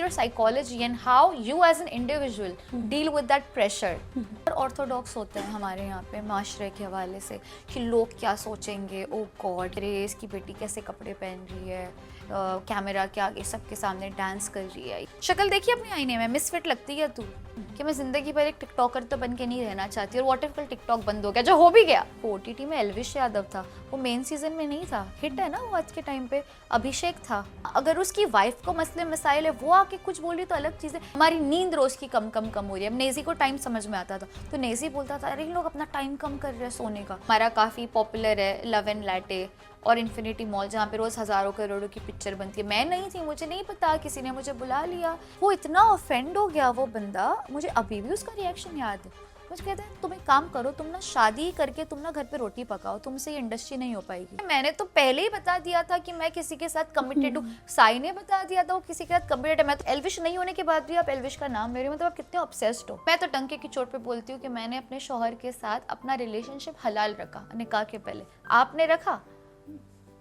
your psychology and how you as an individual deal with that pressure. Orthodox होते हैं हमारे यहाँ पे माशरे के हवाले से कि लोग क्या सोचेंगे, ओ गॉड रे इसकी बेटी कैसे कपड़े पहन रही है, कैमरा के आगे सबके सामने डांस कर रही है, शक्ल देखिए अपने आईने में, मिसफिट लगती है तू, कि मैं जिंदगी भर एक टिकटॉकर तो बन के नहीं रहना चाहती। और व्हाट इफ कल टिकटॉक बंद हो गया, जो हो भी गया। ओटीटी में एल्विश यादव था, वो मेन सीजन में नहीं था, हिट है ना वो आज के टाइम पे। अभिषेक था, अगर उसकी वाइफ को मसले मसाइल है वो आके कुछ बोली तो अलग चीज़ है। हमारी नींद रोज की कम हो रही है। अब नेजी को टाइम समझ में आता था तो नेजी बोलता था अरे लोग अपना टाइम कम कर रहे हैं सोने का। हमारा काफ़ी पॉपुलर है लव एंड लैटे और इन्फिनिटी मॉल, जहाँ पे रोज हजारों करोड़ों की पिक्चर बनती है। मैं नहीं थी, मुझे नहीं पता, किसी ने मुझे बुला लिया। वो इतना ऑफेंड हो गया वो बंदा, मुझे अभी भी उसका रिएक्शन याद है। मुझे कहता है तुम एक काम करो, तुम ना शादी करके तुम ना घर पे रोटी पकाओ, तुमसे ये इंडस्ट्री नहीं हो पाएगी। मैंने तो पहले ही बता दिया था कि मैं किसी के साथ कमिटेड हूँ। साई ने बता दिया था वो किसी के साथ कमिटेड है। मैं तो एल्विश नहीं होने के बाद भी आप एल्विश का नाम ले रहे हो, मतलब आप कितने ऑब्सेस्ड हो। मैं तो डंके की चोट पे बोलती हूँ कि मैंने अपने शौहर के साथ अपना रिलेशनशिप हलाल रखा निकाह के पहले, आपने रखा।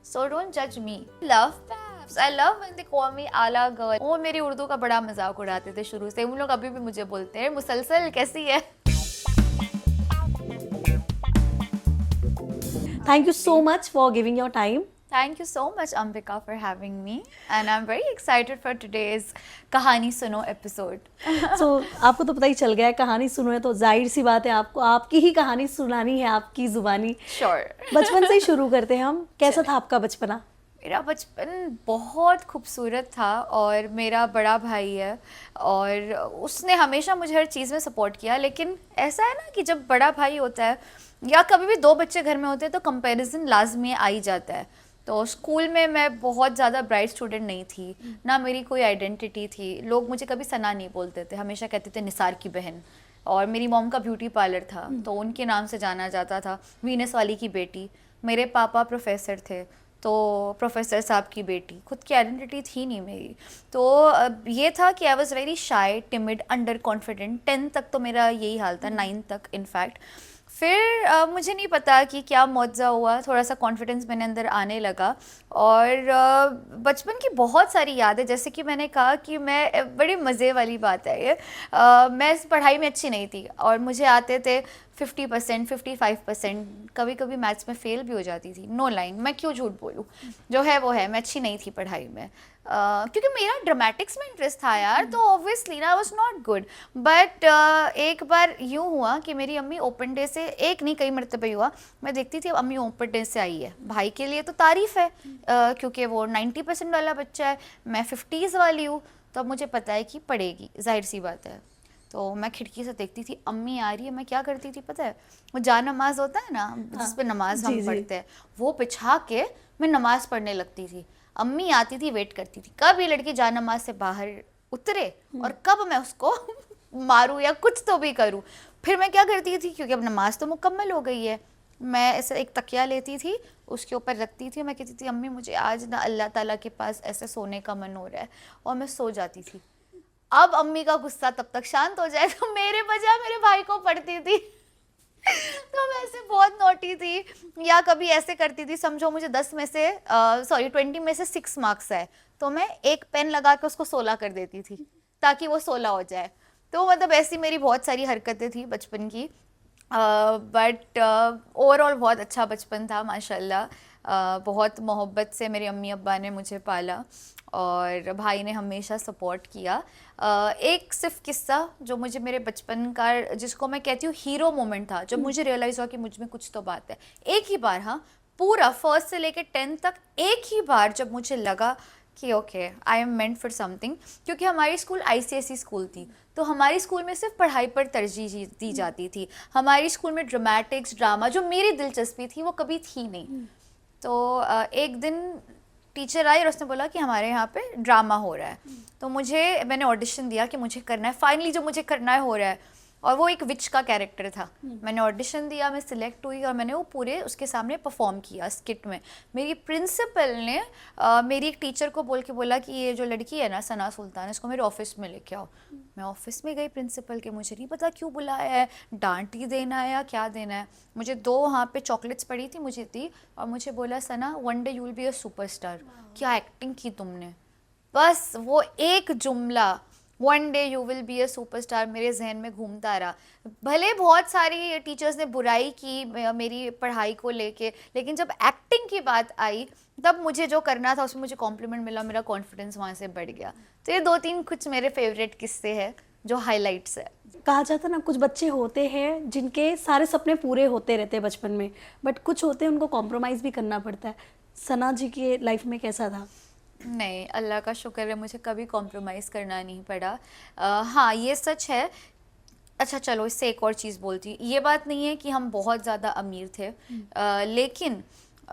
So don't judge me. Love babs. I love when they call me आला गर्ल। वो मेरी उर्दू का बड़ा मजाक उड़ाते थे शुरू से, उन लोग अभी भी मुझे बोलते हैं मुसलसल कैसी है। Thank you so much for giving your time. Thank you so much Ambika for having me and I'm very excited for today's कहानी सुनो episode. So आपको तो पता ही चल गया है, कहानी सुनो है तो जाहिर सी बात है आपको आपकी ही कहानी सुनानी है, आपकी जुबानी। Sure. बचपन से ही शुरू करते हैं हम। कैसा था आपका बचपना? मेरा बचपन बहुत खूबसूरत था और मेरा बड़ा भाई है और उसने हमेशा मुझे हर चीज़ में सपोर्ट किया। लेकिन ऐसा है ना कि जब बड़ा भाई होता है या कभी भी दो बच्चे घर में होते हैं तो कंपैरिजन लाजमी आ ही जाता है। तो स्कूल में मैं बहुत ज़्यादा ब्राइट स्टूडेंट नहीं थी, ना मेरी कोई आइडेंटिटी थी। लोग मुझे कभी सना नहीं बोलते थे, हमेशा कहते थे निसार की बहन। और मेरी मॉम का ब्यूटी पार्लर था तो उनके नाम से जाना जाता था, वीनस वाली की बेटी। मेरे पापा प्रोफेसर थे तो प्रोफेसर साहब की बेटी। खुद की आइडेंटिटी थी नहीं मेरी। तो ये था कि I was very shy, timid, under confident. 10 तक तो मेरा यही हाल था, 9 तक इनफैक्ट। फिर मुझे नहीं पता कि क्या मुआवजा हुआ, थोड़ा सा कॉन्फिडेंस मेरे अंदर आने लगा। और बचपन की बहुत सारी यादें, जैसे कि मैंने कहा कि मैं, बड़ी मज़े वाली बात है ये, मैं इस पढ़ाई में अच्छी नहीं थी और मुझे आते थे 50%, 55%, कभी कभी मैथ्स में फ़ेल भी हो जाती थी। नो लाइन, मैं क्यों झूठ बोलूँ, जो है वो है, मैं अच्छी नहीं थी पढ़ाई में। क्योंकि मेरा ड्रामेटिक्स में इंटरेस्ट था यार, तो ऑब्वियसली ना I was not good. But एक बार यूँ हुआ कि मेरी अम्मी ओपन डे से, एक नहीं कई मरतबे हुआ, मैं देखती थी अम्मी ओपन डे से आई है। भाई के लिए तो तारीफ़ है क्योंकि वो 90% वाला बच्चा है, मैं 50s वाली हूँ, तो अब मुझे पता है कि पढ़ेगी, जाहिर सी बात है। तो मैं खिड़की से देखती थी अम्मी आ रही है, मैं क्या करती थी पता है, वो जा नमाज होता है ना जिस पे नमाज हम पढ़ते हैं, वो बिछा के मैं नमाज पढ़ने लगती थी। अम्मी आती थी, वेट करती थी कब ये लड़की जा नमाज से बाहर उतरे और कब मैं उसको मारूं या कुछ तो भी करूं। फिर मैं क्या करती थी, क्योंकि अब नमाज तो मुकम्मल हो गई है, मैं ऐसे एक तकिया लेती थी, उसके ऊपर रखती थी, मैं कहती थी अम्मी मुझे आज ना अल्लाह ताला के पास ऐसे सोने का मन हो रहा है, और मैं सो जाती थी। अब अम्मी का गुस्सा तब तक शांत हो जाए तो मेरे बजाय मेरे भाई को पढ़ती थी। तो मैं ऐसे बहुत नोटी थी। या कभी ऐसे करती थी, समझो मुझे 10 में से 20 में से 6 मार्क्स है, तो मैं एक पेन लगा के उसको 16 कर देती थी ताकि वो 16 हो जाए। तो मतलब ऐसी मेरी बहुत सारी हरकतें थी बचपन की। बट ओवरऑल बहुत अच्छा बचपन था माशाल्लाह। बहुत मोहब्बत से मेरे अम्मी अब्बा ने मुझे पाला और भाई ने हमेशा सपोर्ट किया। एक सिर्फ किस्सा जो मुझे मेरे बचपन का, जिसको मैं कहती हूँ हीरो मोमेंट था, जब मुझे रियलाइज़ हुआ कि मुझ में कुछ तो बात है। एक ही बार, हाँ, पूरा 1st से लेकर 10th तक एक ही बार जब मुझे लगा कि okay I am meant for something. क्योंकि हमारी स्कूल ICSE स्कूल थी, तो हमारी स्कूल में सिर्फ पढ़ाई पर तरजीह दी जाती थी। हमारी स्कूल में ड्रामेटिक्स, ड्रामा, जो मेरी दिलचस्पी थी वो कभी थी नहीं। तो एक दिन टीचर आई और उसने बोला कि हमारे यहाँ पे ड्रामा हो रहा है। तो मैंने ऑडिशन दिया कि मुझे करना है, फाइनली जो मुझे करना है हो रहा है। और वो एक विच का कैरेक्टर था। मैंने ऑडिशन दिया, मैं सिलेक्ट हुई और मैंने वो पूरे उसके सामने परफॉर्म किया स्किट में। मेरी प्रिंसिपल ने मेरी एक टीचर को बोल के बोला कि ये जो लड़की है ना सना सुल्तान, इसको मेरे ऑफिस में लेके आओ। मैं ऑफिस में गई प्रिंसिपल के, मुझे नहीं पता क्यों बुलाया है, डांट ही देना है या क्या देना है। मुझे 2 वहाँ पे चॉकलेट्स पड़ी थी, मुझे दी और मुझे बोला Sana one day you will be a superstar. क्या एक्टिंग की तुमने। बस वो एक जुमला, one day you will be a superstar, मेरे जहन में घूमता रहा। भले बहुत सारी टीचर्स ने बुराई की मेरी पढ़ाई को लेके, लेकिन जब एक्टिंग की बात आई तब मुझे जो करना था उसमें मुझे कॉम्प्लीमेंट मिला, मेरा कॉन्फिडेंस वहाँ से बढ़ गया। तो ये 2-3 कुछ मेरे फेवरेट किस्से हैं जो हाइलाइट्स है। कहा जाता है ना, कुछ बच्चे होते हैं जिनके सारे सपने पूरे होते रहते हैं बचपन में, बट कुछ होते हैं उनको कॉम्प्रोमाइज़ भी करना पड़ता है। सना जी की लाइफ में कैसा था? नहीं, अल्लाह का शुक्र है मुझे कभी कॉम्प्रोमाइज़ करना नहीं पड़ा। हाँ, ये सच है। अच्छा चलो, इससे एक और चीज़ बोलती हूँ। ये बात नहीं है कि हम बहुत ज़्यादा अमीर थे, लेकिन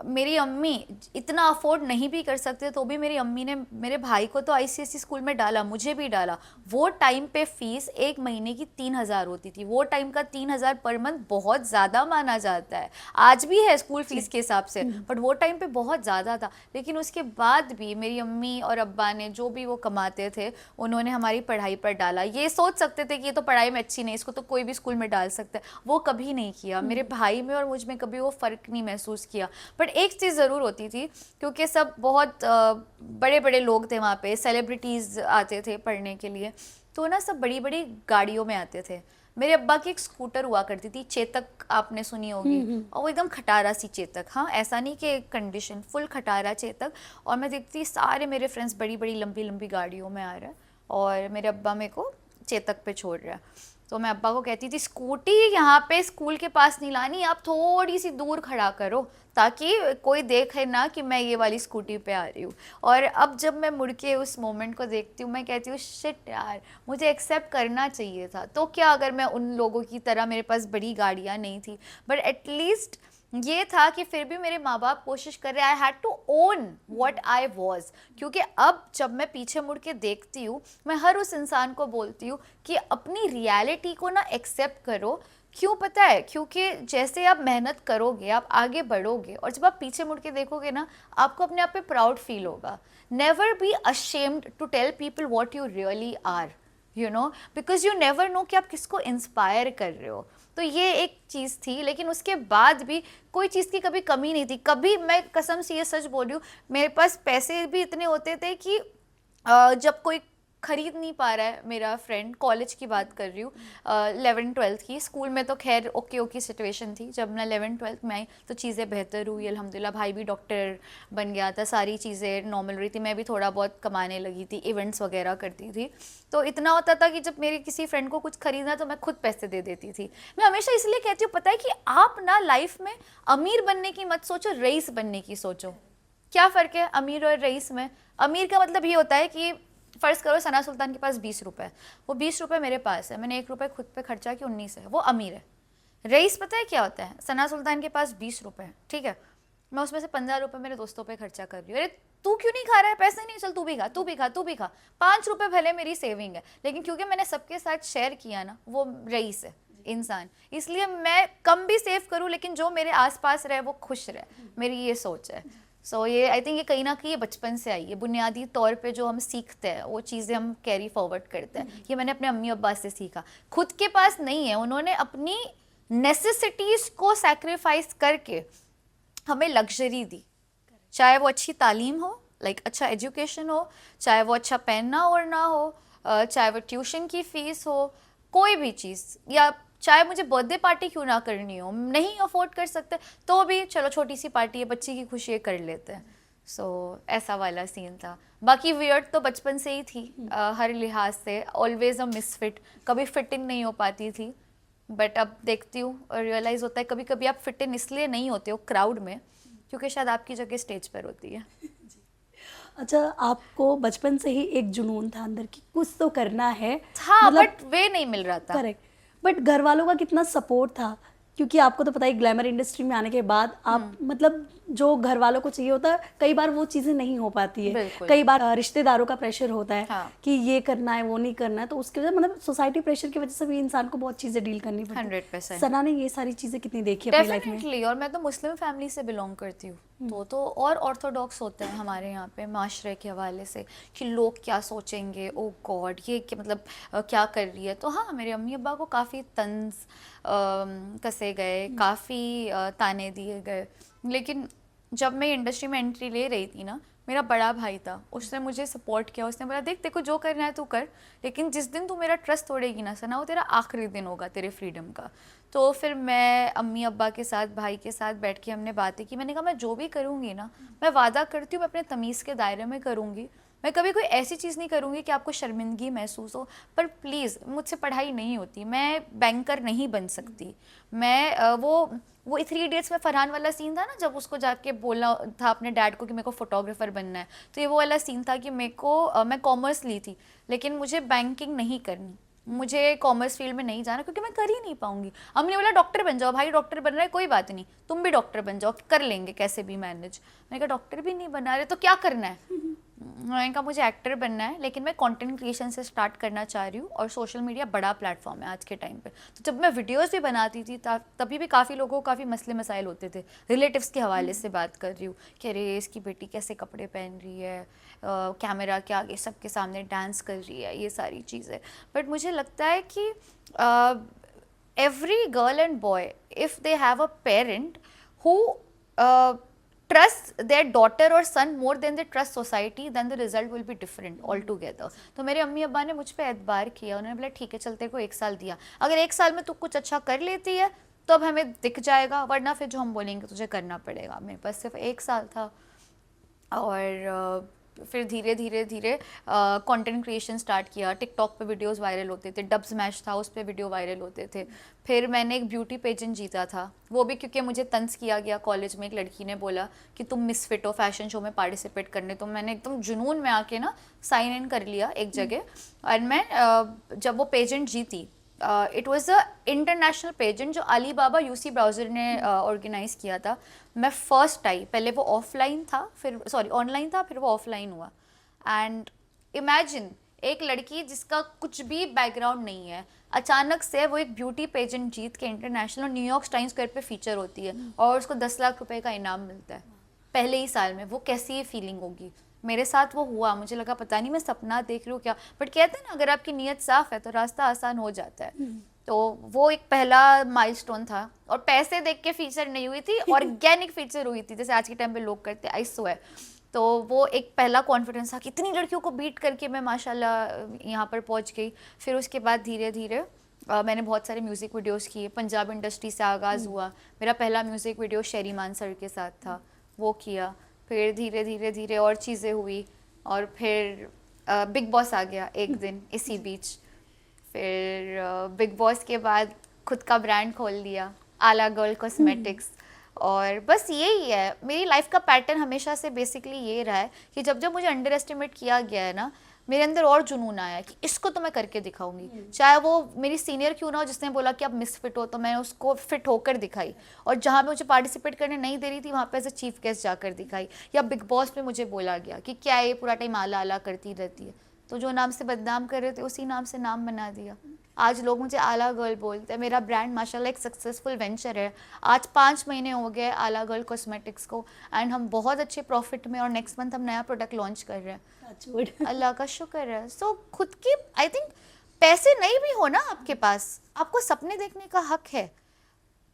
मेरी अम्मी इतना अफोर्ड नहीं भी कर सकते तो भी मेरी अम्मी ने मेरे भाई को तो आईसीएसई स्कूल में डाला, मुझे भी डाला। वो टाइम पे फीस एक महीने की 3,000 होती थी। वो टाइम का 3,000 पर मंथ बहुत ज़्यादा माना जाता है, आज भी है स्कूल फीस के हिसाब से, बट वो टाइम पे बहुत ज़्यादा था। लेकिन उसके बाद भी मेरी अम्मी और अब्बा ने जो भी वो कमाते थे उन्होंने हमारी पढ़ाई पर डाला। ये सोच सकते थे कि ये तो पढ़ाई में अच्छी नहीं, इसको तो कोई भी स्कूल में डाल सकता है, वो कभी नहीं किया। मेरे भाई में और मुझ में कभी वो फ़र्क नहीं महसूस किया। बट एक चीज़ ज़रूर होती थी, क्योंकि सब बहुत बड़े बड़े लोग थे वहाँ पे, सेलिब्रिटीज़ आते थे पढ़ने के लिए, तो ना सब बड़ी बड़ी गाड़ियों में आते थे। मेरे अब्बा की एक स्कूटर हुआ करती थी, चेतक, आपने सुनी होगी, और वो एकदम खटारा सी चेतक, हाँ ऐसा नहीं कि कंडीशन, फुल खटारा चेतक। और मैं देखती सारे मेरे फ्रेंड्स बड़ी बड़ी लंबी लंबी गाड़ियों में आ रहे हैं और मेरे अब्बा मेरे को चेतक पे छोड़ रहा है। तो मैं अब्बा को कहती थी स्कूटी यहाँ पे स्कूल के पास नहीं लानी, आप थोड़ी सी दूर खड़ा करो ताकि कोई देखे ना कि मैं ये वाली स्कूटी पे आ रही हूँ। और अब जब मैं मुड़ के उस मोमेंट को देखती हूँ मैं कहती हूँ शिट यार, मुझे एक्सेप्ट करना चाहिए था। तो क्या अगर मैं उन लोगों की तरह, मेरे पास बड़ी गाड़ियाँ नहीं थी, बट एटलीस्ट ये था कि फिर भी मेरे माँ बाप कोशिश कर रहे, I had to own what I was. क्योंकि अब जब मैं पीछे मुड़ के देखती हूँ, मैं हर उस इंसान को बोलती हूँ कि अपनी रियलिटी को ना एक्सेप्ट करो। क्यों पता है? क्योंकि जैसे आप मेहनत करोगे आप आगे बढ़ोगे, और जब आप पीछे मुड़ के देखोगे ना आपको अपने आप पे प्राउड फील होगा। Never be ashamed to tell people what you really are, you know, because you never know कि आप किसको इंस्पायर कर रहे हो। तो ये एक चीज़ थी, लेकिन उसके बाद भी कोई चीज़ की कभी कमी नहीं थी। कभी, मैं कसम से ये सच बोल रही हूँ, मेरे पास पैसे भी इतने होते थे कि जब कोई खरीद नहीं पा रहा है, मेरा फ्रेंड, कॉलेज की बात कर रही हूँ, 11th-12th की, स्कूल में तो खैर ओके ओके सिचुएशन थी, जब मैं 11th-12th में आई तो चीज़ें बेहतर हुई अल्हम्दुलिल्लाह। भाई भी डॉक्टर बन गया था, सारी चीज़ें नॉर्मल रही थी, मैं भी थोड़ा बहुत कमाने लगी थी, इवेंट्स वगैरह करती थी। तो इतना होता था कि जब मेरी किसी फ्रेंड को कुछ खरीदना तो मैं खुद पैसे दे देती थी। मैं हमेशा इसलिए कहती हूँ, पता है कि आप ना लाइफ में अमीर बनने की मत सोचो, रईस बनने की सोचो। क्या फ़र्क है अमीर और रईस में? अमीर का मतलब ये होता है कि फ़र्ज़ करो सना सुल्तान के पास 20 रुपए, वो 20 रुपए मेरे पास है, मैंने 1 रुपए खुद पे खर्चा कि 19 है, वो अमीर है। रईस पता है क्या होता है? सना सुल्तान के पास 20 रुपए है, ठीक है, मैं उसमें से 15 रुपए मेरे दोस्तों पे खर्चा कर रही हूँ। अरे तू क्यों नहीं खा रहा है? पैसे नहीं, चल तू भी खा, तू भी खा, तू भी खा। 5 रुपए भले मेरी सेविंग है, लेकिन क्योंकि मैंने सबके साथ शेयर किया ना, वो रईस है इंसान। इसलिए मैं कम भी सेव करूँ लेकिन जो मेरे आसपास रहे वो खुश रहे, मेरी ये सोच है। सो ये आई थिंक ये कहीं ना कहीं ये बचपन से आई है, बुनियादी तौर पे जो हम सीखते हैं वो चीज़ें हम कैरी फॉरवर्ड करते हैं। ये मैंने अपने अम्मी अब्बा से सीखा। खुद के पास नहीं है, उन्होंने अपनी नेसेसिटीज़ को सैक्रिफाइस करके हमें लग्जरी दी, चाहे वो अच्छी तालीम हो, लाइक अच्छा एजुकेशन हो, चाहे वो अच्छा पहनना ओढ़ना हो, चाहे वो ट्यूशन की फ़ीस हो, कोई भी चीज़, या चाहे मुझे बर्थडे पार्टी क्यों ना करनी हो, नहीं अफोर्ड कर सकते तो भी चलो छोटी सी पार्टी है, बच्ची की खुशी है, कर लेते हैं। सो ऐसा वाला सीन था। बाकी वियर्ड तो बचपन से ही थी, हर लिहाज से ऑलवेज अ मिसफिट, कभी फिट इन नहीं हो पाती थी। बट अब देखती हूँ और रियलाइज़ होता है कभी कभी आप फिट इन इसलिए नहीं होते हो क्राउड में क्योंकि शायद आपकी जगह स्टेज पर होती है। अच्छा, आपको बचपन से ही एक जुनून था अंदर की कुछ तो करना है, हाँ, मतलब बट वे नहीं मिल रहा था। करेक्ट, बट घर वालों का कितना सपोर्ट था? क्योंकि आपको तो पता ही ग्लैमर इंडस्ट्री में आने के बाद आप मतलब जो घर वालों को चाहिए होता है कई बार वो चीज़ें नहीं हो पाती है। बिल्कुल। कई बार रिश्तेदारों का प्रेशर होता है हाँ। कि ये करना है वो नहीं करना है, तो उसके वजह मतलब सोसाइटी प्रेशर की वजह से भी इंसान को बहुत चीज़ें डील करनी पड़ती है। 100%। सना ने ये सारी चीज़ें कितनी देखी अपनी लाइफ में? डेफिनेटली, और मैं तो मुस्लिम फैमिली से बिलोंग करती हूँ, तो और ऑर्थोडॉक्स होते हैं हमारे यहाँ पे माशरे के हवाले से कि लोग क्या सोचेंगे, ओ गॉड ये क्या मतलब क्या कर रही है। तो हाँ, मेरे अम्मी अब्बा को काफ़ी तंज कसे गए, काफ़ी ताने दिए गए। लेकिन जब मैं इंडस्ट्री में एंट्री ले रही थी ना, मेरा बड़ा भाई था, उसने मुझे सपोर्ट किया, उसने बोला देख तेरे को जो करना है तू कर, लेकिन जिस दिन तू मेरा ट्रस्ट तोड़ेगी ना सना, वो तेरा आखिरी दिन होगा तेरे फ्रीडम का। तो फिर मैं अम्मी अब्बा के साथ, भाई के साथ बैठ के हमने बातें की, मैंने कहा मैं जो भी करूँगी ना, मैं वादा करती हूँ मैं अपने तमीज़ के दायरे में करूँगी, मैं कभी कोई ऐसी चीज़ नहीं करूँगी कि आपको शर्मिंदगी महसूस हो, पर प्लीज़ मुझसे पढ़ाई नहीं होती, मैं बैंकर नहीं बन सकती। मैं वो 3 इडियट्स में फरहान वाला सीन था ना, जब उसको जाके बोला था अपने डैड को कि मेरे को फोटोग्राफर बनना है, तो ये वो वाला सीन था कि मेरे को मैं कॉमर्स ली थी लेकिन मुझे बैंकिंग नहीं करनी, मुझे कॉमर्स फील्ड में नहीं जाना क्योंकि मैं कर ही नहीं पाऊंगी। हमने बोला डॉक्टर बन जाओ, भाई डॉक्टर बन रहा है कोई बात नहीं, तुम भी डॉक्टर बन जाओ, कर लेंगे कैसे भी मैनेज। मैंने कहा डॉक्टर भी नहीं बना रहे तो क्या करना है? मैंने कहा मुझे एक्टर बनना है, लेकिन मैं कंटेंट क्रिएशन से स्टार्ट करना चाह रही हूँ, और सोशल मीडिया बड़ा प्लेटफॉर्म है आज के टाइम पे। तो जब मैं वीडियोस भी बनाती थी तभी भी काफ़ी लोगों को काफ़ी मसले मसाइल होते थे, रिलेटिव्स के हवाले से बात कर रही हूँ कि अरे इसकी बेटी कैसे कपड़े पहन रही है, कैमरा के आगे सबके सामने डांस कर रही है, ये सारी चीज़ें। बट मुझे लगता है कि every girl and boy, if they have a parent who trust their daughter or son more than they trust society, then the result will be different altogether. तो मेरे अम्मी अब्बा ने मुझ पे एतबार किया, उन्होंने बोला ठीक है चल तेरे को 1 साल दिया, अगर 1 साल में तू कुछ अच्छा कर लेती है तो अब हमें दिख जाएगा, वरना फिर जो हम बोलेंगे तुझे करना पड़ेगा। मेरे पास सिर्फ 1 साल था, और फिर धीरे धीरे धीरे कंटेंट क्रिएशन स्टार्ट किया। टिकटॉक पे वीडियोस वायरल होते थे, डब स्मैश था उस पे वीडियो वायरल होते थे। फिर मैंने एक ब्यूटी पेजेंट जीता था, वो भी क्योंकि मुझे तंज किया गया कॉलेज में, एक लड़की ने बोला कि तुम मिसफिट हो फैशन शो में पार्टिसिपेट करने, तो मैंने एकदम जुनून में आके ना साइन इन कर लिया एक जगह। और मैं जब वो पेजेंट जीती, it was a international pageant जो अली बाबा यूसी ब्राउज़र ने ऑर्गेनाइज किया था। मैं फर्स्ट आई, पहले वो ऑफलाइन था, फिर सॉरी ऑनलाइन था, फिर वो ऑफलाइन हुआ। एंड इमेजिन एक लड़की जिसका कुछ भी बैकग्राउंड नहीं है, अचानक से वो एक ब्यूटी पेजेंट जीत के international New York times square pay feature होती है और उसको 10 लाख रुपए का इनाम मिलता है पहले ही साल में। वो कैसी फीलिंग होगी? मेरे साथ वो हुआ, मुझे लगा पता नहीं मैं सपना देख रही हूँ क्या, बट कहते हैं ना अगर आपकी नीयत साफ है तो रास्ता आसान हो जाता है। तो वो एक पहला माइलस्टोन था, और पैसे देख के फीचर नहीं हुई थी, ऑर्गेनिक फीचर हुई थी जैसे आज के टाइम पे लोग करते, आई स्वेयर। तो वो एक पहला कॉन्फिडेंस था, कितनी लड़कियों को बीट करके मैं माशाल्लाह यहाँ पर पहुँच गई। फिर उसके बाद धीरे धीरे मैंने बहुत सारे म्यूज़िक वीडियोस किए, पंजाब इंडस्ट्री से आगाज़ हुआ। मेरा पहला म्यूज़िक वीडियो शेरी मान सर के साथ था, वो किया। फिर धीरे धीरे धीरे और चीज़ें हुई, और फिर बिग बॉस आ गया एक दिन इसी बीच। फिर बिग बॉस के बाद खुद का ब्रांड खोल लिया, आला गर्ल कॉस्मेटिक्स। और बस यही है मेरी लाइफ का पैटर्न, हमेशा से बेसिकली ये रहा है कि जब जब मुझे अंडर एस्टिमेट किया गया है ना, मेरे अंदर और जुनून आया कि इसको तो मैं करके दिखाऊंगी। चाहे वो मेरी सीनियर क्यों ना हो, जिसने बोला कि आप मिसफिट हो, तो मैं उसको फिट होकर दिखाई। और जहाँ पे मुझे पार्टिसिपेट करने नहीं दे रही थी, वहाँ पे एज ए चीफ गेस्ट जाकर दिखाई। या बिग बॉस में मुझे बोला गया कि क्या ये पूरा टाइम आला आला करती रहती है, तो जो नाम से बदनाम कर रहे थे उसी नाम से नाम बना दिया। आज लोग मुझे आला गर्ल बोलते हैं। मेरा ब्रांड माशाल्लाह एक सक्सेसफुल वेंचर है। आज 5 महीने हो गए आला गर्ल कॉस्मेटिक्स को, एंड हम बहुत अच्छे प्रॉफिट में, और नेक्स्ट मंथ हम नया प्रोडक्ट लॉन्च कर रहे हैं। अल्लाह का शुक्र है। सो खुद की, आई थिंक पैसे नहीं भी हो ना आपके पास, आपको सपने देखने का हक है,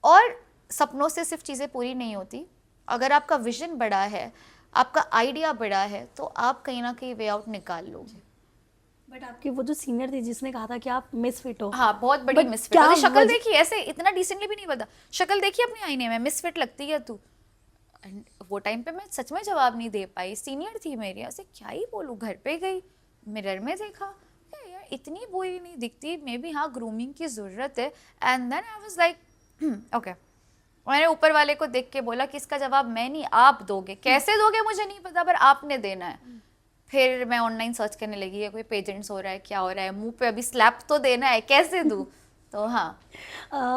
और सपनों से सिर्फ चीज़ें पूरी नहीं होती। अगर आपका विजन बड़ा है, आपका आइडिया बड़ा है, तो आप कहीं ना कहीं वे आउट निकाल लोगे। बट आपके वो जो सीनियर थे जिसने कहा था कि आप मिसफिट हो, हाँ बहुत बड़ी मिसफिट। क्या शक्ल देखी ऐसे, इतना डिसेंटली भी नहीं बता, शक्ल देखी अपने आईने में, मिसफिट लगती है तू। एंड वो टाइम पे मैं सच में जवाब नहीं दे पाई, सीनियर थी मेरी, ऐसे क्या ही बोलूँ। घर पे गई, मिरर में देखा, यार इतनी बुरी नहीं दिखती, मे बी हाँ ग्रूमिंग की ज़रूरत है। And then I was like okay, मैंने ऊपर वाले को देख के बोला कि इसका जवाब मैं नहीं आप दोगे, कैसे दोगे मुझे नहीं पता, पर आपने देना है। फिर मैं ऑनलाइन सर्च करने लगी है, कोई पेजेंट्स हो रहा है, क्या हो रहा है, मुंह पे अभी स्लैप तो देना है, कैसे दूँ। तो हाँ,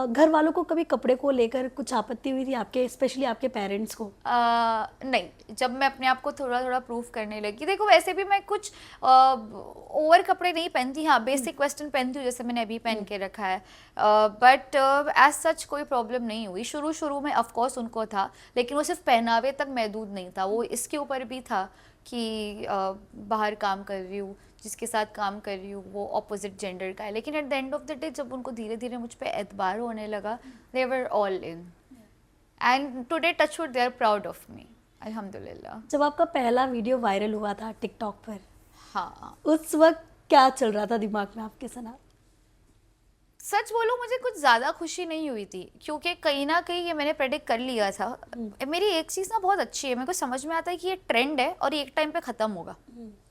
घर वालों को कभी कपड़े को लेकर कुछ आपत्ति हुई थी आपके, स्पेशली आपके पेरेंट्स को? नहीं, जब मैं अपने आप को थोड़ा थोड़ा प्रूव करने लगी, देखो वैसे भी मैं कुछ ओवर कपड़े नहीं पहनती, हाँ बेसिक वेस्टर्न पहनती हूँ जैसे मैंने अभी पहन के रखा है, बट एज सच कोई प्रॉब्लम नहीं हुई। शुरू शुरू में ऑफकोर्स उनको था, लेकिन वो सिर्फ पहनावे तक महदूद नहीं था, वो इसके ऊपर भी था कि बाहर काम कर रही हूँ, जिसके साथ काम कर रही हूँ वो ऑपोजिट जेंडर का है। लेकिन at the end of the day जब उनको धीरे धीरे मुझ पे एतबार होने लगा, they were all in, and today touch wood they are proud of me. अल्हम्दुलिल्लाह। जब आपका पहला वीडियो वायरल हुआ था टिकटॉक पर, हाँ, उस वक्त क्या चल रहा था दिमाग में आपके सना? सच बोलूं मुझे कुछ ज़्यादा खुशी नहीं हुई थी, क्योंकि कहीं ना कहीं ये मैंने प्रेडिक्ट कर लिया था। मेरी एक चीज़ ना बहुत अच्छी है, मेरे को समझ में आता है कि ये ट्रेंड है और ये एक टाइम पे ख़त्म होगा,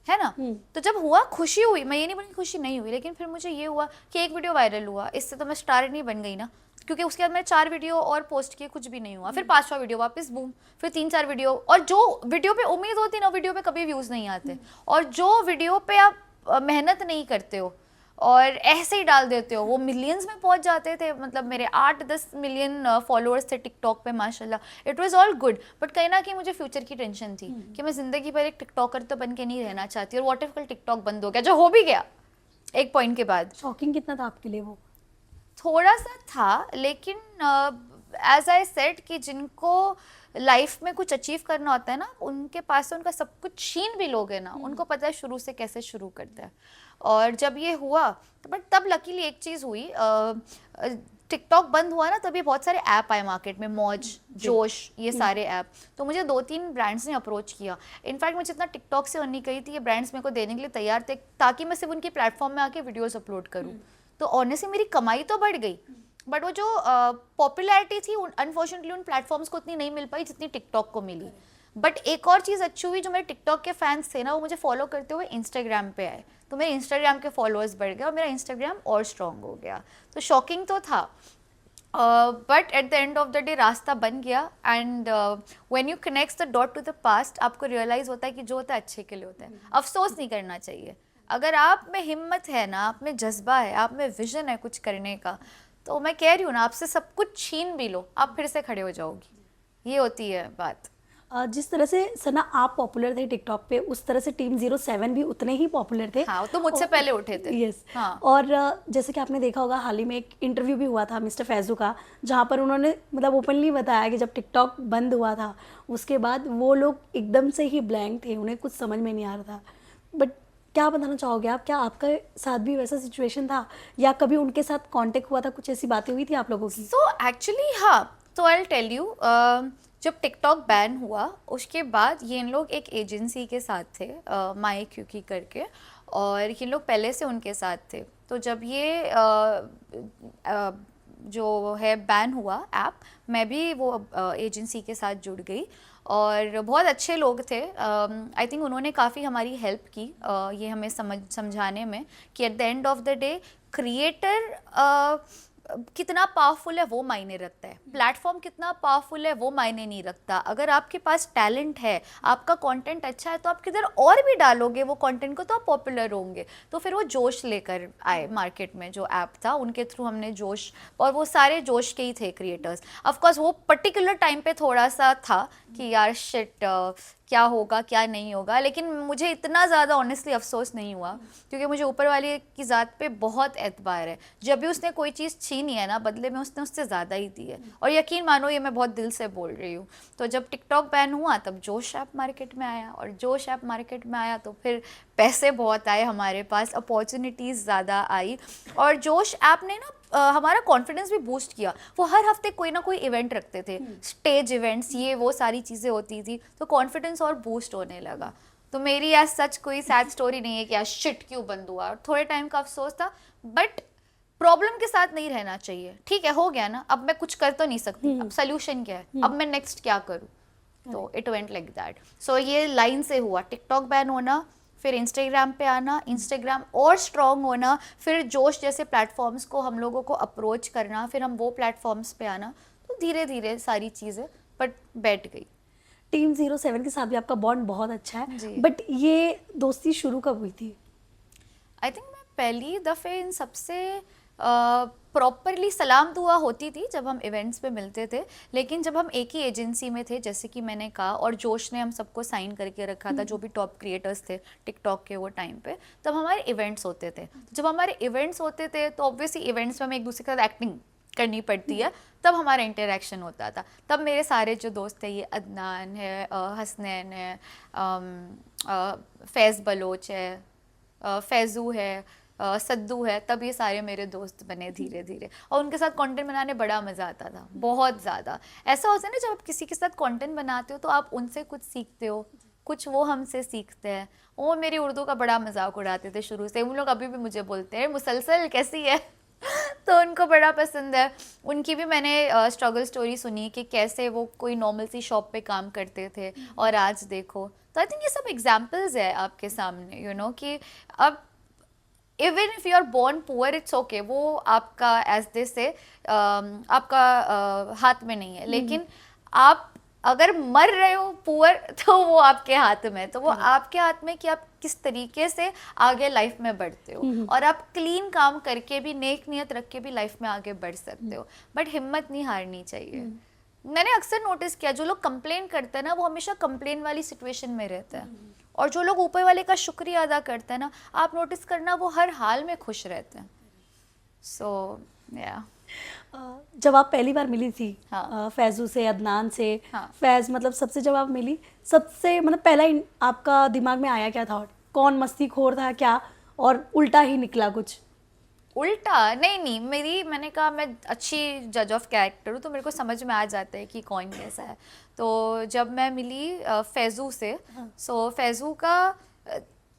है ना। तो जब हुआ खुशी हुई, मैं ये नहीं बोली खुशी नहीं हुई, लेकिन फिर मुझे ये हुआ कि एक वीडियो वायरल हुआ, इससे तो मैं स्टार नहीं बन गई ना, क्योंकि उसके बाद मैंने 4 वीडियो और पोस्ट किए, कुछ भी नहीं हुआ। फिर 5वां वीडियो वापस बूम, फिर 3-4 वीडियो, और जो वीडियो पे उम्मीद होती है ना, वीडियो पे कभी व्यूज़ नहीं आते। और जो वीडियो पे आप मेहनत नहीं करते हो और ऐसे ही डाल देते हो, वो मिलियंस में पहुंच जाते थे। मतलब मेरे 8-10 मिलियन फॉलोअर्स थे टिकटॉक पे, माशाल्लाह। It was all good, but कहीं ना कहीं मुझे फ्यूचर की टेंशन थी कि मैं ज़िंदगी भर एक टिकटॉकर तो बन के नहीं रहना चाहती, और व्हाट इफ कल टिकटॉक बंद हो गया, जो हो भी गया एक पॉइंट के बाद। शॉकिंग कितना था आपके लिए वो? थोड़ा सा था, लेकिन एज आई सेड कि जिनको लाइफ में कुछ अचीव करना होता है ना, उनके पास से उनका सब कुछ छीन भी लोगे ना, उनको पता है शुरू से कैसे शुरू करते हैं। और जब ये हुआ तो बट तब लकीली एक चीज़ हुई, टिकटॉक बंद हुआ ना, तभी बहुत सारे ऐप आए मार्केट में, मौज, जोश, ये सारे ऐप। तो मुझे 2-3 ब्रांड्स ने अप्रोच किया। इनफैक्ट मुझे इतना टिकटॉक से अर्निंग कही थी, ये ब्रांड्स मेरे को देने के लिए तैयार थे, ताकि मैं सिर्फ उनकी प्लेटफॉर्म में आके वीडियोस अपलोड करूँ। तो ऑनेस्टली मेरी कमाई तो बढ़ गई, बट वो जो पॉपुलैरिटी थी अनफॉर्चुनेटली उन प्लेटफॉर्म्स को उतनी नहीं मिल पाई जितनी टिकटॉक को मिली। बट एक और चीज़ अच्छी हुई, जो मेरे टिकटॉक के फैंस थे ना, वो मुझे फॉलो करते हुए इंस्टाग्राम पे आए, तो मेरे इंस्टाग्राम के फॉलोअर्स बढ़ गए और मेरा इंस्टाग्राम और स्ट्रॉन्ग हो गया। तो शॉकिंग तो था, but at the end of the day रास्ता बन गया। And when you connects the dot to the past, आपको रियलाइज़ होता है कि जो होता है अच्छे के लिए होता है। अफसोस नहीं करना चाहिए। अगर आप में हिम्मत है ना, आप में जज्बा है, आप में विजन है कुछ करने का, तो मैं कह रही हूँ ना, आपसे सब कुछ छीन भी लो, आप फिर से खड़े हो जाओगी। ये होती है बात। जिस तरह से सना आप पॉपुलर थे टिकटॉक पे, उस तरह से टीम 07 भी उतने ही पॉपुलर थे। हाँ, तो मुझसे पहले उठे थे। यस। हाँ। और जैसे कि आपने देखा होगा, हाल ही में एक इंटरव्यू भी हुआ था मिस्टर फैजू का, जहाँ पर उन्होंने मतलब ओपनली बताया कि जब टिकटॉक बंद हुआ था, उसके बाद वो लोग एकदम से ही ब्लैंक थे, उन्हें कुछ समझ में नहीं आ रहा था। बट क्या बताना चाहोगे आप, क्या आपके साथ भी वैसा सिचुएशन था, या कभी उनके साथ कांटेक्ट हुआ था, कुछ ऐसी बातें हुई थी आप लोगों की? सो एक्चुअली हाँ, तो आई विल टेल यू, जब टिकटॉक बैन हुआ उसके बाद ये इन लोग एक एजेंसी के साथ थे, माई क्यूकी करके, और ये लोग पहले से उनके साथ थे। तो जब ये जो है बैन हुआ ऐप, मैं भी वो एजेंसी के साथ जुड़ गई, और बहुत अच्छे लोग थे। आई थिंक उन्होंने काफ़ी हमारी हेल्प की, ये हमें समझाने में कि eight the end of the day creator कितना पावरफुल है वो मायने रखता है, प्लेटफॉर्म कितना पावरफुल है वो मायने नहीं रखता। अगर आपके पास टैलेंट है, आपका कंटेंट अच्छा है, तो आप किधर और भी डालोगे वो कंटेंट को, तो आप पॉपुलर होंगे। तो फिर वो जोश लेकर आए मार्केट में, जो ऐप था उनके थ्रू हमने जोश, और वो सारे जोश के ही थे क्रिएटर्स। ऑफकोर्स वो पर्टिकुलर टाइम पे थोड़ा सा था कि यार शिट, क्या होगा क्या नहीं होगा, लेकिन मुझे इतना ज़्यादा ऑनेस्टली अफसोस नहीं हुआ, क्योंकि मुझे ऊपर वाले की ज़ात पे बहुत एतबार है। जब भी उसने कोई चीज़ छीनी है ना, बदले में उसने उससे ज़्यादा ही दी है। और यकीन मानो, ये मैं बहुत दिल से बोल रही हूँ। तो जब टिकटॉक बैन हुआ, तब जोश ऐप मार्केट में आया, और जोश ऐप मार्केट में आया तो फिर पैसे बहुत आए हमारे पास, अपॉर्चुनिटीज़ ज़्यादा आई, और जोश ऐप ने ना हमारा कॉन्फिडेंस भी बूस्ट किया। वो हर हफ्ते कोई ना कोई इवेंट रखते थे, स्टेज इवेंट्स, ये वो सारी चीज़ें होती थी, तो कॉन्फिडेंस और बूस्ट होने लगा। तो मेरी आज सच कोई सैड स्टोरी नहीं है कि आज शिट क्यों बंद हुआ, थोड़े टाइम का अफसोस था, बट प्रॉब्लम के साथ नहीं रहना चाहिए। ठीक है, हो गया ना, अब मैं कुछ कर तो नहीं सकती, अब सोल्यूशन क्या है, अब मैं नेक्स्ट क्या करूँ। तो इट वेंट लाइक दैट। सो ये लाइन से हुआ, टिकटॉक बैन होना, फिर इंस्टाग्राम पे आना, इंस्टाग्राम और स्ट्रॉन्ग होना, फिर जोश जैसे प्लेटफॉर्म्स को हम लोगों को अप्रोच करना, फिर हम वो प्लेटफॉर्म्स पे आना, तो धीरे धीरे सारी चीज़ें बट बैठ गई। टीम 07 के साथ भी आपका बॉन्ड बहुत अच्छा है, जी। बट ये दोस्ती शुरू कब हुई थी? आई थिंक मैं पहली दफ़े इन सबसे प्रॉपरली सलाम दुआ होती थी जब हम इवेंट्स पे मिलते थे, लेकिन जब हम एक ही एजेंसी में थे, जैसे कि मैंने कहा, और जोश ने हम सबको साइन करके रखा था, जो भी टॉप क्रिएटर्स थे टिकटॉक के वो टाइम पे, तब हमारे इवेंट्स होते थे। जब हमारे इवेंट्स होते थे तो ऑब्वियसली इवेंट्स में हमें एक दूसरे के साथ एक्टिंग करनी पड़ती है, तब हमारा इंटरेक्शन होता था। तब मेरे सारे जो दोस्त थे, ये अदनान है, हसनैन है, फैज़ बलोच है, फैज़ू है, सद्दू है, तब ये सारे मेरे दोस्त बने धीरे धीरे। और उनके साथ कंटेंट बनाने बड़ा मज़ा आता था, बहुत ज़्यादा। ऐसा होता है ना, जब आप किसी के साथ कंटेंट बनाते हो तो आप उनसे कुछ सीखते हो, कुछ वो हमसे सीखते हैं। वो मेरी उर्दू का बड़ा मजाक उड़ाते थे शुरू से, उन लोग अभी भी मुझे बोलते हैं मुसलसल कैसी है तो उनको बड़ा पसंद है। उनकी भी मैंने स्ट्रगल स्टोरी सुनी कि कैसे वो कोई नॉर्मल सी शॉप पे काम करते थे और आज देखो। तो आई थिंक ये सब एग्जाम्पल्स है आपके सामने, यू नो, कि अब even if you are born poor it's okay, वो आपका एज दे से आपका हाथ में नहीं है, लेकिन आप अगर मर रहे हो पुअर तो वो आपके हाथ में है। तो वो आपके हाथ में कि आप किस तरीके से आगे लाइफ में बढ़ते हो, और आप क्लीन काम करके भी, नेक नियत रख के भी लाइफ में आगे बढ़ सकते हो, बट हिम्मत नहीं हारनी चाहिए। मैंने अक्सर नोटिस किया, जो लोग कंप्लेन करते हैं ना, वो हमेशा कंप्लेन वाली सिचुएशन में रहते हैं, और जो लोग ऊपर वाले का शुक्रिया अदा करते हैं ना, आप नोटिस करना वो हर हाल में खुश रहते हैं। सो या जब आप पहली बार मिली थी हाँ। फैजू से, अदनान से, हाँ। फैज मतलब सबसे जब आप मिली, सबसे मतलब पहला आपका दिमाग में आया क्या था? कौन मस्तीखोर था क्या, और उल्टा ही निकला कुछ? उल्टा नहीं, मैंने कहा मैं अच्छी जज ऑफ कैरेक्टर हूँ, तो मेरे को समझ में आ जाता है कि कौन कैसा है। तो जब मैं मिली फैजू से, सो फैजू का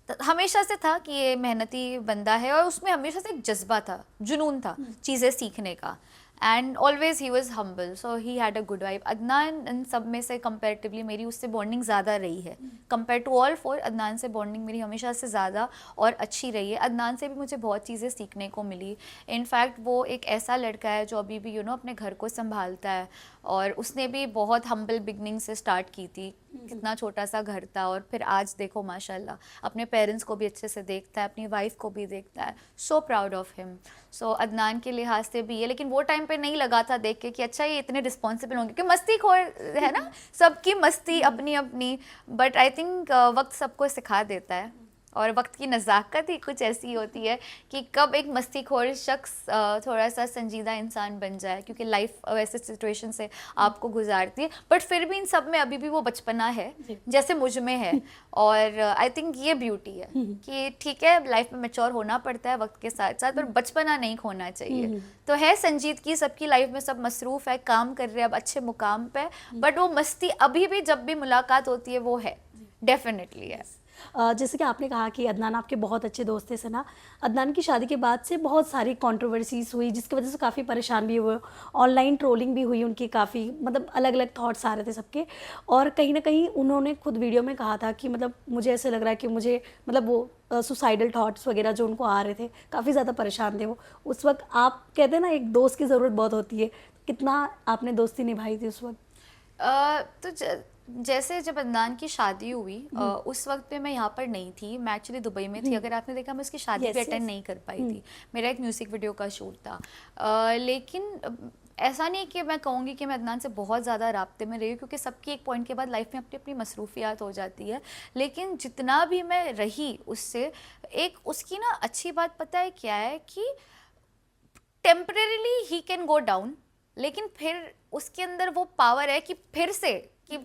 हमेशा से था कि ये मेहनती बंदा है, और उसमें हमेशा से एक जज्बा था, जुनून था चीज़ें सीखने का, and always he was humble, so he had a good vibe. Adnan इन सब में से कंपेरेटिवली मेरी उससे बॉन्डिंग ज़्यादा रही है, compare to all four. Adnan से बॉन्डिंग मेरी हमेशा से ज़्यादा और अच्छी रही है। अदनान से भी मुझे बहुत चीज़ें सीखने को मिली। इनफैक्ट वो एक ऐसा लड़का है जो अभी भी यू नो अपने घर को संभालता है, और उसने भी बहुत हम्बल बिगनिंग से स्टार्ट की थी, कितना छोटा सा घर था, और फिर आज देखो माशाल्लाह अपने पेरेंट्स को भी अच्छे से देखता है, अपनी वाइफ को भी देखता है। So proud of him. So Adnan के लिहाज से भी है, लेकिन वो टाइम पे नहीं लगा था देख के कि अच्छा ये इतने रिस्पॉन्सिबल होंगे, क्योंकि मस्ती खोर है ना, सबकी मस्ती अपनी अपनी। बट आई थिंक वक्त सबको सिखा देता है, और वक्त की नज़ाकत ही कुछ ऐसी होती है कि कब एक मस्तीखोर शख्स थोड़ा सा संजीदा इंसान बन जाए, क्योंकि लाइफ वैसे सिचुएशन से आपको गुजारती है। बट फिर भी इन सब में अभी भी वो बचपना है जैसे मुझ में है, और आई थिंक ये ब्यूटी है कि ठीक है लाइफ में मैच्योर होना पड़ता है वक्त के साथ साथ, पर बचपना नहीं खोना चाहिए। तो है संजीदगी सबकी लाइफ में, सब मसरूफ़ है, काम कर रहे हैं, अब अच्छे मुकाम पे, बट वो मस्ती अभी भी जब भी मुलाकात होती है वो है, डेफिनेटली है। जैसे कि आपने कहा कि अदनान आपके बहुत अच्छे दोस्त थे सना, अदनान की शादी के बाद से बहुत सारी कंट्रोवर्सीज हुई, जिसकी वजह से काफ़ी परेशान भी हुए, ऑनलाइन ट्रोलिंग भी हुई उनकी, काफ़ी मतलब अलग अलग थॉट्स आ रहे थे सबके, और कहीं ना कहीं उन्होंने खुद वीडियो में कहा था कि मतलब मुझे ऐसे लग रहा है कि मुझे मतलब वो सुसाइडल थॉट्स वगैरह जो उनको आ रहे थे, काफ़ी ज़्यादा परेशान थे वो उस वक्त। आप कहते हैं ना एक दोस्त की ज़रूरत बहुत होती है, कितना आपने दोस्ती निभाई थी उस वक्त? तो जैसे जब अदनान की शादी हुई उस वक्त पे मैं यहाँ पर नहीं थी, मैं एक्चुअली दुबई में थी। अगर आपने देखा मैं उसकी शादी भी अटेंड नहीं कर पाई थी, मेरा एक म्यूज़िक वीडियो का शूट था। लेकिन ऐसा नहीं कि मैं कहूँगी कि मैं अदनान से बहुत ज़्यादा राब्ते में रही हूँ, क्योंकि सबकी एक पॉइंट के बाद लाइफ में अपनी अपनी मसरूफियात हो जाती है। लेकिन जितना भी मैं रही उससे, एक उसकी ना अच्छी बात पता है क्या है, कि temporarily he can go down, लेकिन फिर उसके अंदर वो पावर है कि फिर से, कि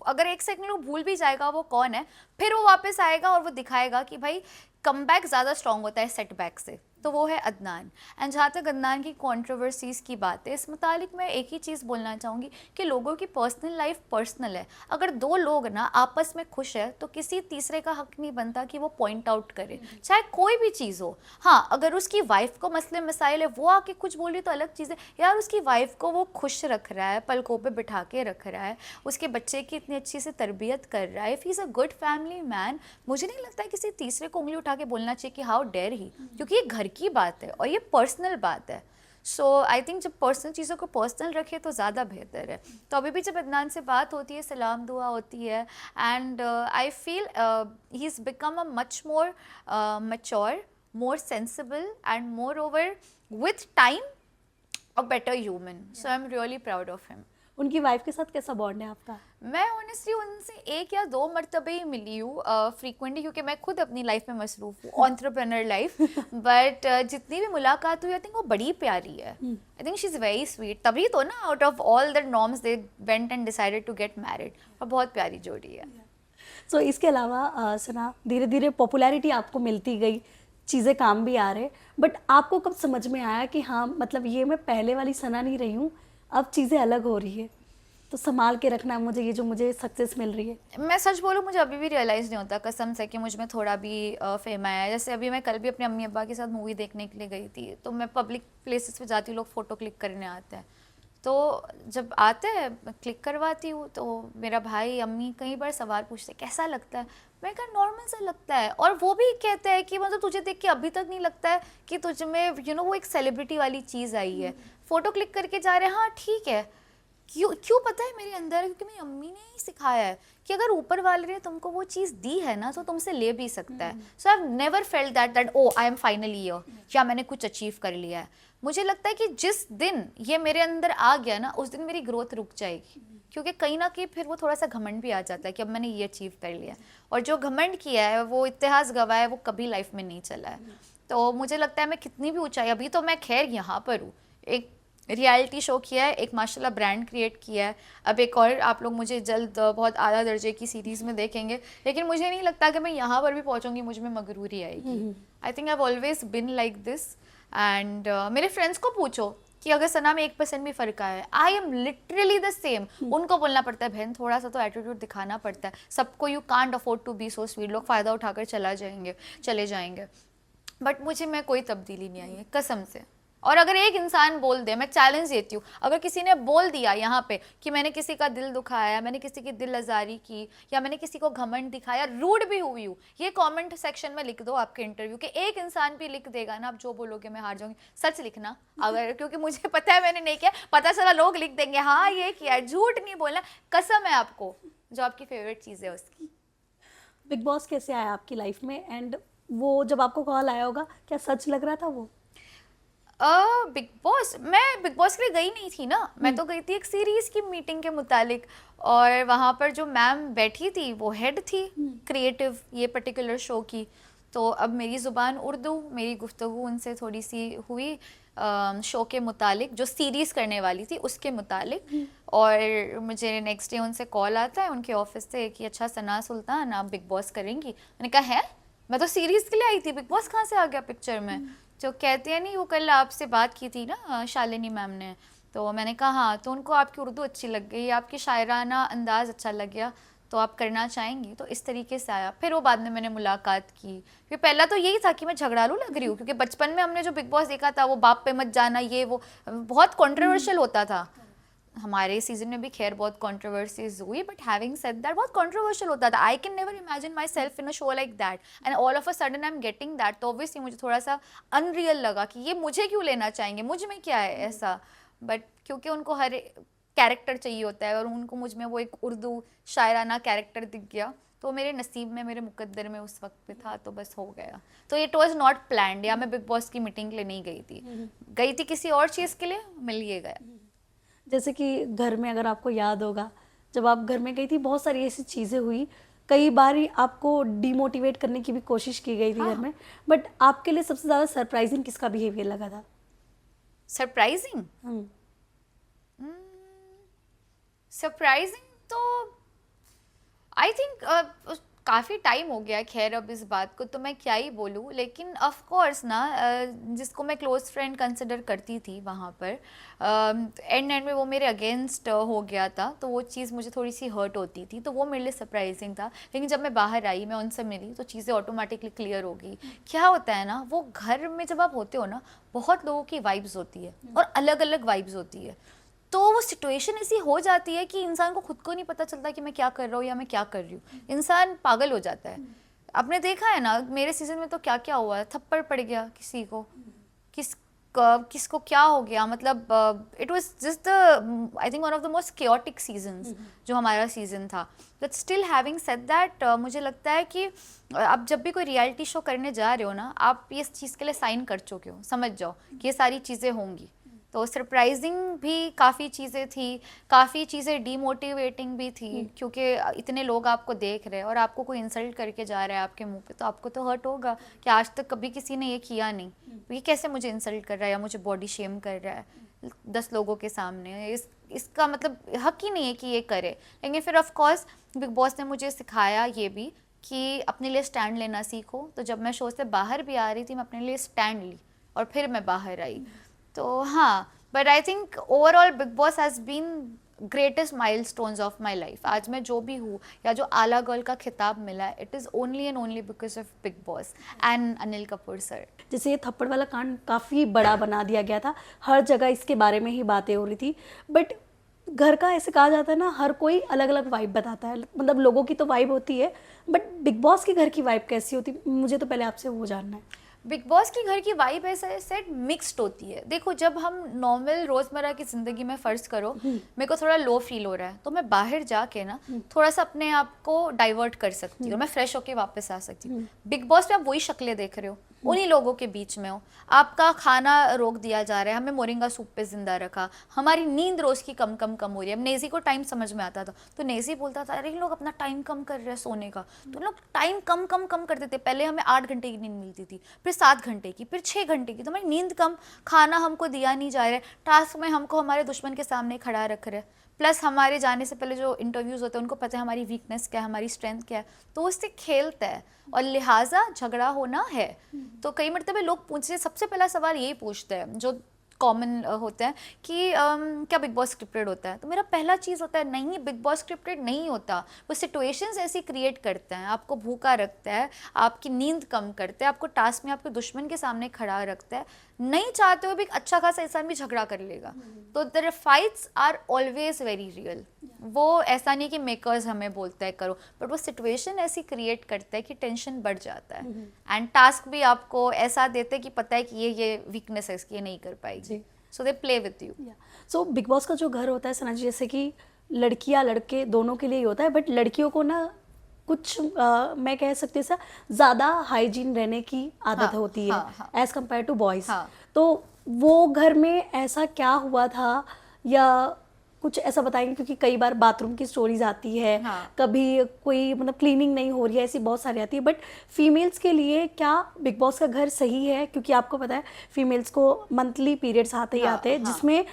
अगर एक सेकंड वो भूल भी जाएगा वो कौन है, फिर वो वापस आएगा और वो दिखाएगा कि भाई कमबैक ज़्यादा स्ट्रॉन्ग होता है सेटबैक से। तो वो है अदनान। एंड जहाँ तक अदनान की कंट्रोवर्सीज़ की बात है, इस मुतालिक मैं एक ही चीज़ बोलना चाहूँगी कि लोगों की पर्सनल लाइफ पर्सनल है। अगर दो लोग ना आपस में खुश है तो किसी तीसरे का हक नहीं बनता कि वो पॉइंट आउट करे, चाहे कोई भी चीज़ हो। हाँ, अगर उसकी वाइफ को मसले मसाइल है, वो आके कुछ बोल रही तो अलग चीज़ है। यार उसकी वाइफ को वो खुश रख रहा है, पलकों पे बिठा के रख रहा है, उसके बच्चे की इतनी अच्छी से तरबियत कर रहा है, if he is a good family man, मुझे नहीं लगता है किसी तीसरे को उंगली उठा के बोलना चाहिए कि हाउ डेयर ही, क्योंकि ये घर की बात है और ये पर्सनल बात है। सो आई थिंक जब पर्सनल चीज़ों को पर्सनल रखे तो ज़्यादा बेहतर है। तो अभी भी जब अदनान से बात होती है, सलाम दुआ होती है, and I feel he is become a much more mature, more sensible, and more over with time a better human. So I am really proud of him. उनकी वाइफ के साथ कैसा बॉन्ड है आपका? मैं ऑनेस्टली उनसे 1 या 2 मरतबे ही मिली हूँ फ्रीक्वेंटली, क्योंकि मैं खुद अपनी लाइफ में मसरूफ़ हूँ, एंटरप्रेन्योर लाइफ। बट जितनी भी मुलाकात हुई आई थिंक वो बड़ी प्यारी है। I think she is very sweet, तभी तो ना out of all the norms they went and decided to get married, और बहुत प्यारी जोड़ी है। सो इसके अलावा सना, धीरे धीरे पॉपुलैरिटी आपको मिलती गई, चीज़ें काम भी आ रहे, बट आपको कब समझ में आया कि हाँ मतलब ये मैं पहले वाली सना नहीं रही हूँ, अब चीज़ें अलग हो रही है, तो संभाल के रखना मुझे, ये जो मुझे सक्सेस मिल रही है? मैं सच बोलूँ, मुझे अभी भी रियलाइज़ नहीं होता कसम से कि मुझ में थोड़ा भी फेम आया है। जैसे अभी मैं कल भी अपने अम्मी अब्बा के साथ मूवी देखने के लिए गई थी, तो मैं पब्लिक प्लेसेस पे जाती हूँ, लोग फ़ोटो क्लिक करने आते हैं, तो जब आते हैं मैं क्लिक करवाती हूँ, तो मेरा भाई अम्मी कई बार सवाल पूछते कैसा लगता है, मैं कहा नॉर्मल सा लगता है, और वो भी कहते हैं कि मतलब तुझे देख के अभी तक नहीं लगता है कि तुझ में वो एक सेलिब्रिटी वाली चीज़ आई है, फ़ोटो क्लिक करके जा रहे हैं, हाँ ठीक है। क्यों क्यों पता है मेरे अंदर, क्योंकि मेरी अम्मी ने ही सिखाया है कि अगर ऊपर वाले ने तुमको वो चीज़ दी है ना, तो तुमसे ले भी सकता है। So I have never felt that oh I am finally here, या मैंने कुछ अचीव कर लिया है। मुझे लगता है कि जिस दिन ये मेरे अंदर आ गया ना, उस दिन मेरी ग्रोथ रुक जाएगी, क्योंकि कहीं ना कहीं फिर वो थोड़ा सा घमंड भी आ जाता है कि अब मैंने ये अचीव कर लिया, और जो घमंड किया है वो इतिहास गवाह है, वो कभी लाइफ में नहीं चला है। तो मुझे लगता है मैं कितनी भी ऊंचाई, अभी तो मैं खैर यहाँ पर हूँ, एक रियलिटी शो किया है, एक माशाल्लाह ब्रांड क्रिएट किया है, अब एक और आप लोग मुझे जल्द बहुत आला दर्जे की सीरीज़ में देखेंगे, लेकिन मुझे नहीं लगता कि मैं यहाँ पर भी पहुँचूंगी, मुझ में मगरूरी आएगी। आई think I have always been like this, and मेरे फ्रेंड्स को पूछो कि अगर सना में 1% भी फ़र्क आया है, I am literally the same. उनको बोलना पड़ता है बहन थोड़ा सा तो एटीट्यूड दिखाना पड़ता है, सबको you can't afford to be so sweet, लोग फ़ायदा उठाकर चले जाएंगे, बट मुझे में कोई तब्दीली नहीं आई है कसम से। और अगर एक इंसान बोल दे, मैं चैलेंज देती हूँ, अगर किसी ने बोल दिया यहाँ पे कि मैंने किसी का दिल दुखाया, मैंने किसी की दिल आज़ारी की, या मैंने किसी को घमंड दिखाया, रूड भी हुई हूँ, ये कमेंट सेक्शन में लिख दो आपके इंटरव्यू के, एक इंसान भी लिख देगा ना, आप जो बोलोगे मैं हार जाऊंगी। सच लिखना अगर, क्योंकि मुझे पता है मैंने नहीं किया, पता चला लोग लिख देंगे हाँ ये किया, झूठ नहीं बोलना, कसम है आपको, जो आपकी फेवरेट चीज़ है उसकी। बिग बॉस कैसे आया आपकी लाइफ में, एंड वो जब आपको कॉल आया होगा, क्या सच लग रहा था वो? बिग बॉस, मैं बिग बॉस के लिए गई नहीं थी ना, मैं तो गई थी एक सीरीज की मीटिंग के मुतालिक, और वहाँ पर जो मैम बैठी थी वो हेड थी क्रिएटिव ये पर्टिकुलर शो की, तो अब मेरी ज़ुबान उर्दू, मेरी गुफ्तगू उनसे थोड़ी सी हुई शो के मुतालिक, जो सीरीज़ करने वाली थी उसके मुतालिक, और मुझे नेक्स्ट डे उनसे कॉल आता है उनके ऑफिस से कि अच्छा सना सुल्तान आप बिग बॉस करेंगी। मैंने कहा है, मैं तो सीरीज़ के लिए आई थी, बिग बॉस कहाँ से आ गया पिक्चर में? जो कहते हैं नहीं, वो कल आपसे बात की थी ना शालिनी मैम ने, तो मैंने कहा हाँ, तो उनको आपकी उर्दू अच्छी लग गई, आपकी शायराना अंदाज़ अच्छा लग गया, तो आप करना चाहेंगी, तो इस तरीके से आया। फिर वो बाद में मैंने मुलाकात की, क्योंकि पहला तो यही था कि मैं झगड़ालू लग रही हूँ, क्योंकि बचपन में हमने जो बिग बॉस देखा था वो बाप पे मत जाना, ये वो बहुत कंट्रोवर्शियल होता था। हमारे सीजन में भी खैर बहुत कंट्रोवर्सीज हुई, बट हैविंग सेड दैट बहुत कंट्रोवर्शियल होता था, I can never imagine my self in a show like that, and all of a sudden I am getting that, तो ऑब्वियसली मुझे थोड़ा सा अनरियल लगा कि ये मुझे क्यों लेना चाहेंगे, मुझ में क्या है ऐसा, बट क्योंकि उनको हर कैरेक्टर चाहिए होता है, और उनको मुझ में वो एक उर्दू शायराना कैरेक्टर दिख गया, तो मेरे नसीब में, मेरे मुकद्दर में उस वक्त पे था, तो बस हो गया। तो इट वॉज नॉट प्लान्ड, या मैं बिग बॉस की मीटिंग के लिए नहीं गई थी किसी और चीज़ के लिए, मिल ये गया। जैसे कि घर में अगर आपको याद होगा, जब आप घर में गई थी बहुत सारी ऐसी चीज़ें हुई, कई बार ही आपको डिमोटिवेट करने की भी कोशिश की गई थी घर में, बट आपके लिए सबसे ज़्यादा सरप्राइजिंग किसका बिहेवियर लगा था? सरप्राइजिंग? सरप्राइजिंग तो आई थिंक काफ़ी टाइम हो गया खैर अब इस बात को, तो मैं क्या ही बोलूँ, लेकिन ऑफ कोर्स ना जिसको मैं क्लोज फ्रेंड कंसिडर करती थी वहाँ पर एंड में वो मेरे अगेंस्ट हो गया था, तो वो चीज़ मुझे थोड़ी सी हर्ट होती थी, तो वो मेरे लिए सरप्राइजिंग था। लेकिन जब मैं बाहर आई, मैं उनसे मिली, तो चीज़ें ऑटोमेटिकली क्लियर हो गई। क्या होता है ना, वो घर में जब आप होते हो ना, बहुत लोगों की वाइब्स होती है और अलग अलग वाइब्स होती है, तो वो सिचुएशन ऐसी हो जाती है कि इंसान को खुद को नहीं पता चलता कि मैं क्या कर रहा हूँ या मैं क्या कर रही हूँ, इंसान पागल हो जाता है। आपने देखा है ना मेरे सीजन में तो क्या क्या हुआ है, थप्पड़ पड़ गया किसी को, किसको क्या हो गया, मतलब it was just the I think one of the most chaotic seasons जो हमारा सीजन था। But still having said that, मुझे लगता है कि आप जब भी कोई रियलिटी शो करने जा रहे हो ना, आप इस चीज़ के लिए साइन कर चुके हो, समझ जाओ कि ये सारी चीज़ें होंगी। तो सरप्राइजिंग भी काफ़ी चीज़ें थी, काफ़ी चीज़ें डीमोटिवेटिंग भी थी, क्योंकि इतने लोग आपको देख रहे हैं और आपको कोई इंसल्ट करके जा रहा है आपके मुंह पे, तो आपको तो हर्ट होगा कि आज तक कभी किसी ने ये किया नहीं, तो ये कैसे मुझे इंसल्ट कर रहा है या मुझे बॉडी शेम कर रहा है 10 लोगों के सामने, इसका मतलब हक ही नहीं है कि ये करे। लेकिन फिर ऑफ कोर्स बिग बॉस ने मुझे सिखाया ये भी कि अपने लिए स्टैंड लेना सीखो। तो जब मैं शो से बाहर भी आ रही थी, मैं अपने लिए स्टैंड ली और फिर मैं बाहर आई। तो हाँ, but I think overall Bigg Boss has been greatest milestones of my life. आज मैं जो भी हूँ या जो आला गर्ल का खिताब मिला है, it is only and only because of big boss and Anil Kapoor sir. जैसे ये थप्पड़ वाला कांड काफ़ी बड़ा बना दिया गया था, हर जगह इसके बारे में ही बातें हो रही थी, बट घर का ऐसे कहा जाता है ना, हर कोई अलग अलग वाइब बताता है, मतलब लोगों की तो वाइब होती है, बट बिग बॉस के घर की वाइब कैसी होती, मुझे तो पहले आपसे वो जानना है। बिग बॉस की घर की वाइब ऐसा सेट मिक्स्ड होती है। देखो, जब हम नॉर्मल रोज़मर्रा की ज़िंदगी में फ़र्ज़ करो मेरे को थोड़ा लो फील हो रहा है, तो मैं बाहर जाके ना थोड़ा सा अपने आप को डाइवर्ट कर सकती हूँ, मैं फ्रेश होके वापस आ सकती हूँ। बिग बॉस में आप वही शक्लें देख रहे हो, उन्हीं लोगों के बीच में हो। आपका खाना रोक दिया जा रहा है, हमें मोरिंगा सूप पे जिंदा रखा, हमारी नींद रोज़ की कम कम हो रही है। अब नेजी को टाइम समझ में आता था, तो नेजी बोलता था, अरे लोग अपना टाइम कम कर रहे हैं सोने का, तो लोग टाइम कम करते थे। पहले हमें 8 घंटे की नींद मिलती थी, फिर 7 घंटे की, फिर 6 घंटे की, तो हमारी नींद कम, खाना हमको दिया नहीं जा रहा है, टास्क में हमको हमारे दुश्मन के सामने खड़ा रख रहे हैं। प्लस हमारे जाने से पहले जो इंटरव्यूज़ होते हैं उनको पता है हमारी वीकनेस क्या है, हमारी स्ट्रेंथ क्या है, तो उससे खेलता है और लिहाजा झगड़ा होना है। तो कई मरतबे लोग पूछते, सबसे पहला सवाल यही पूछते हैं जो कॉमन होता है कि क्या बिग बॉस स्क्रिप्टेड होता है। तो मेरा पहला चीज़ होता है, नहीं, बिग बॉस स्क्रिप्टेड नहीं होता। वो सिचुएशंस ऐसी क्रिएट करते हैं, आपको भूखा रखता है, आपकी नींद कम करता है, आपको टास्क में आपके दुश्मन के सामने खड़ा रखता है। नहीं चाहते हो भी अच्छा खासा इंसान भी झगड़ा कर लेगा। तो the fights are always very real. वो ऐसा नहीं कि मेकर्स हमें बोलता है करो, बट वो सिचुएशन ऐसी क्रिएट करता है कि टेंशन बढ़ जाता है। एंड टास्क भी आपको ऐसा देते हैं कि पता है कि ये वीकनेस है इसकी, ये नहीं कर पाएगी, so they play with you. So Bigg Boss का जो घर होता है सना जी, जैसे कि लड़कियां लड़के दोनों के लिए ही होता है, बट लड़कियों को ना कुछ मैं कह सकती हूँ ज़्यादा हाइजीन रहने की आदत होती है एज़ कम्पेयर टू बॉयज़। तो वो घर में ऐसा क्या हुआ था, या कुछ ऐसा बताएंगे, क्योंकि कई बार बाथरूम की स्टोरीज आती है, कभी कोई मतलब क्लीनिंग नहीं हो रही है, ऐसी बहुत सारी आती है। बट फीमेल्स के लिए क्या बिग बॉस का घर सही है? क्योंकि आपको पता है फीमेल्स को मंथली पीरियड्स आते ही आते हैं, जिसमें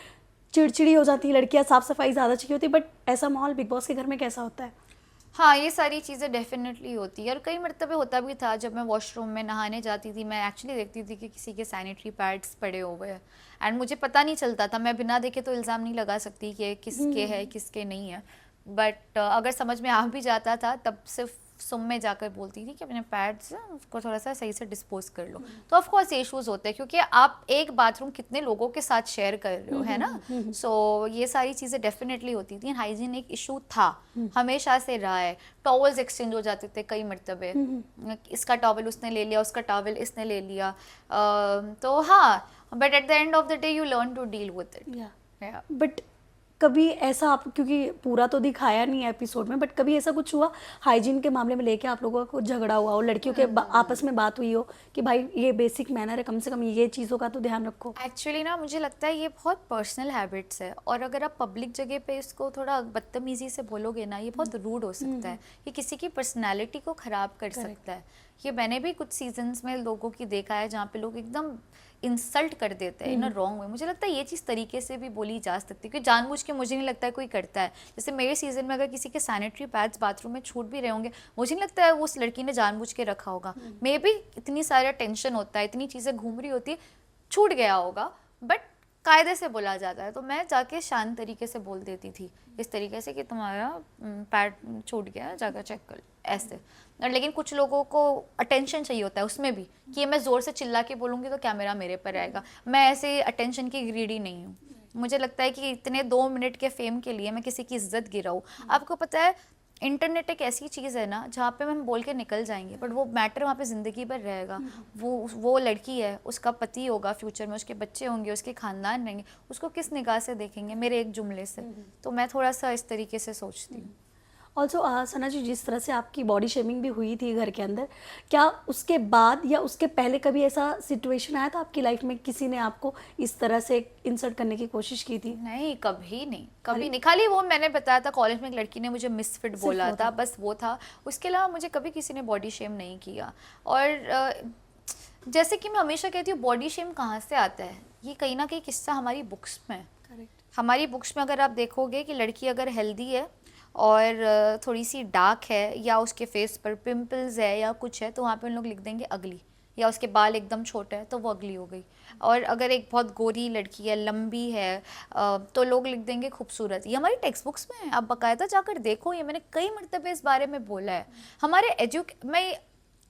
चिड़चिड़ी हो जाती है, लड़कियां साफ सफाई ज़्यादा चाहिए होती है, बट ऐसा माहौल बिग बॉस के घर में कैसा होता है? हाँ, ये सारी चीज़ें डेफिनेटली होती है। और कई मरतबे होता भी था, जब मैं वॉशरूम में नहाने जाती थी, मैं एक्चुअली देखती थी कि किसी के सैनिटरी पैड्स पड़े हुए हैं, एंड मुझे पता नहीं चलता था। मैं बिना देखे तो इल्ज़ाम नहीं लगा सकती कि किसके है किसके नहीं है, बट अगर समझ में आ भी जाता था तब सिर्फ सुम में जाकर बोलती थी कि अपने पैड्स उसको थोड़ा सा सही से डिस्पोज कर लो। तो ऑफ कोर्स इश्यूज़ होते हैं, क्योंकि आप एक बाथरूम कितने लोगों के साथ शेयर कर रहे हो, है ना। सो ये सारी चीज़ें डेफिनेटली होती थी। हाइजीन एक इशू था, हमेशा से रहा है। टॉवल्स एक्सचेंज हो जाते थे कई मरतबे, इसका टॉवल उसने ले लिया, उसका टॉवल इसने ले लिया। तो हाँ, but at the end of the day you learn to deal with it. But कभी ऐसा, आप क्योंकि पूरा तो दिखाया नहीं है एपिसोड में, बट कभी ऐसा कुछ हुआ हाइजीन के मामले में लेके आप लोगों का कुछ झगड़ा हुआ हो, लड़कियों के आपस में बात हुई हो कि भाई ये बेसिक मैनर है, कम से कम ये चीज़ों का तो ध्यान रखो? एक्चुअली ना, मुझे लगता है ये बहुत पर्सनल हैबिट्स है, और अगर आप पब्लिक जगह पे इसको थोड़ा बदतमीजी से बोलोगे ना, ये बहुत रूड हो सकता है, ये किसी की पर्सनैलिटी को ख़राब कर सकता है। ये मैंने भी कुछ सीजन्स में लोगों की देखा है जहाँ पे लोग एकदम इंसल्ट कर देते हैं इन अ रॉन्ग वे। मुझे लगता है ये चीज़ तरीके से भी बोली जा सकती है, क्योंकि जानबूझ के मुझे नहीं लगता है कोई करता है। जैसे मेरे सीजन में अगर किसी के सैनिटरी पैड्स बाथरूम में छूट भी रहे होंगे, मुझे नहीं लगता है वो उस लड़की ने जानबूझ के रखा होगा। मे बी इतनी सारा टेंशन होता है, इतनी चीज़ें घूम रही होती है, छूट गया होगा, बट कायदे से बोला जाता है। तो मैं जाके शांत तरीके से बोल देती थी, इस तरीके से कि तुम्हारा पैड छूट गया, जाकर चेक कर, ऐसे। लेकिन कुछ लोगों को अटेंशन चाहिए होता है उसमें भी, कि मैं ज़ोर से चिल्ला के बोलूँगी तो कैमरा मेरे पर आएगा। मैं ऐसे अटेंशन की ग्रीडी नहीं हूँ। मुझे लगता है कि इतने 2 मिनट के फेम के लिए मैं किसी की इज्जत गिराऊँ? आपको पता है इंटरनेट एक ऐसी चीज़ है ना, जहाँ पे हम बोल के निकल जाएंगे, बट वो मैटर वहाँ पे ज़िंदगी भर रहेगा। वो लड़की है, उसका पति होगा फ्यूचर में, उसके बच्चे होंगे, उसके ख़ानदान रहेंगे, उसको किस निगाह से देखेंगे मेरे एक जुमले से। तो मैं थोड़ा सा इस तरीके से सोचती हूँ। ऑल्सो सना जी, जिस तरह से आपकी बॉडी शेमिंग भी हुई थी घर के अंदर, क्या उसके बाद या उसके पहले कभी ऐसा सिचुएशन आया था आपकी लाइफ में, किसी ने आपको इस तरह से इंसल्ट करने की कोशिश की थी? नहीं, कभी नहीं, कभी नहीं। खाली वो मैंने बताया था, कॉलेज में एक लड़की ने मुझे मिसफिट बोला था, बस वो था। उसके अलावा मुझे कभी किसी ने बॉडी शेम नहीं किया। और जैसे कि मैं हमेशा कहती हूँ, बॉडी शेम कहाँ से आता है? ये कहीं ना कहीं किस्सा हमारी बुक्स में है। हमारी बुक्स में अगर आप देखोगे कि लड़की अगर हेल्दी है और थोड़ी सी डार्क है या उसके फेस पर पिंपल्स है या कुछ है तो वहाँ पे उन लोग लिख देंगे अगली, या उसके बाल एकदम छोटे हैं तो वो अगली हो गई। और अगर एक बहुत गोरी लड़की है, लंबी है, तो लोग लिख देंगे खूबसूरत। ये हमारी टेक्स्ट बुक्स में है, आप बाकायदा जाकर देखो, ये मैंने कई मरतबे इस बारे में बोला है। हमारे मैं